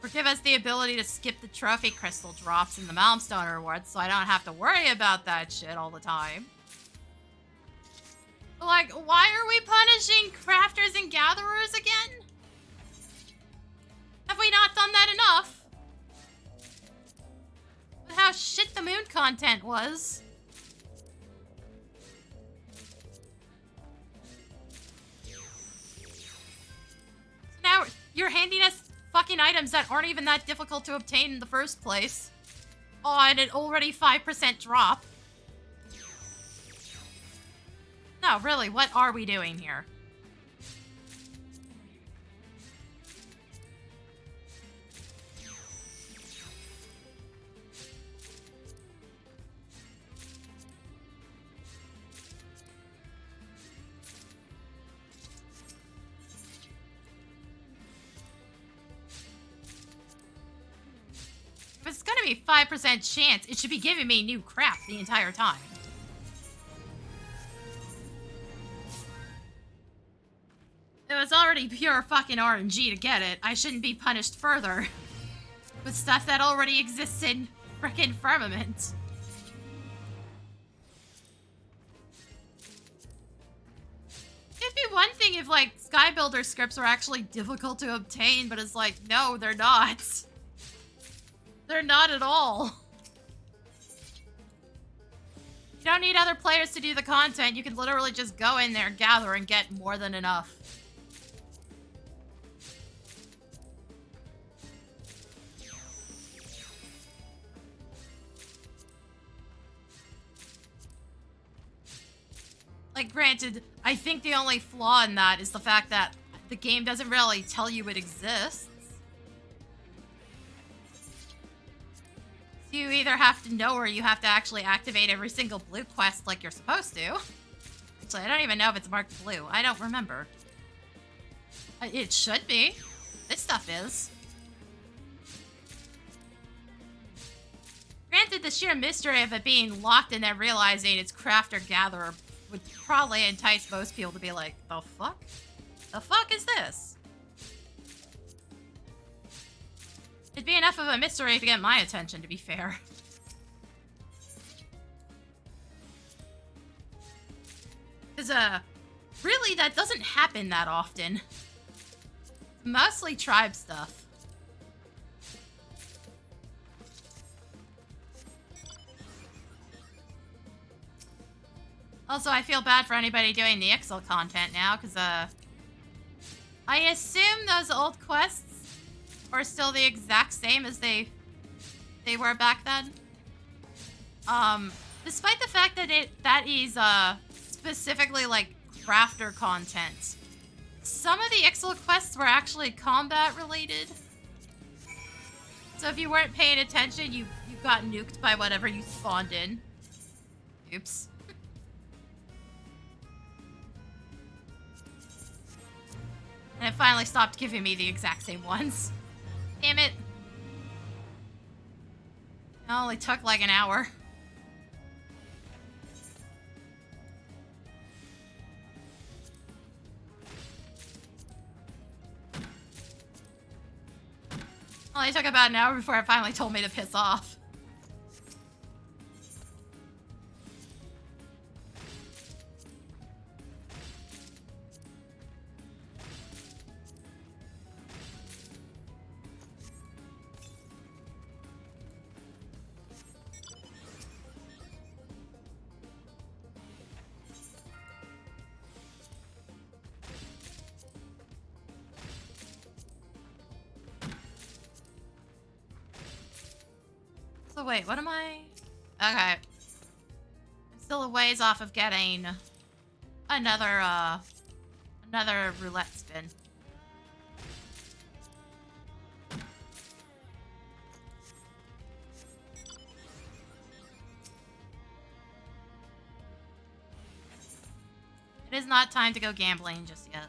Or give us the ability to skip the trophy crystal drops in the Malmstone rewards so I don't have to worry about that shit all the time. But like, why are we punishing crafters and gatherers again? Have we not done that enough? With how shit the moon content was. Now you're handing us fucking items that aren't even that difficult to obtain in the first place on an already 5% drop. No, really, what are we doing here? If it's gonna be 5% chance, it should be giving me new crap the entire time. It was already pure fucking RNG to get it. I shouldn't be punished further with stuff that already exists in frickin' Firmament. It'd be one thing if, like, Skybuilder scripts are actually difficult to obtain, but it's like, no, they're not. They're not at all. You don't need other players to do the content. You can literally just go in there, gather, and get more than enough. Like, granted, I think the only flaw in that is the fact that the game doesn't really tell you it exists. So you either have to know or you have to actually activate every single blue quest like you're supposed to. Actually, I don't even know if it's marked blue. I don't remember. It should be. This stuff is. Granted, the sheer mystery of it being locked and then realizing it's crafter gatherer would probably entice most people to be like, the fuck? The fuck is this? It'd be enough of a mystery to get my attention, to be fair. Because, really, that doesn't happen that often. Mostly tribe stuff. Also, I feel bad for anybody doing the Excel content now, because, I assume those old quests are still the exact same as they were back then. Despite the fact that that is, specifically, like, crafter content. Some of the Excel quests were actually combat related. So if you weren't paying attention, you got nuked by whatever you spawned in. Oops. And it finally stopped giving me the exact same ones. Damn it. It only took like an hour. Only took about an hour before it finally told me to piss off. So wait, what am I? Okay. I'm still a ways off of getting another roulette spin. It is not time to go gambling just yet.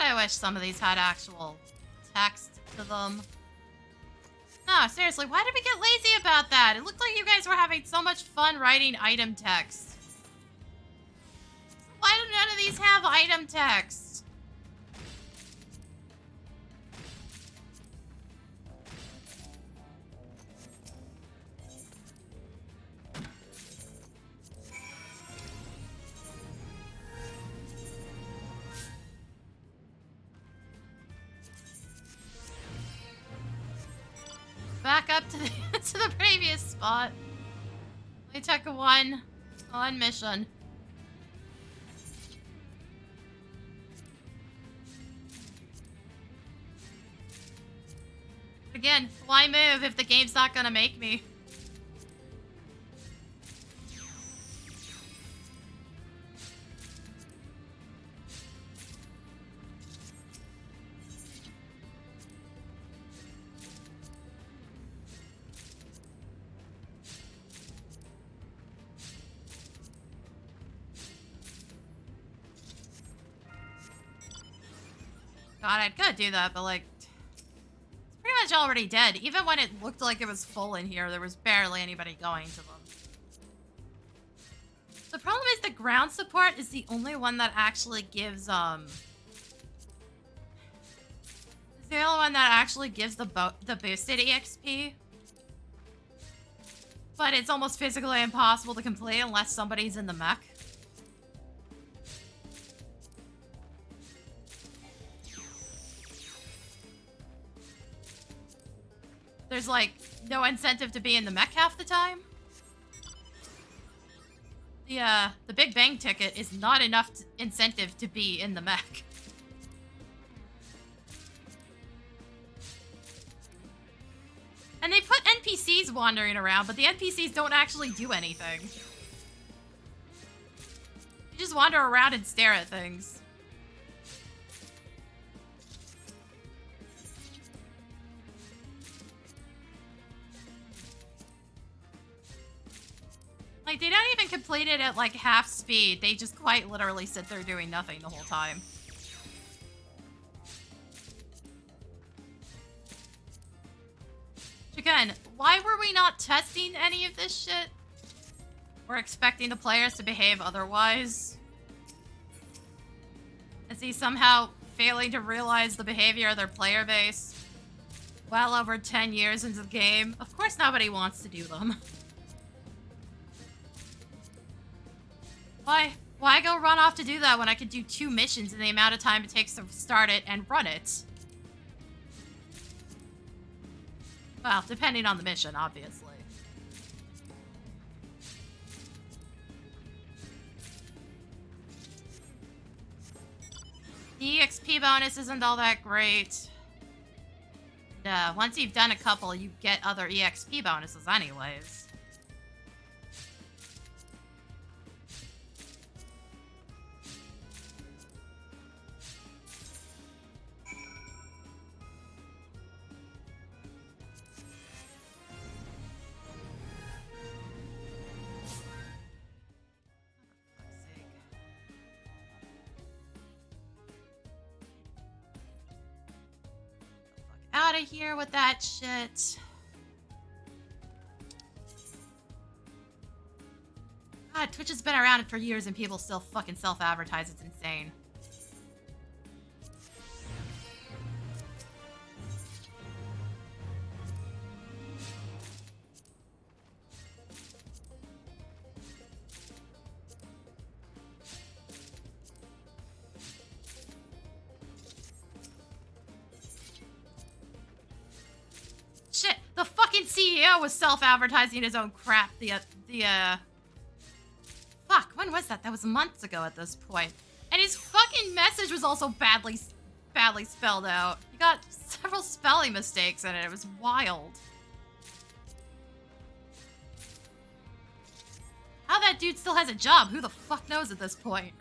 I wish some of these had actual text to them. No, seriously, why did we get lazy about that? It looked like you guys were having so much fun writing item text. Why do none of these have item text? Back up to the, to the previous spot. We took one mission. Again, why move if the game's not gonna make me? God, I could do that, but like, it's pretty much already dead. Even when it looked like it was full in here, there was barely anybody going to them. The problem is the ground support is the only one that actually gives, it's the only one that actually gives the boosted EXP. But it's almost physically impossible to complete unless somebody's in the mech. There's like no incentive to be in the mech half the time. The Big Bang ticket is not enough incentive to be in the mech. And they put NPCs wandering around, but the NPCs don't actually do anything. You just wander around and stare at things. Like, they don't even complete it at, like, half speed. They just quite literally sit there doing nothing the whole time. Again, why were we not testing any of this shit? We're expecting the players to behave otherwise. Is he somehow failing to realize the behavior of their player base? Well over 10 years into the game, of course nobody wants to do them. Why go run off to do that when I could do 2 missions in the amount of time it takes to start it and run it? Well, depending on the mission, obviously. The EXP bonus isn't all that great. Once you've done a couple, you get other EXP bonuses anyways. Out of here with that shit. God, Twitch has been around for years and people still fucking self-advertise. It's insane. Shit, the fucking CEO was self-advertising his own crap. Fuck, when was that? That was months ago at this point. And his fucking message was also badly spelled out. He got several spelling mistakes in it. It was wild. How that dude still has a job, who the fuck knows at this point?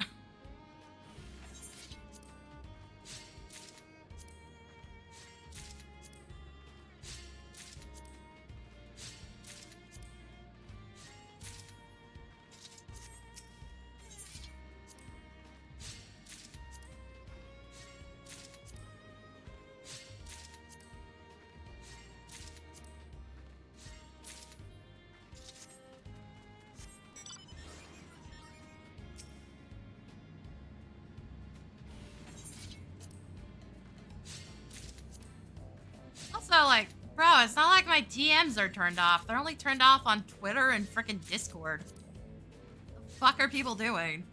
Also, like, bro, it's not like my DMs are turned off. They're only turned off on Twitter and frickin' Discord. The fuck are people doing?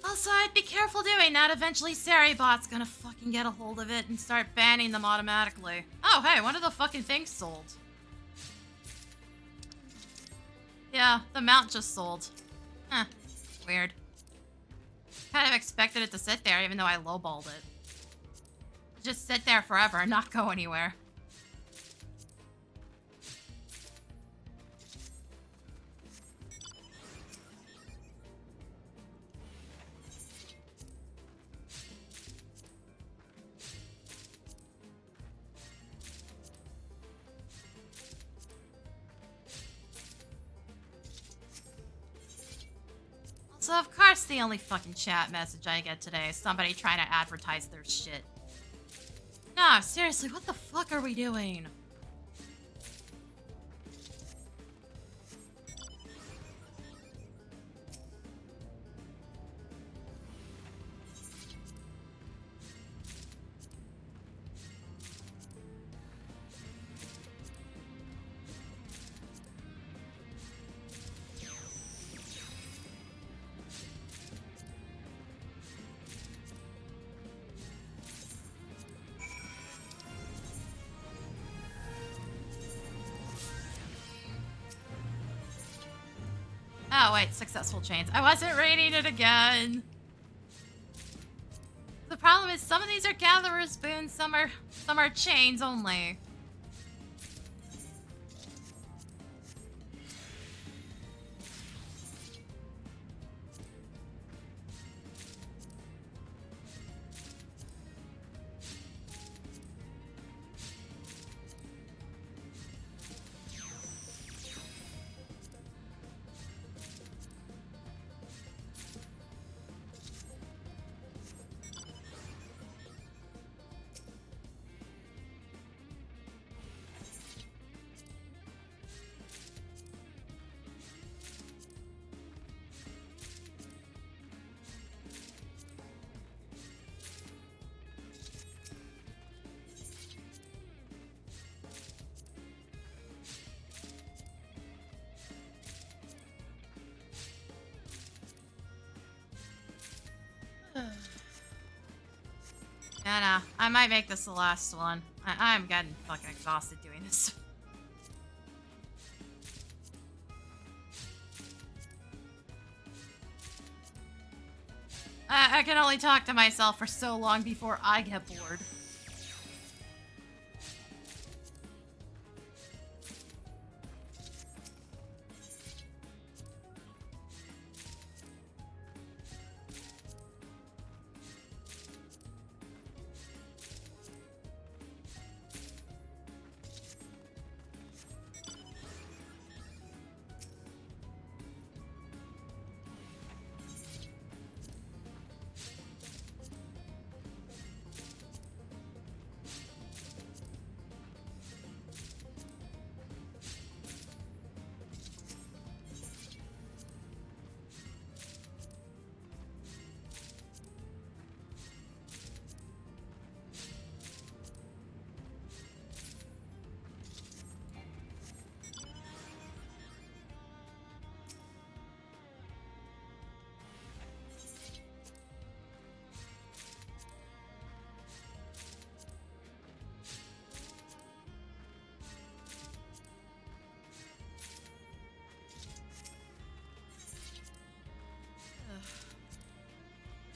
Also, I'd be careful doing that. Eventually, Saribot's gonna fucking get a hold of it and start banning them automatically. Oh, hey, one of the fucking things sold. Yeah, the mount just sold. Huh. Weird. Kind of expected it to sit there, even though I lowballed it. Just sit there forever and not go anywhere. So Also, of course, the only fucking chat message I get today is somebody trying to advertise their shit. No, seriously, what the fuck are we doing? Oh, wait, successful chains. I wasn't rating it again. The problem is some of these are gatherer's boons, some are chains only. Yeah, no, I might make this the last one. I'm getting fucking exhausted doing this. I can only talk to myself for so long before I get bored.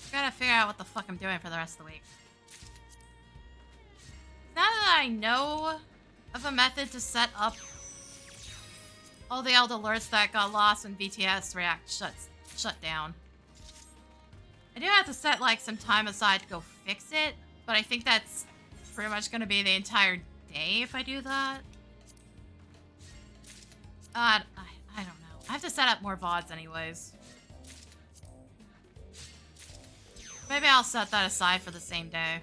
Gotta figure out what the fuck I'm doing for the rest of the week. Now that I know of a method to set up all the old alerts that got lost when BTS React shut down. I do have to set like some time aside to go fix it, but I think that's pretty much gonna be the entire day if I do that. I don't know. I have to set up more VODs anyways. Maybe I'll set that aside for the same day.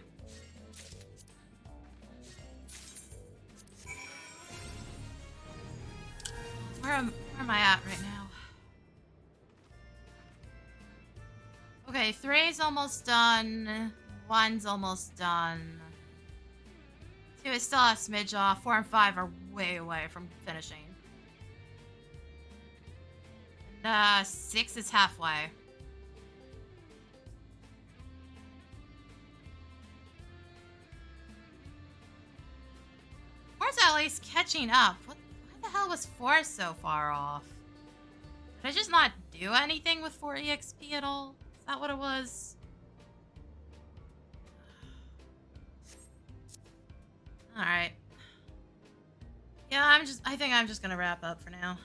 Where am I at right now? Okay, 3's almost done. 1's almost done. 2 is still a smidge off. 4 and 5 are way away from finishing. And 6 is halfway. Four's at least catching up. Why the hell was 4 so far off? Did I just not do anything with 4 EXP at all? Is that what it was? Alright. Yeah, I think I'm just gonna wrap up for now.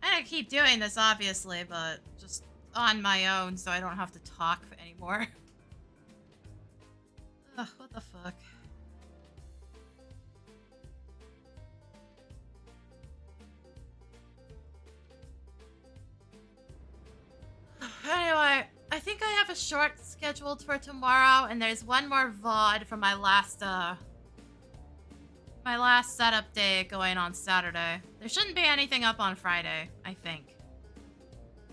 I'm gonna keep doing this, obviously, but just on my own so I don't have to talk anymore. Ugh, what the fuck? a short scheduled for tomorrow, and there's one more VOD from my last setup day going on Saturday. There shouldn't be anything up on Friday, I think.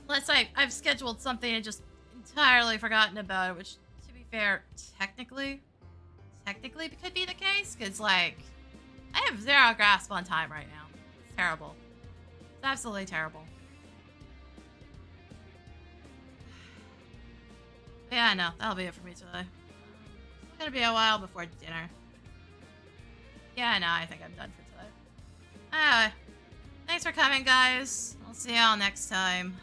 Unless I've scheduled something and just entirely forgotten about it, which, to be fair, technically could be the case, because, like, I have zero grasp on time right now. It's terrible. It's absolutely terrible. But yeah, no, that'll be it for me today. It's gonna be a while before dinner. Yeah, no, I think I'm done for today. Anyway, thanks for coming, guys. I'll see y'all next time.